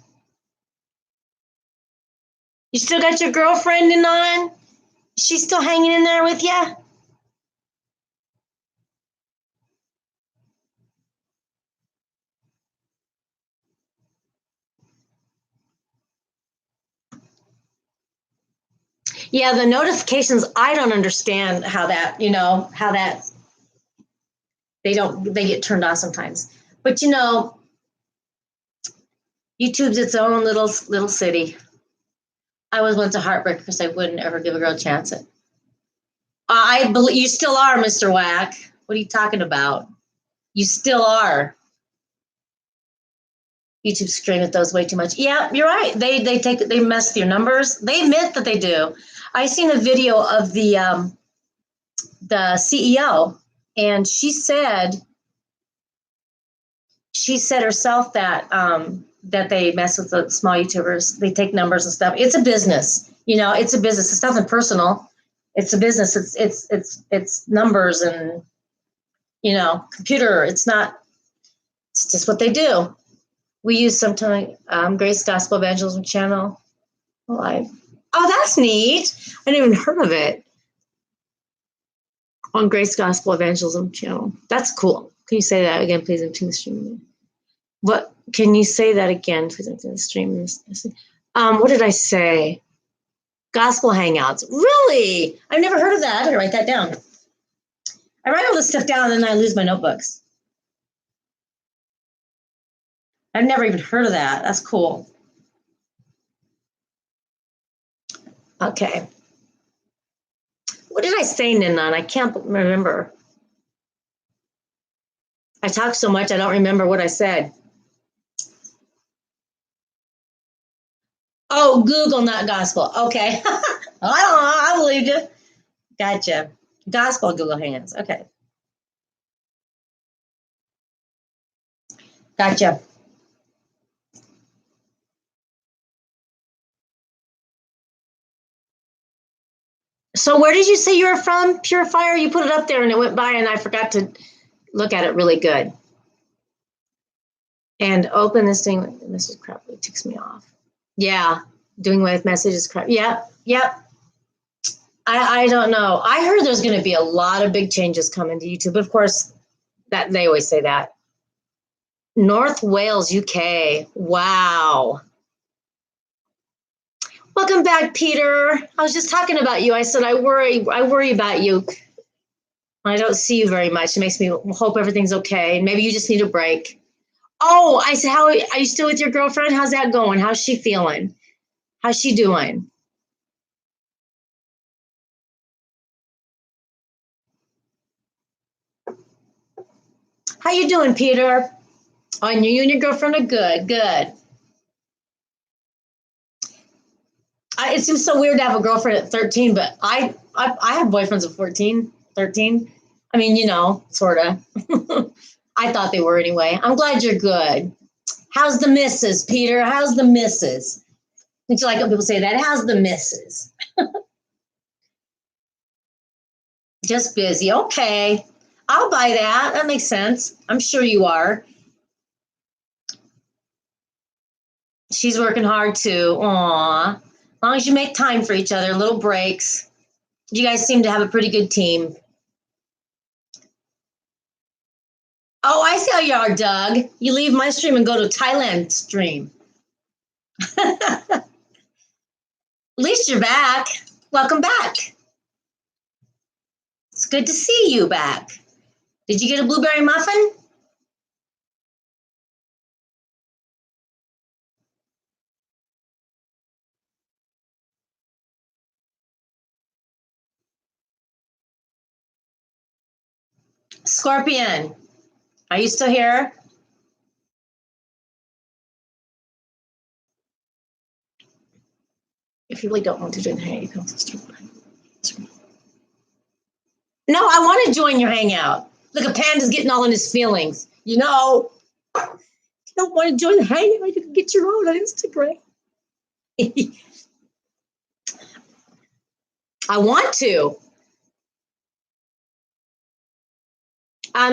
[SPEAKER 1] You still got your girlfriend, Ninnon? She's still hanging in there with you? Yeah, the notifications, I don't understand how that they get turned off sometimes. But YouTube's its own little city. I was once a heartbreaker because I wouldn't ever give a girl a chance. I believe you still are, Mr. Whack. What are you talking about? You still are. YouTube scream at those way too much. Yeah, you're right. They mess with your numbers. They admit that they do. I seen a video of the CEO, and she said herself that that they mess with the small YouTubers. They take numbers and stuff. It's a business. It's a business. It's nothing personal. It's a business. It's numbers and computer. It's not. It's just what they do. We use sometimes Grace Gospel Evangelism Channel live. Oh, that's neat. I didn't even heard of it on Grace Gospel Evangelism Channel. That's cool. Can you say that again, please, into the stream? What can you say that again, please, into the stream? What did I say? Gospel Hangouts. Really? I've never heard of that. I better write that down. I write all this stuff down and then I lose my notebooks. I've never even heard of that. That's cool. Okay. What did I say, Ninan? I can't remember. I talk so much, I don't remember what I said. Oh, Google, not gospel. Okay. I don't know. I believed you. Gotcha. Gospel Google Hangouts. Okay. Gotcha. So where did you say you were from, Purifier? You put it up there and it went by and I forgot to look at it really good. And open this thing. This is crap. It ticks me off. Yeah. Doing with messages crap. Yep. Yep. I don't know. I heard there's going to be a lot of big changes coming to YouTube. Of course, that they always say that. North Wales, UK. Wow. Welcome back, Peter. I was just talking about you. I said I worry about you. I don't see you very much. It makes me hope everything's okay. Maybe you just need a break. Oh, I said, how are you still with your girlfriend? How's that going? How's she feeling? How's she doing? How you doing, Peter? Oh, and you and your girlfriend are good. Good. It seems so weird to have a girlfriend at 13, but I have boyfriends at 14, 13. I mean, you know, sort of. I thought they were anyway. I'm glad you're good. How's the missus, Peter? How's the missus? Don't you like when people say that? How's the missus? Just busy. Okay. I'll buy that. That makes sense. I'm sure you are. She's working hard too. Aw. As long as you make time for each other, little breaks. You guys seem to have a pretty good team. Oh, I see how you are, Doug. You leave my stream and go to Thailand stream. At least you're back. Welcome back. It's good to see you back. Did you get a blueberry muffin? Scorpion, are you still here? If you really don't want to join the hangout, you can also start. No, I want to join your hangout. Look, a Panda's getting all in his feelings. You know, if you don't want to join the hangout, you can get your own on Instagram. I want to.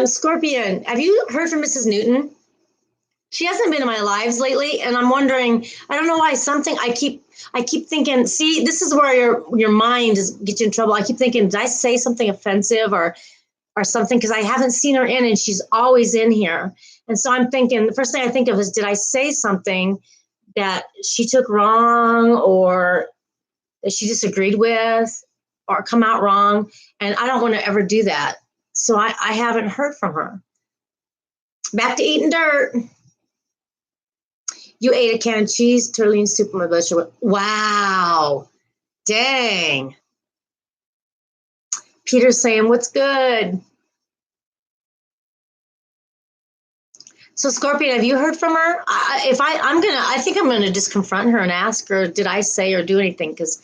[SPEAKER 1] Scorpion, have you heard from Mrs. Newton? She hasn't been in my lives lately, and I'm wondering, I don't know why, something I keep thinking, see, this is where your mind gets you in trouble. I keep thinking, did I say something offensive or something? Because I haven't seen her in, and she's always in here. And so I'm thinking, the first thing I think of is, did I say something that she took wrong or that she disagreed with or come out wrong? And I don't want to ever do that. So I haven't heard from her. Back to eating dirt. You ate a can of cheese, turleen soup, and my vegetable. Wow. Dang. Peter's saying, what's good? So Scorpion, have you heard from her? I think I'm gonna just confront her and ask her, did I say or do anything? Because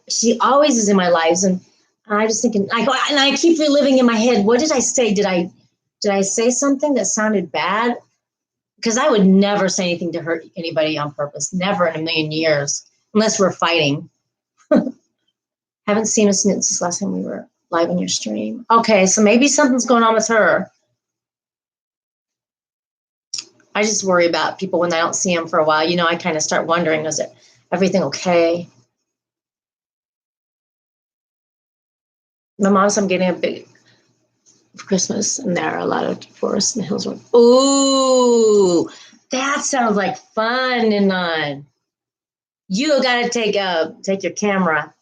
[SPEAKER 1] she always is in my lives, and I'm just thinking, I keep reliving in my head, what did I say? Did I say something that sounded bad? Because I would never say anything to hurt anybody on purpose, never in a million years, unless we're fighting. Haven't seen us since last time we were live on your stream. Okay, so maybe something's going on with her. I just worry about people when I don't see them for a while. You know, I kind of start wondering, is it everything okay? My mom's, I'm getting a big for Christmas, and there are a lot of forests in the hills. Ooh, that sounds like fun, Ninon. You got to take your camera,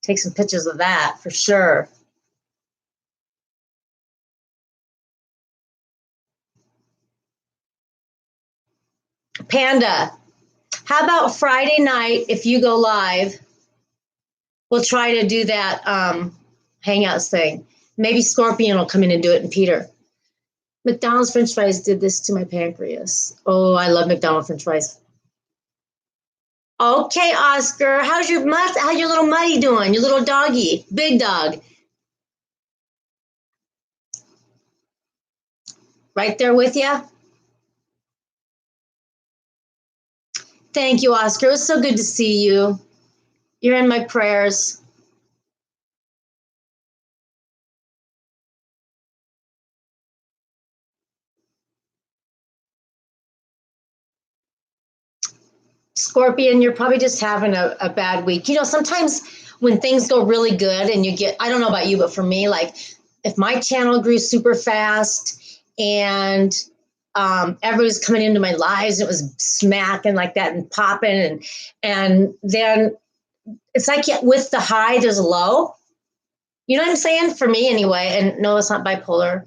[SPEAKER 1] take some pictures of that for sure. Panda, how about Friday night if you go live? We'll try to do that Hangouts thing. Maybe Scorpion will come in and do it, and Peter. McDonald's French fries did this to my pancreas. Oh, I love McDonald's French fries. Okay, Oscar, how's your little Muddy doing? Your little doggy, big dog. Right there with you? Thank you, Oscar. It was so good to see you. You're in my prayers. Scorpion, you're probably just having a bad week. You know, sometimes when things go really good and you get, I don't know about you, but for me, like if my channel grew super fast and everybody's coming into my lives, it was smacking like that and popping, and then it's like with the high, there's a low. You know what I'm saying? For me anyway, and no, it's not bipolar.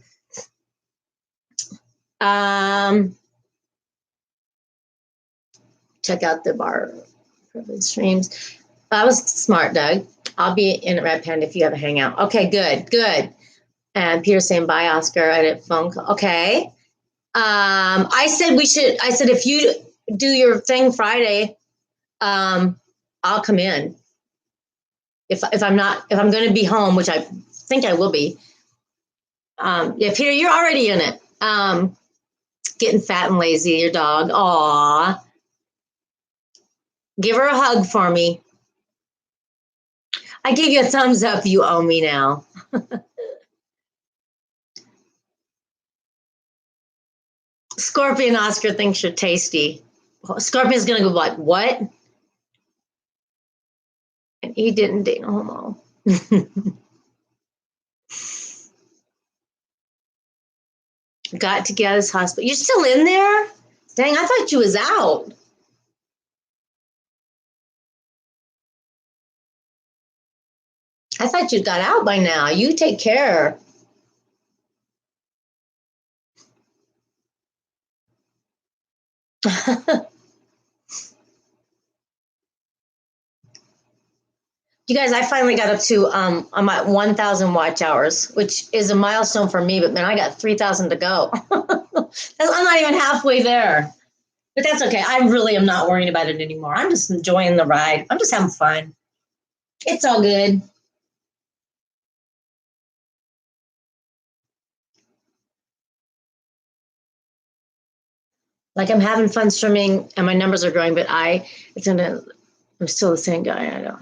[SPEAKER 1] Check out the bar streams. That was smart, Doug. I'll be in Red Panda if you have a hangout. Okay, good. And Peter saying bye, Oscar. I did phone call. Okay. I said if you do your thing Friday, I'll come in. If I'm going to be home, which I think I will be. Yeah, Peter, you're already in it. Getting fat and lazy, your dog. Aw. Give her a hug for me. I gave you a thumbs up. You owe me now. Scorpion Oscar thinks you're tasty. Scorpion's going to go, what? And he didn't date a homo. Got to get out of this hospital. You're still in there? Dang, I thought you was out. I thought you got out by now. You take care. You guys, I finally got up to I'm at 1,000 watch hours, which is a milestone for me, but man, I got 3,000 to go. I'm not even halfway there. But that's okay. I really am not worrying about it anymore. I'm just enjoying the ride. I'm just having fun. It's all good. Like I'm having fun streaming and my numbers are growing, but I'm still the same guy. I know.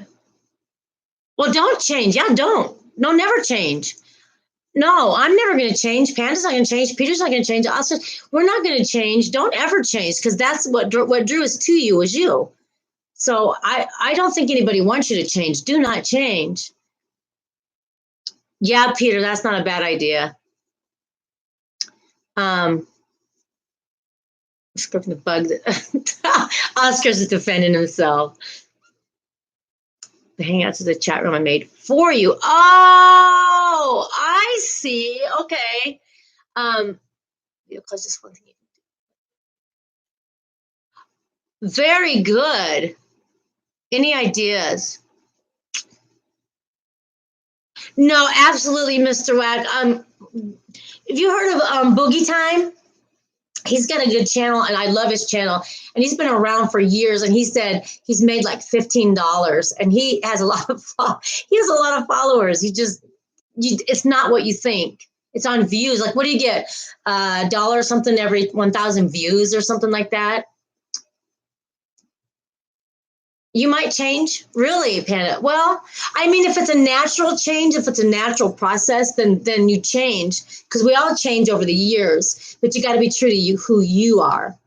[SPEAKER 1] Well, don't change. Yeah, don't. No, never change. No, I'm never going to change. Panda's not going to change. Peter's not going to change. Also, we're not going to change. Don't ever change, because that's what drew us to you was you. So I don't think anybody wants you to change. Do not change. Yeah, Peter, that's not a bad idea. Scripting the bug that Oscar's defending himself. The Hangouts is a chat room I made for you. Oh, I see. Okay. Just one thing. Very good. Any ideas? No, absolutely, Mr. Wack. Have you heard of Boogie Time? He's got a good channel, and I love his channel. And he's been around for years. And he said he's made like $15, and he has a lot of followers. It's not what you think. It's on views. Like, what do you get? $1 or something every 1,000 views or something like that. You might change, really, Panda. Well, I mean, if it's a natural change, if it's a natural process, then you change because we all change over the years. But you got to be true to you, who you are.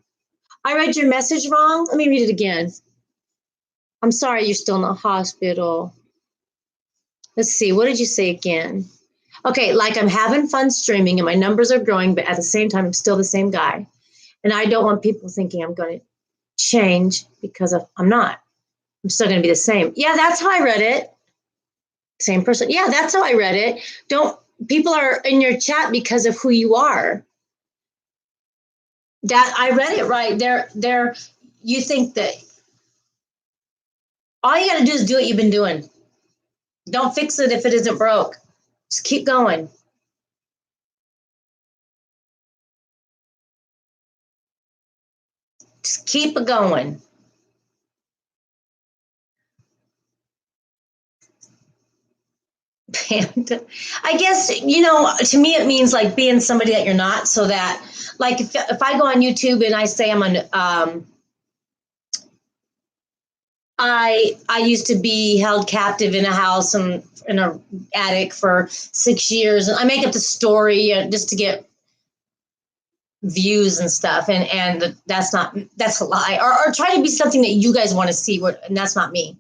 [SPEAKER 1] I read your message wrong. Let me read it again. I'm sorry, you're still in the hospital. Let's see. What did you say again? Okay, like I'm having fun streaming and my numbers are growing, but at the same time, I'm still the same guy. And I don't want people thinking I'm going to change because I'm not. I'm still going to be the same. Yeah, that's how I read it. Same person. Yeah, that's how I read it. Don't people are in your chat because of who you are. That I read it right. They're you think that all you got to do is do what you've been doing. Don't fix it if it isn't broke. Just keep going. Just keep it going. And I guess, to me, it means like being somebody that you're not, so that, like, if I go on YouTube and I say I'm I used to be held captive in a house and in an attic for 6 years, and I make up the story just to get views and stuff, and that's a lie, or try to be something that you guys want to see, and that's not me.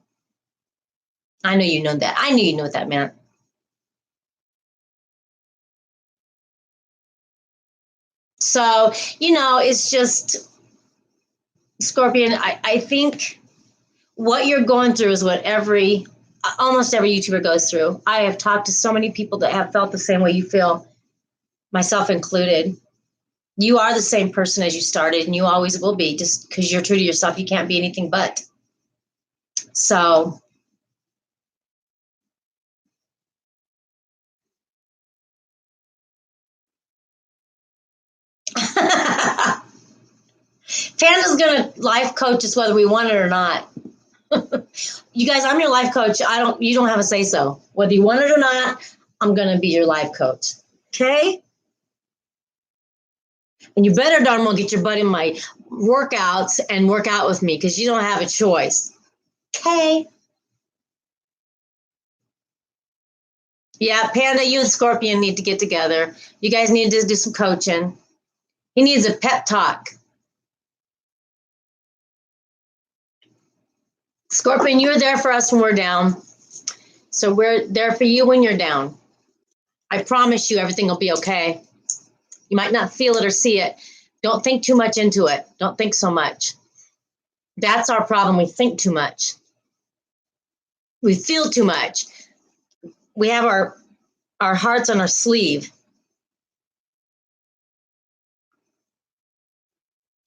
[SPEAKER 1] I know you know that. I knew you know what that meant. So, it's just Scorpion. I think what you're going through is what almost every YouTuber goes through. I have talked to so many people that have felt the same way you feel, myself included. You are the same person as you started, and you always will be. Just because you're true to yourself, you can't be anything but. So, Panda's gonna life coach us whether we want it or not. You guys, I'm your life coach. You don't have a say so. Whether you want it or not, I'm gonna be your life coach. Okay? And you better darn well get your butt in my workouts and work out with me because you don't have a choice. Okay? Yeah, Panda, you and Scorpion need to get together. You guys need to do some coaching. He needs a pep talk. Scorpion, you're there for us when we're down. So we're there for you when you're down. I promise you everything will be okay. You might not feel it or see it. Don't think too much into it. Don't think so much. That's our problem. We think too much. We feel too much. We have our hearts on our sleeve.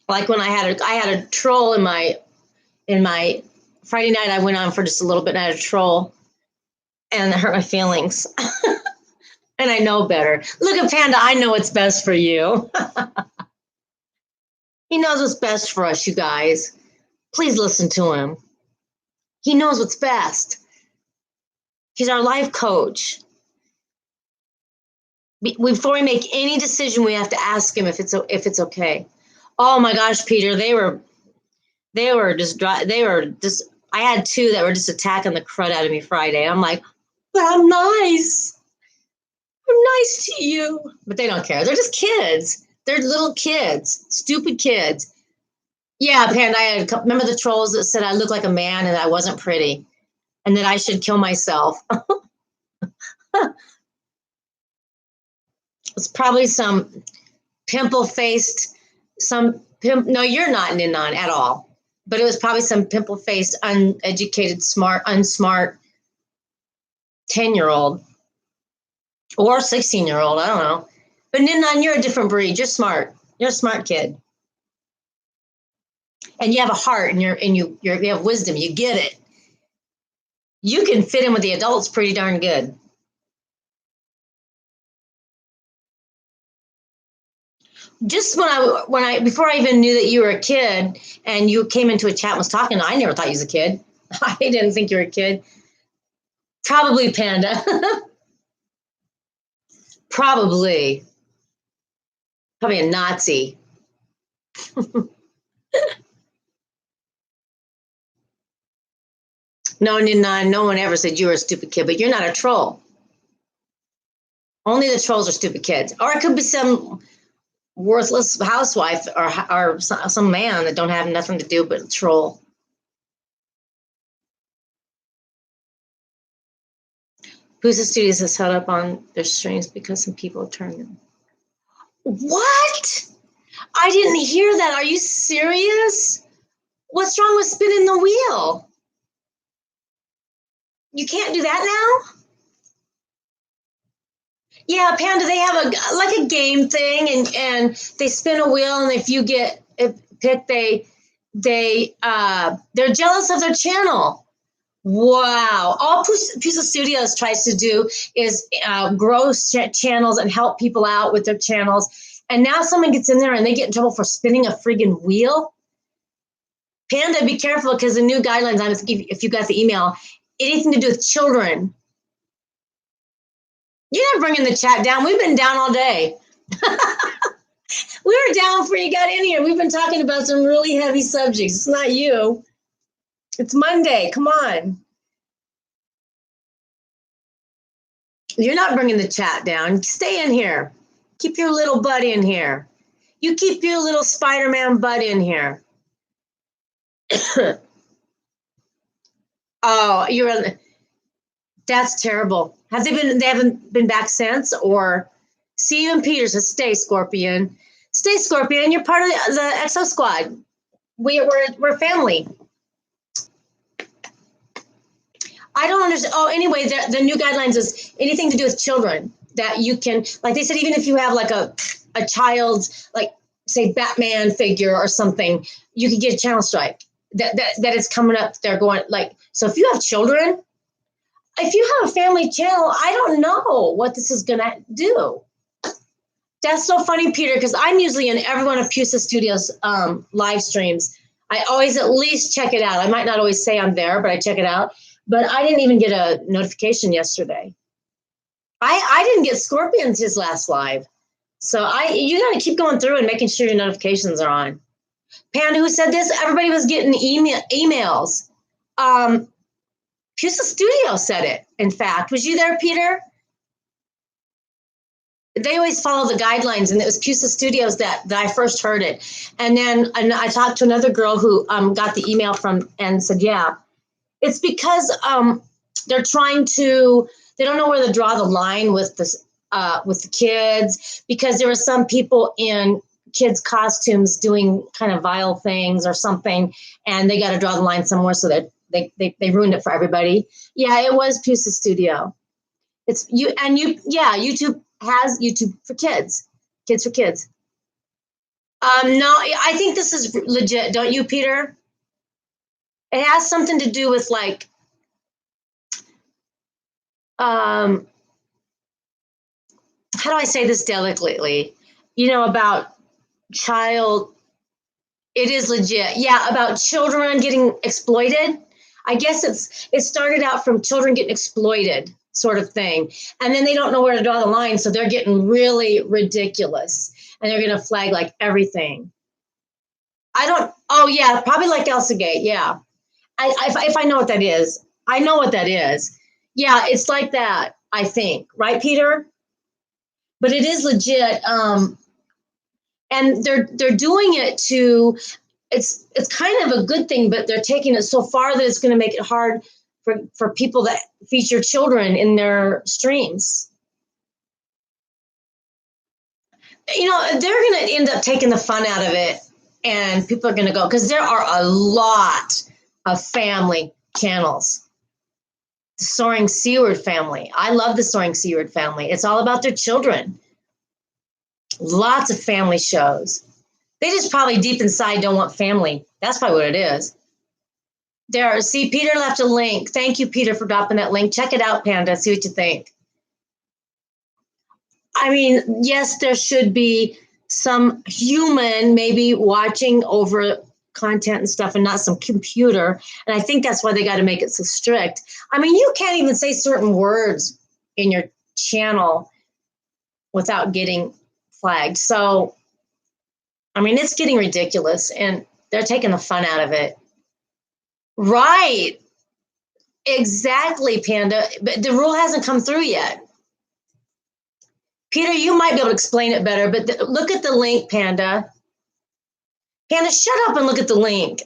[SPEAKER 1] Like when I had a troll in my Friday night. I went on for just a little bit and I had a troll and it hurt my feelings. And I know better. Look at Panda. I know what's best for you. He knows what's best for us, you guys. Please listen to him. He knows what's best. He's our life coach. Before we make any decision, we have to ask him if it's okay. Oh my gosh, Peter, they were just I had two that were just attacking the crud out of me Friday. I'm like, but I'm nice. I'm nice to you. But they don't care. They're just kids. They're little kids, stupid kids. Yeah, Panda, remember the trolls that said I look like a man and that I wasn't pretty and that I should kill myself. It's probably some pimple-faced, no, you're not Ninon at all. But it was probably some pimple-faced, uneducated, unsmart 10-year-old or 16-year-old. I don't know. But Ninon, you're a different breed. You're smart. You're a smart kid. And you have a heart and you have wisdom. You get it. You can fit in with the adults pretty darn good. Just before I even knew that you were a kid and you came into a chat and was talking, I never thought you was a kid. I didn't think you were a kid. Probably Panda. Probably a Nazi. No, no one ever said you were a stupid kid, but you're not a troll. Only the trolls are stupid kids. Or it could be some worthless housewife or some man that don't have nothing to do but troll. Pusa Studios has held up on their streams because some people turned them. What? I didn't hear that. Are you serious? What's wrong with spinning the wheel? You can't do that now? Yeah, Panda, they have a game thing, and they spin a wheel, and if you get picked, they're jealous of their channel. Wow. All Pusa Studios tries to do is grow channels and help people out with their channels. And now someone gets in there and they get in trouble for spinning a friggin' wheel. Panda, be careful, because the new guidelines, if you got the email, anything to do with children. You're not bringing the chat down. We've been down all day. We were down before you got in here. We've been talking about some really heavy subjects. It's not you. It's Monday. Come on. You're not bringing the chat down. Stay in here. Keep your little butt in here. You keep your little Spider-Man butt in here. Oh, that's terrible. They haven't been back since? Or see you in Peter says, stay Scorpion. Stay Scorpion. You're part of the Exo Squad. We're family. I don't understand. Oh, anyway, the new guidelines is anything to do with children that you can, like they said, even if you have like a child's, like say Batman figure or something, you could get a channel strike. That is coming up. They're going like, so if you have children, if you have a family channel, I don't know what this is going to do. That's so funny, Peter, because I'm usually in every one of Pusa Studios live streams. I always at least check it out. I might not always say I'm there, but I check it out. But I didn't even get a notification yesterday. I didn't get Scorpion's his last live. So you got to keep going through and making sure your notifications are on. Panda, who said this? Everybody was getting emails. Pusa Studio said it, in fact. Was you there, Peter? They always follow the guidelines, and it was Pusa Studios that I first heard it. And then I talked to another girl who got the email from and said, yeah, it's because they're trying to, they don't know where to draw the line with the kids, because there were some people in kids' costumes doing kind of vile things or something, and they got to draw the line somewhere, so that they ruined it for everybody. Yeah, it was Pusa Studio. It's YouTube has YouTube for kids for kids. No, I think this is legit. Don't you, Peter? It has something to do with like, how do I say this delicately? About child. It is legit. Yeah, about children getting exploited. I guess it started out from children getting exploited sort of thing. And then they don't know where to draw the line. So they're getting really ridiculous, and they're going to flag like everything. Oh yeah, probably like Elsa Gate. Yeah. If I know what that is, I know what that is. Yeah, it's like that, I think. Right, Peter? But it is legit. And they're doing it to, it's kind of a good thing, but they're taking it so far that it's going to make it hard for people that feature children in their streams. They're going to end up taking the fun out of it, and people are going to go, because there are a lot of family channels. The Soaring Seaward family. I love the Soaring Seaward family. It's all about their children. Lots of family shows. They just probably deep inside don't want family. That's probably what it is. See, Peter left a link. Thank you, Peter, for dropping that link. Check it out, Panda. See what you think. I mean, yes, there should be some human maybe watching over content and stuff, and not some computer. And I think that's why they got to make it so strict. I mean, you can't even say certain words in your channel without getting flagged. So, I mean, it's getting ridiculous, and they're taking the fun out of it. Right. Exactly, Panda. But the rule hasn't come through yet. Peter, you might be able to explain it better, but look at the link, Panda. Panda, shut up and look at the link.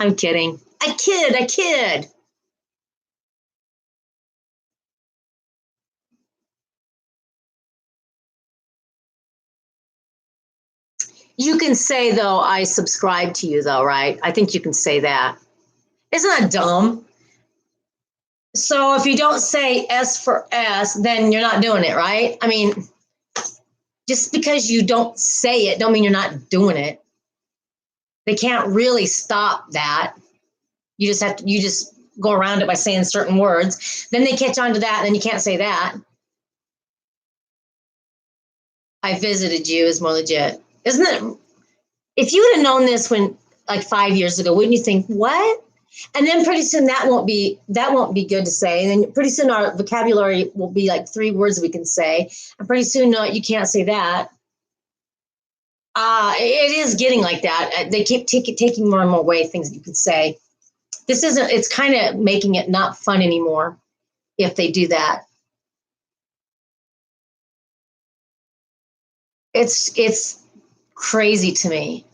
[SPEAKER 1] I'm kidding. I kid. You can say, though, I subscribe to you, though, right? I think you can say that. Isn't that dumb? So if you don't say S for S, then you're not doing it, right? I mean, just because you don't say it, don't mean you're not doing it. They can't really stop that. You just go around it by saying certain words. Then they catch on to that, and then you can't say that. I visited you is more legit. Isn't it? If you would have known this when like 5 years ago, wouldn't you think, what? And then pretty soon that won't be good to say. And then pretty soon our vocabulary will be like 3 words we can say. And pretty soon, no, you can't say that. It is getting like that. They keep taking more and more away things that you can say. It's kind of making it not fun anymore if they do that. It's crazy to me.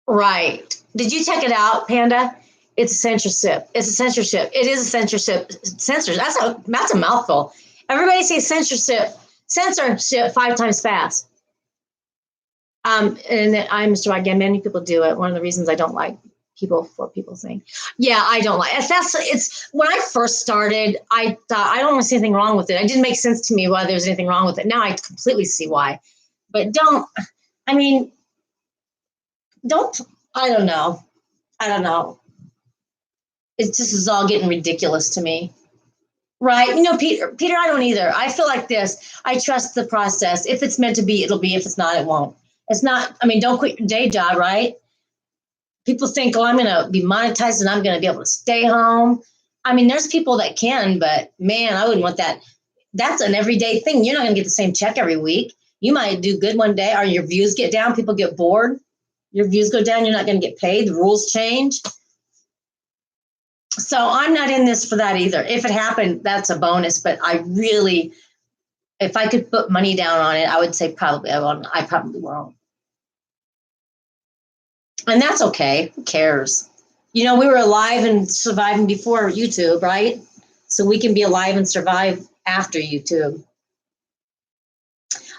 [SPEAKER 1] Right. Did you check it out, Panda? It's a censorship. It's a censorship. It is a censorship. Censors. That's a mouthful. Everybody say censorship. Censorship 5 times fast. And I'm Mr. Again, many people do it. One of the reasons I don't like people saying, yeah, I don't like it. It's when I first started, I thought I don't want to see anything wrong with it. It didn't make sense to me why there's anything wrong with it. Now I completely see why. But I mean, don't, I don't know. I don't know. It just is all getting ridiculous to me. Right. Peter, I don't either. I feel like this. I trust the process. If it's meant to be, it'll be. If it's not, it won't. It's not, I mean, don't quit your day job, right? People think, oh, I'm going to be monetized and I'm going to be able to stay home. I mean, there's people that can, but man, I wouldn't want that. That's an everyday thing. You're not going to get the same check every week. You might do good one day, or your views get down. People get bored. Your views go down. You're not going to get paid. The rules change. So I'm not in this for that either. If it happened, that's a bonus. But if I could put money down on it, I would say probably I won't. I probably won't. And that's okay. Who cares? We were alive and surviving before YouTube, right? So we can be alive and survive after YouTube.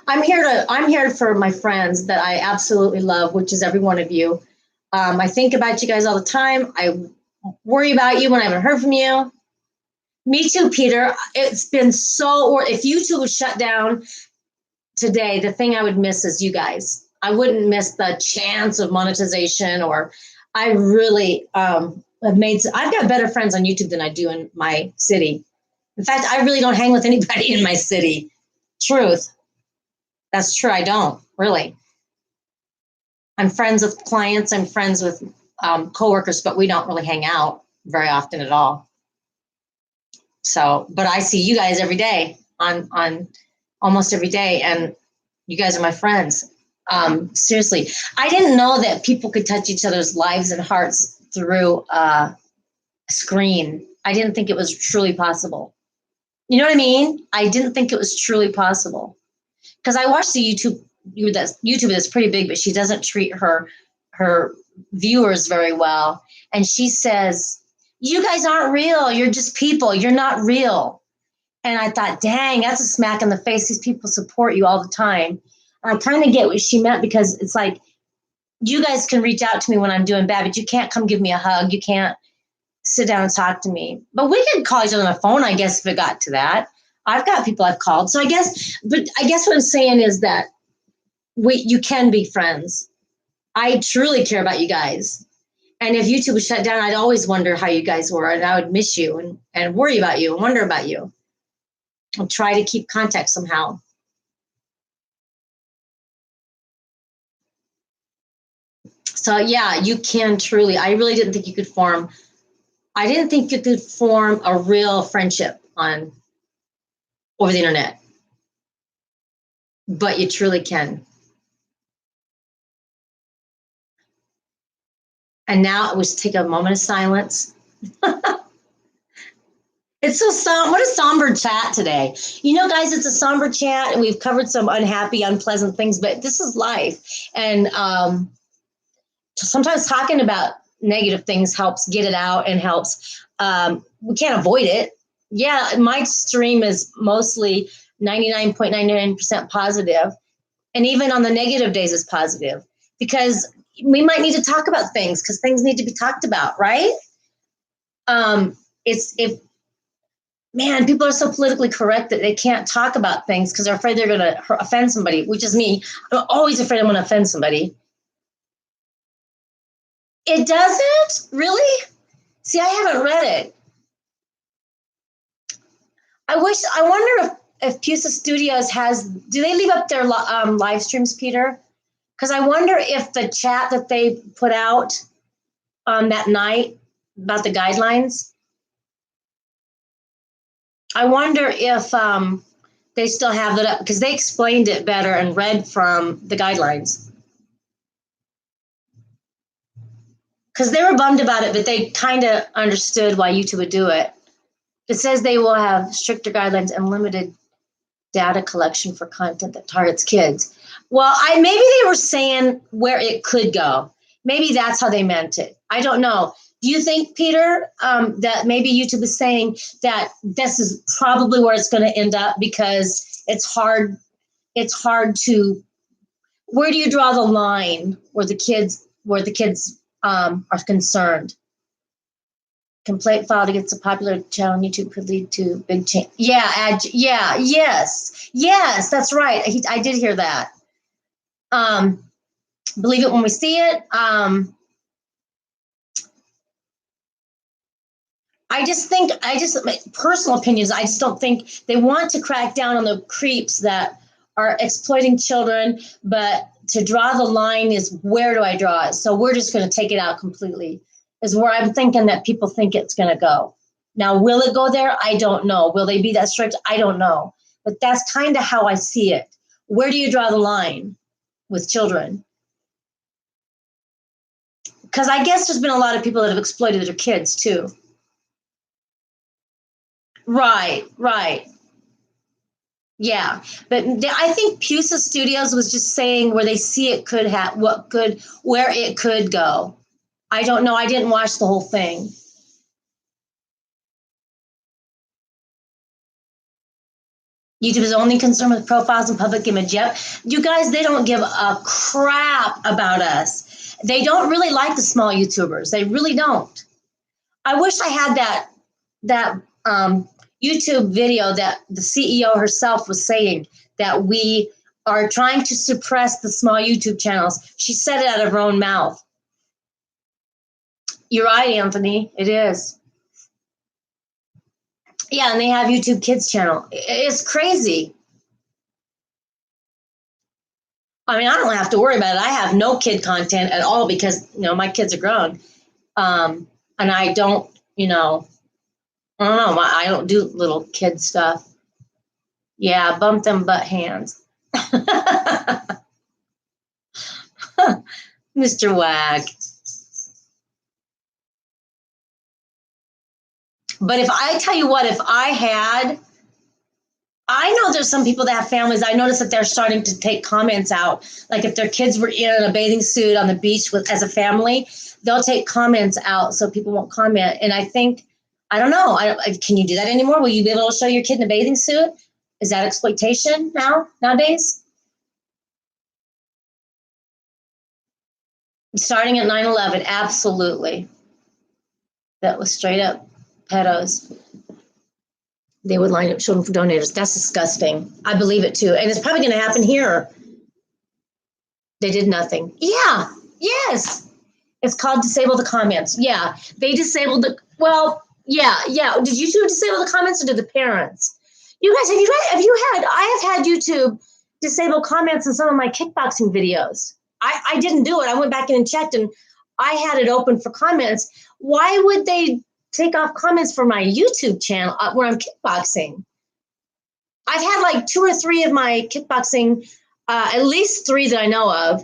[SPEAKER 1] I'm here for my friends that I absolutely love, which is every one of you. I think about you guys all the time. I worry about you when I haven't heard from you. Me too, Peter. It's been or if YouTube was shut down today, the thing I would miss is you guys. I wouldn't miss the chance of monetization, or I really have I've got better friends on YouTube than I do in my city. In fact, I really don't hang with anybody in my city. Truth. That's true. I don't really. I'm friends with clients. I'm friends with coworkers, but we don't really hang out very often at all. So, but I see you guys every day on almost every day, and you guys are my friends. Seriously, I didn't know that people could touch each other's lives and hearts through a screen. I didn't think it was truly possible. You know what I mean? I didn't think it was truly possible because I watched the YouTube that's pretty big, but she doesn't treat her viewers very well, and she says, "You guys aren't real. You're just people. You're not real." And I thought, dang, that's a smack in the face. These people support you all the time. I kind of get what she meant, because it's like, you guys can reach out to me when I'm doing bad, but you can't come give me a hug. You can't sit down and talk to me. But we can call each other on the phone, I guess, if it got to that. I've got people I've called. So I guess what I'm saying is that you can be friends. I truly care about you guys. And if YouTube was shut down, I'd always wonder how you guys were, and I would miss you and worry about you and wonder about you. I'll try to keep contact somehow. So yeah, you can truly. I really didn't think you could form. I didn't think you could form a real friendship over the internet, but you truly can. And now we take a moment of silence. It's so what a somber chat today. You know, guys, it's a somber chat, and we've covered some unhappy, unpleasant things, but this is life. And sometimes talking about negative things helps get it out and helps. We can't avoid it. Yeah, my stream is mostly 99.99% positive, and even on the negative days is positive, because we might need to talk about things, because things need to be talked about, right? It's if Man, people are so politically correct that they can't talk about things because they're afraid they're going to offend somebody, which is me. I'm always afraid I'm going to offend somebody. It doesn't? Really? See, I haven't read it. I wonder if Pusa Studios do they leave up their live streams, Peter? Because I wonder if the chat that they put out that night about the guidelines, I wonder if they still have it up, because they explained it better and read from the guidelines. Because they were bummed about it, but they kind of understood why YouTube would do it. It says they will have stricter guidelines and limited data collection for content that targets kids. Well, maybe they were saying where it could go. Maybe that's how they meant it. I don't know. Do you think, Peter, that maybe YouTube is saying that this is probably where it's going to end up, because it's hard to, where do you draw the line where the kids are concerned? Complaint filed against a popular channel on YouTube could lead to big change. Yes, that's right. I did hear that. Believe it when we see it. My personal opinions, I just don't think they want to crack down on the creeps that are exploiting children, but to draw the line is, where do I draw it? So we're just going to take it out completely, is where I'm thinking that people think it's going to go. Now, will it go there? I don't know. Will they be that strict? I don't know. But that's kind of how I see it. Where do you draw the line with children? Because I guess there's been a lot of people that have exploited their kids too. Right. Yeah, but I think Pusa Studios was just saying where they see it could have, where it could go. I don't know. I didn't watch the whole thing. YouTube is only concerned with profiles and public image. Yep. You guys, they don't give a crap about us. They don't really like the small YouTubers. They really don't. I wish I had that YouTube video that the CEO herself was saying that we are trying to suppress the small YouTube channels. She said it out of her own mouth. You're right, Anthony. It is. Yeah, and they have YouTube Kids channel. It's crazy. I mean, I don't have to worry about it. I have no kid content at all because, my kids are grown. And I don't, I don't know. I don't do little kid stuff. Yeah, bump them butt hands. Mr. Wag. But if I tell you what, I know there's some people that have families. I noticed that they're starting to take comments out. Like if their kids were in a bathing suit on the beach as a family, they'll take comments out so people won't comment. And I think, I don't know, can you do that anymore? Will you be able to show your kid in a bathing suit? Is that exploitation nowadays? Starting at 9/11, absolutely. That was straight up pedos. They would line up children for donators. That's disgusting. I believe it too. And it's probably going to happen here. They did nothing. Yeah. Yes. It's called disable the comments. Yeah. They disabled yeah. Did YouTube disable the comments, or did the parents? You guys, I have had YouTube disable comments in some of my kickboxing videos. I didn't do it. I went back in and checked, and I had it open for comments. Why would they take off comments for my YouTube channel where I'm kickboxing? I've had like 2 or 3 of my kickboxing, at least 3 that I know of,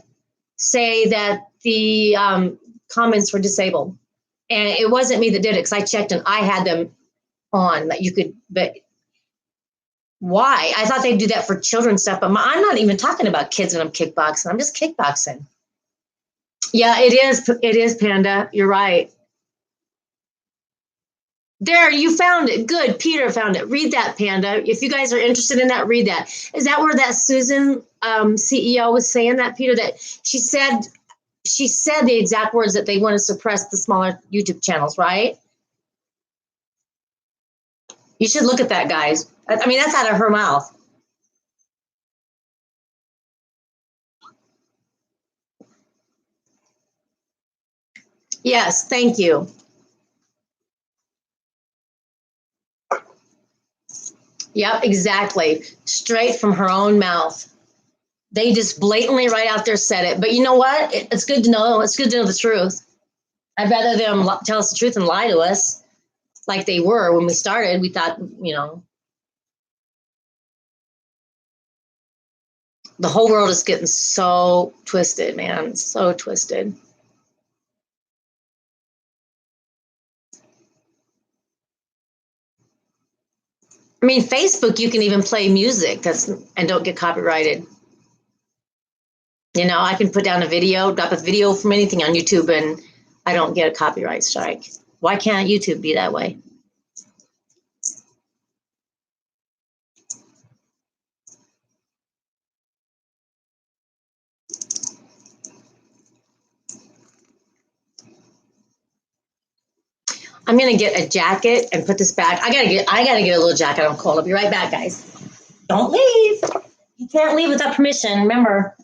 [SPEAKER 1] say that the comments were disabled. And it wasn't me that did it, because I checked and I had them on that you could, but why? I thought they'd do that for children's stuff, but I'm not even talking about kids when I'm kickboxing. I'm just kickboxing. Yeah, it is. It is, Panda. You're right. There, you found it. Good. Peter found it. Read that, Panda. If you guys are interested in that, read that. Is that where that Susan CEO was saying that, Peter? That she said the exact words that they want to suppress the smaller YouTube channels, right? You should look at that, guys. I mean, that's out of her mouth. Yes, thank you. Yep, exactly. Straight from her own mouth. They just blatantly right out there said it. But you know what? It's good to know. It's good to know the truth. I'd rather them tell us the truth and lie to us like they were when we started. We thought, the whole world is getting so twisted, man. So twisted. I mean, Facebook, you can even play music and don't get copyrighted. I can put down a video, drop a video from anything on YouTube, and I don't get a copyright strike. Why can't YouTube be that way? I'm gonna get a jacket and put this back. I gotta get a little jacket. I'm cold. I'll be right back, guys. Don't leave. You can't leave without permission. Remember.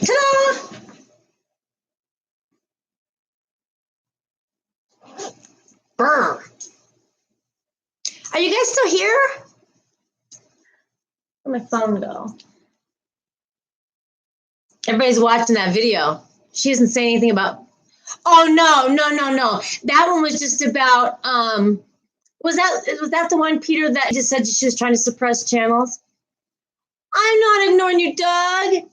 [SPEAKER 1] Ta-da! Brr. Are you guys still here? Where'd my phone go? Everybody's watching that video. She doesn't say anything about. Oh no. That one was just about. Was that the one, Peter, that just said she was trying to suppress channels? I'm not ignoring you, Doug.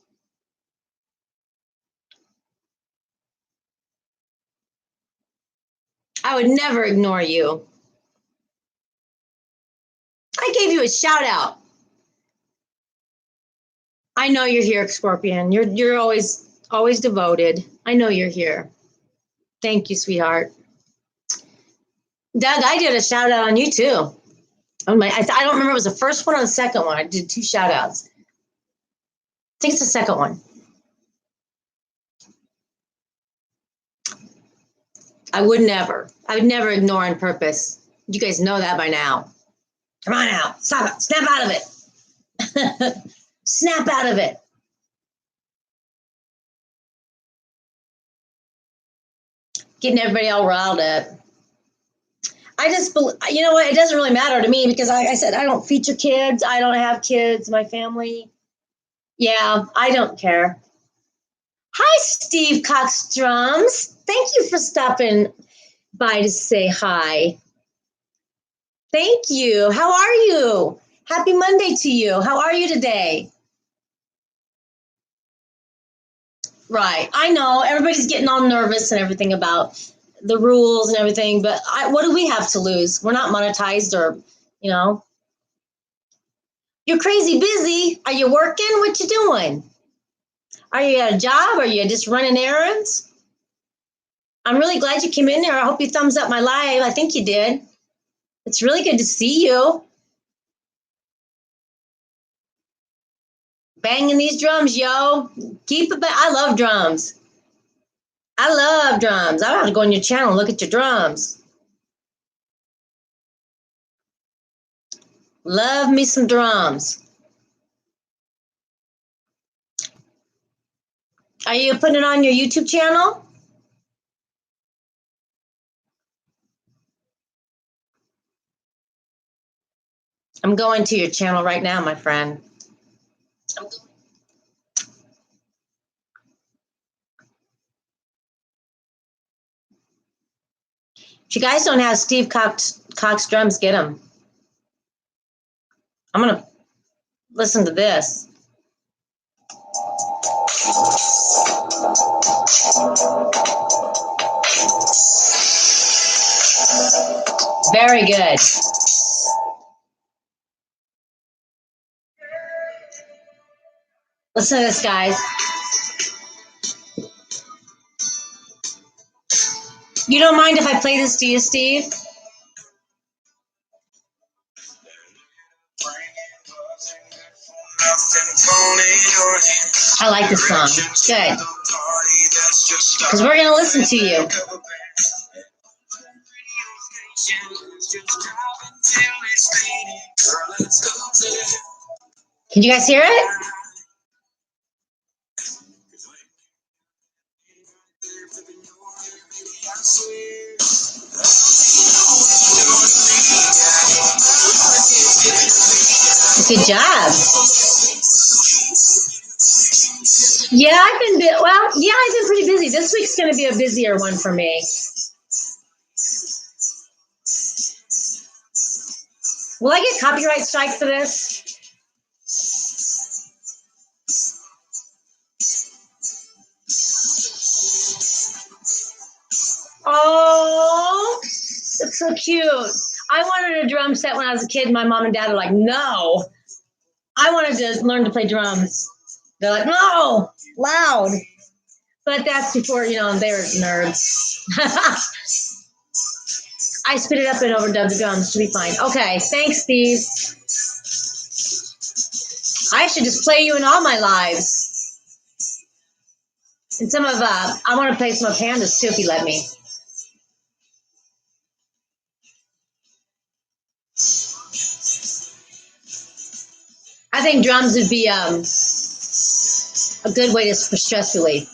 [SPEAKER 1] I would never ignore you. I gave you a shout out. I know you're here, Scorpion. You're always devoted. I know you're here. Thank you, sweetheart. Doug, I did a shout out on you too. I don't remember if it was the first one or the second one. I did 2 shout outs. I think it's the second one. I would never ignore on purpose. You guys know that by now. Come on out. Stop it. Snap out of it. Snap out of it. Getting everybody all riled up. I just, you know what? It doesn't really matter to me because, like I said, I don't feature kids. I don't have kids. My family. Yeah, I don't care. Hi, Steve Coxstrums. Thank you for stopping by to say hi. Thank you. How are you? Happy Monday to you. How are you today? Right. I know everybody's getting all nervous and everything about the rules and everything. But what do we have to lose? We're not monetized, or you know. You're crazy busy. Are you working? What you doing? Are you at a job? Are you just running errands? I'm really glad you came in there. I hope you thumbs up my live. I think you did. It's really good to see you. Banging these drums, yo. Keep it. I love drums. I love drums. I have to go on your channel and look at your drums. Love me some drums. Are you putting it on your YouTube channel? I'm going to your channel right now, my friend. If you guys don't have Steve Cox drums, get them. I'm going to listen to this. Very good. Listen to this, guys. You don't mind if I play this to you, Steve? I like this song. Good. Because we're going to listen to you. Can you guys hear it? Good job. Yeah, I've been pretty busy. This week's going to be a busier one for me. Will I get copyright strike for this? Oh, that's so cute. I wanted a drum set when I was a kid. My mom and dad were like, no. I wanted to learn to play drums. They're like, no, loud. But that's before, they were nerds. I spit it up and overdubbed the drums. Should be fine. Okay, thanks, Steve. I should just play you in all my lives. And some of, I want to play some of Panda's too, if you let me. I think drums would be a good way for stress relief.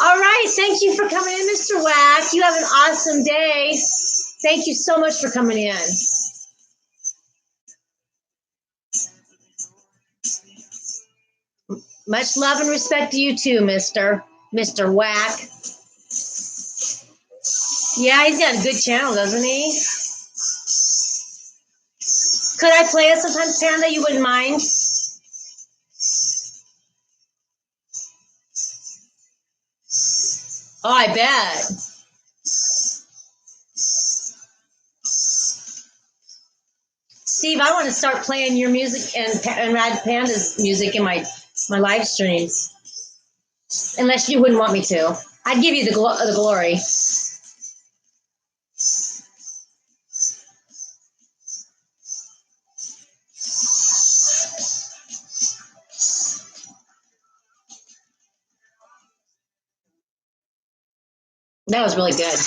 [SPEAKER 1] All right, thank you for coming in, Mr. Wack. You have an awesome day. Thank you so much for coming in. Much love and respect to you too, Mr. Wack. Yeah, he's got a good channel, doesn't he? Could I play it sometimes, Panda? You wouldn't mind? Oh, I bet. Steve, I want to start playing your music and Rad Panda's music in my live streams. Unless you wouldn't want me to. I'd give you the glory. That was really good.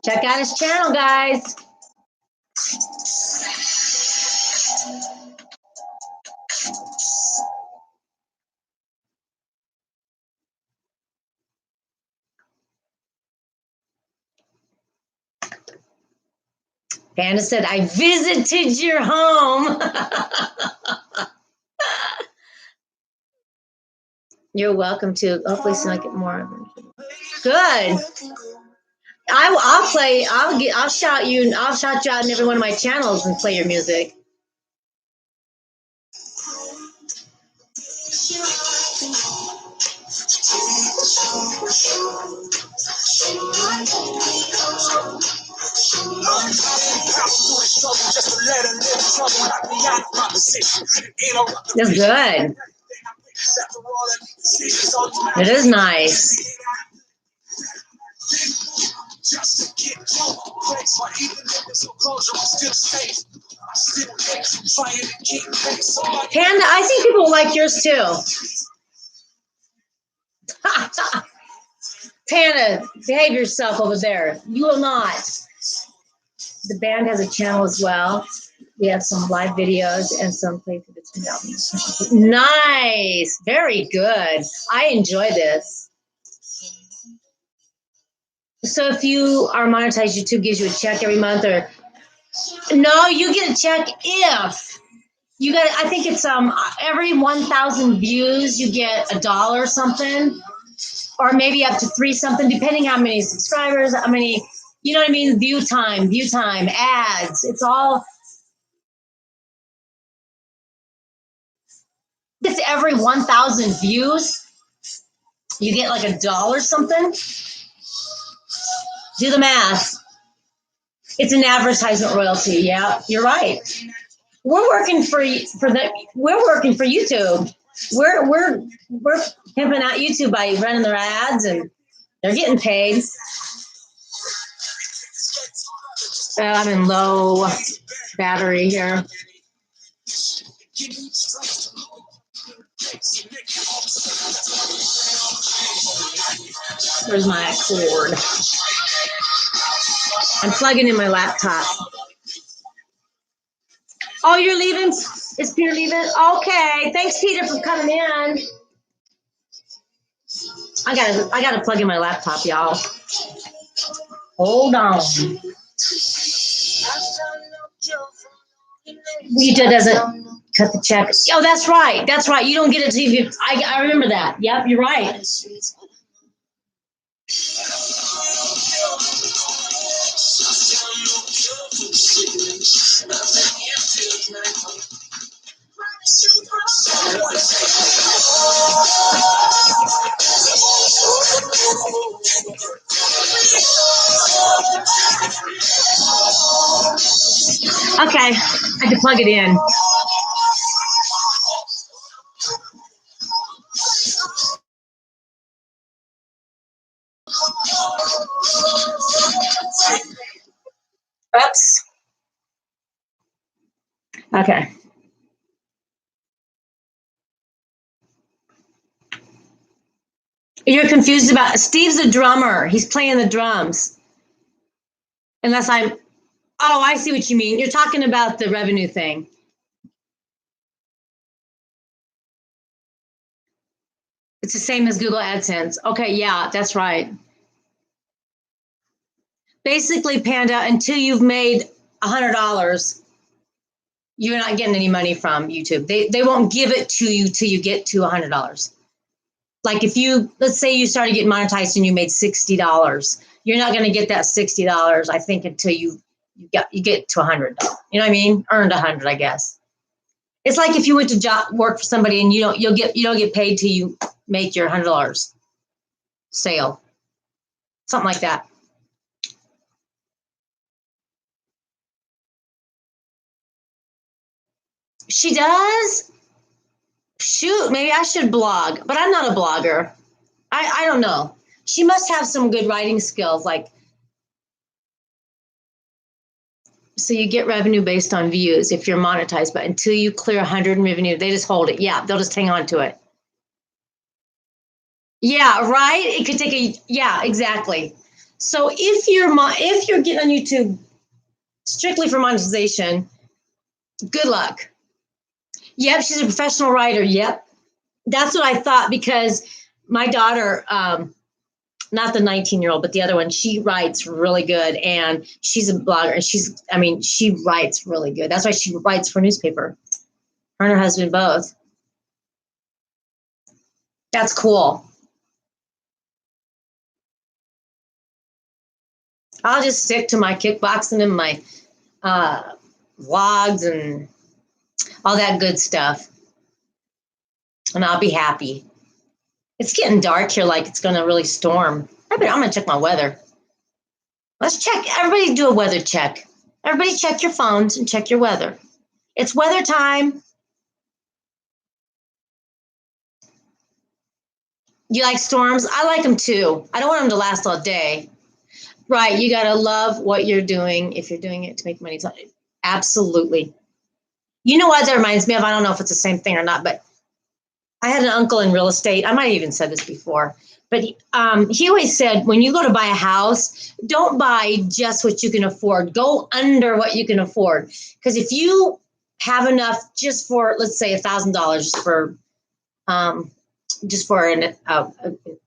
[SPEAKER 1] Check out his channel, guys. Panda said, I visited your home. You're welcome to. Hopefully soon I get more. Good. I'll play. I'll shout you out in every one of my channels and play your music. That's good. It is nice. Panda, I think people will like yours too. Panda, behave yourself over there. You will not. The band has a channel as well. We have some live videos and some play for the tune album. Nice. Very good. I enjoy this. So if you are monetized, YouTube gives you a check every month, or no, you get a check if you get, I think it's every 1,000 views you get $1 or something, or maybe up to 3 something, depending how many subscribers, how many, you know what I mean? View time, ads. It's all, it's every 1,000 views, you get like $1 or something. Do the math. It's an advertisement royalty. Yeah, you're right. We're working for we're working for YouTube. We're pimping out YouTube by running their ads, and they're getting paid. I'm in low battery here. Where's my cord? I'm plugging in my laptop. Oh, you're leaving? Is Peter leaving? Okay. Thanks, Peter, for coming in. I gotta plug in my laptop, y'all. Hold on. YouTube doesn't cut the check. Oh, that's right. That's right. You don't get it till you. I remember that. Yep, you're right. Okay, I had to plug it in. Oops. Okay. You're confused about Steve's a drummer. He's playing the drums. Unless I'm, oh, I see what you mean. You're talking about the revenue thing. It's the same as Google AdSense. Okay, yeah, that's right. Basically, Panda, until you've made $100, you're not getting any money from YouTube. They won't give it to you till you get to $100. Like if you, let's say you started getting monetized and you made $60, you're not going to get that $60, I think, until you get to $100. You know what I mean? Earned 100, I guess. It's like if you went to work for somebody and you don't get paid till you make your $100 sale, something like that. She does? Shoot, maybe I should blog, but I'm not a blogger. I don't know. She must have some good writing skills. Like, so you get revenue based on views if you're monetized, but until you clear 100 in revenue, they just hold it. Yeah, they'll just hang on to it. Yeah, right? It could take yeah, exactly. So if you're getting on YouTube strictly for monetization, good luck. Yep, she's a professional writer. Yep. That's what I thought, because my daughter, not the 19-year-old, but the other one, she writes really good, and she's a blogger, and she writes really good. That's why she writes for newspaper. Her and her husband both. That's cool. I'll just stick to my kickboxing and my vlogs and all that good stuff, and I'll be happy. It's getting dark here, like it's going to really storm. I'm going to check my weather. Let's check. Everybody do a weather check. Everybody check your phones and check your weather. It's weather time. You like storms? I like them too. I don't want them to last all day. Right. You got to love what you're doing if you're doing it to make money. Absolutely. You know what that reminds me of? I don't know if it's the same thing or not, but I had an uncle in real estate. I might have even said this before, but he always said, when you go to buy a house, don't buy just what you can afford. Go under what you can afford. Because if you have enough just for, let's say, $1,000 just for an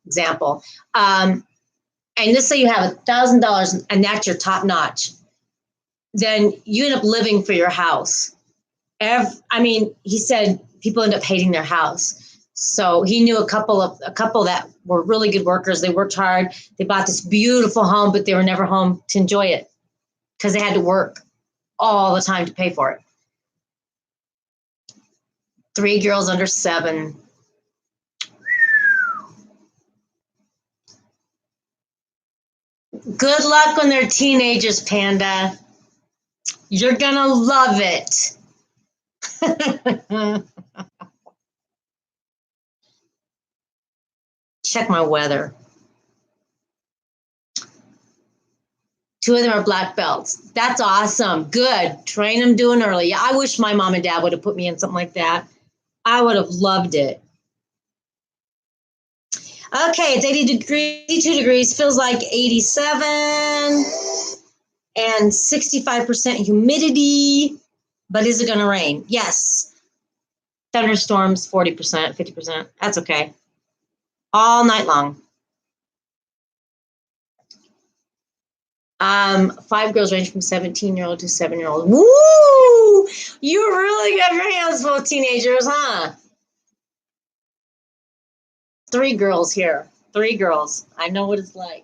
[SPEAKER 1] example, and let's say you have $1,000 and that's your top notch, then you end up living for your house. He said people end up hating their house. So he knew a couple that were really good workers. They worked hard. They bought this beautiful home, but they were never home to enjoy it because they had to work all the time to pay for it. 3 girls under 7. Good luck when they're teenagers, Panda. You're gonna love it. Check my weather. 2 of them are black belts. That's awesome. Good. Train them doing early. I wish my mom and dad would have put me in something like that. I would have loved it. Okay, it's 82 degrees, feels like 87, and 65% humidity. But is it going to rain? Yes. Thunderstorms, 40%, 50%. That's okay. All night long. 5 girls range from 17-year-old to 7-year-old. Woo! You really got your hands full, teenagers, huh? 3 girls here. 3 girls. I know what it's like.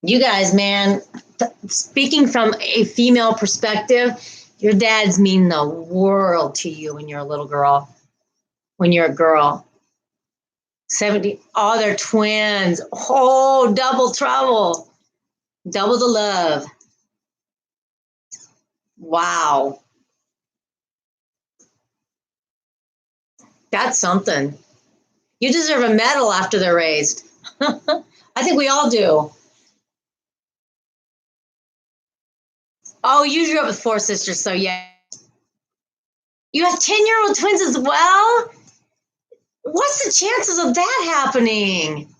[SPEAKER 1] You guys, man, speaking from a female perspective, your dads mean the world to you when you're a little girl, when you're a girl. 70, oh, they're twins. Oh, double trouble. Double the love. Wow. That's something. You deserve a medal after they're raised. I think we all do. Oh, you grew up with 4 sisters, so yeah. You have 10-year-old twins as well? What's the chances of that happening?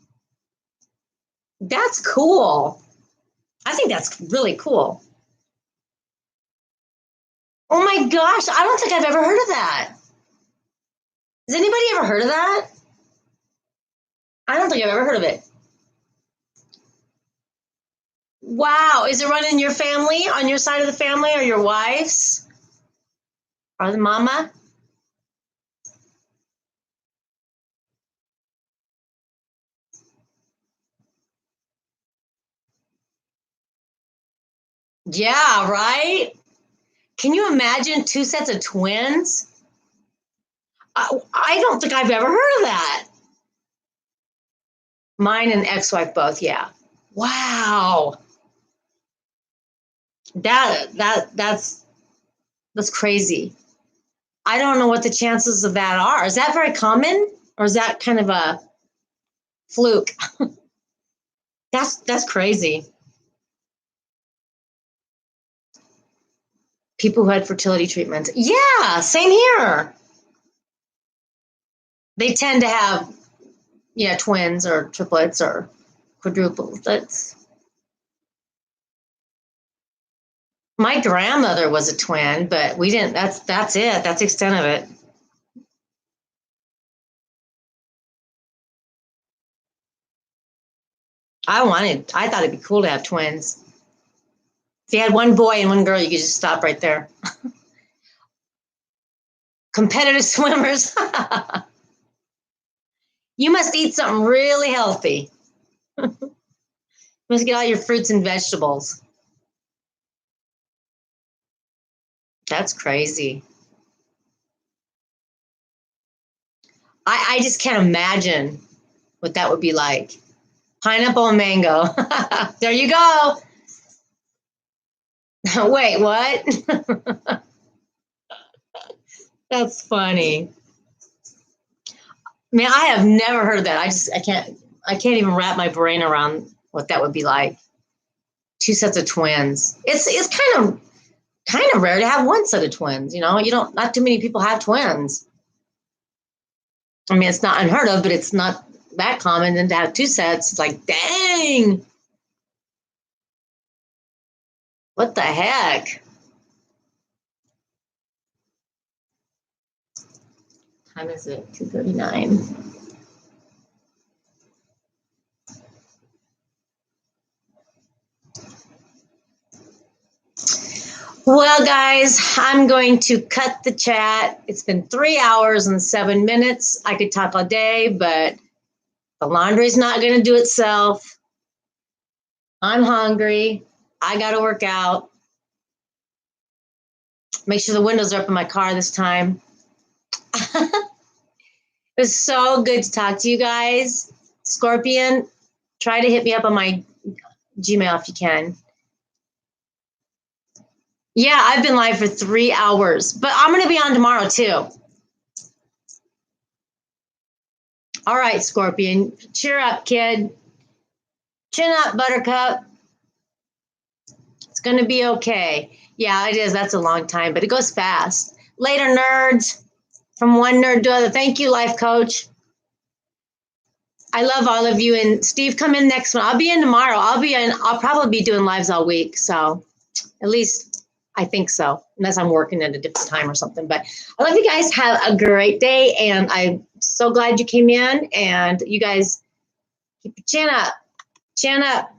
[SPEAKER 1] That's cool. I think that's really cool. Oh my gosh, I don't think I've ever heard of that. Has anybody ever heard of that? I don't think I've ever heard of it. Wow, is it running in your family, on your side of the family, or your wife's? Or the mama? Yeah, right? Can you imagine 2 sets of twins? I don't think I've ever heard of that. Mine and ex-wife both, yeah. Wow. That's crazy. I don't know what the chances of that are. Is that very common, or is that kind of a fluke? That's crazy. People who had fertility treatments. Yeah, same here. They tend to have, twins or triplets or quadruplets. My grandmother was a twin, but we didn't. That's it. That's the extent of it. I thought it'd be cool to have twins. If you had one boy and one girl, you could just stop right there. Competitive swimmers. You must eat something really healthy. You must get all your fruits and vegetables. That's crazy. I just can't imagine what that would be like. Pineapple and mango. There you go. Wait, what? That's funny. Man, I have never heard that. I can't even wrap my brain around what that would be like. Two sets of twins. It's kind of rare to have one set of twins, you know. You don't not too many people have twins. I mean, it's not unheard of, but it's not that common. Then to have two sets, it's like, dang. What the heck? Time is it? 2:39. Well, guys, I'm going to cut the chat. It's been 3 hours and 7 minutes. I could talk all day, but the laundry's not going to do itself. I'm hungry. I got to work out. Make sure the windows are up in my car this time. It was so good to talk to you guys. Scorpion, try to hit me up on my Gmail if you can. Yeah, I've been live for 3 hours, but I'm going to be on tomorrow too. All right, Scorpion, cheer up, kid. Chin up, Buttercup. It's going to be okay. Yeah, it is. That's a long time, but it goes fast. Later, nerds. From one nerd to other. Thank you, life coach. I love all of you. And Steve, come in next one. I'll be in tomorrow. I'll probably be doing lives all week. So at least I think so, unless I'm working at a different time or something. But I love you guys. Have a great day. And I'm so glad you came in. And you guys keep your chin up. Chin up.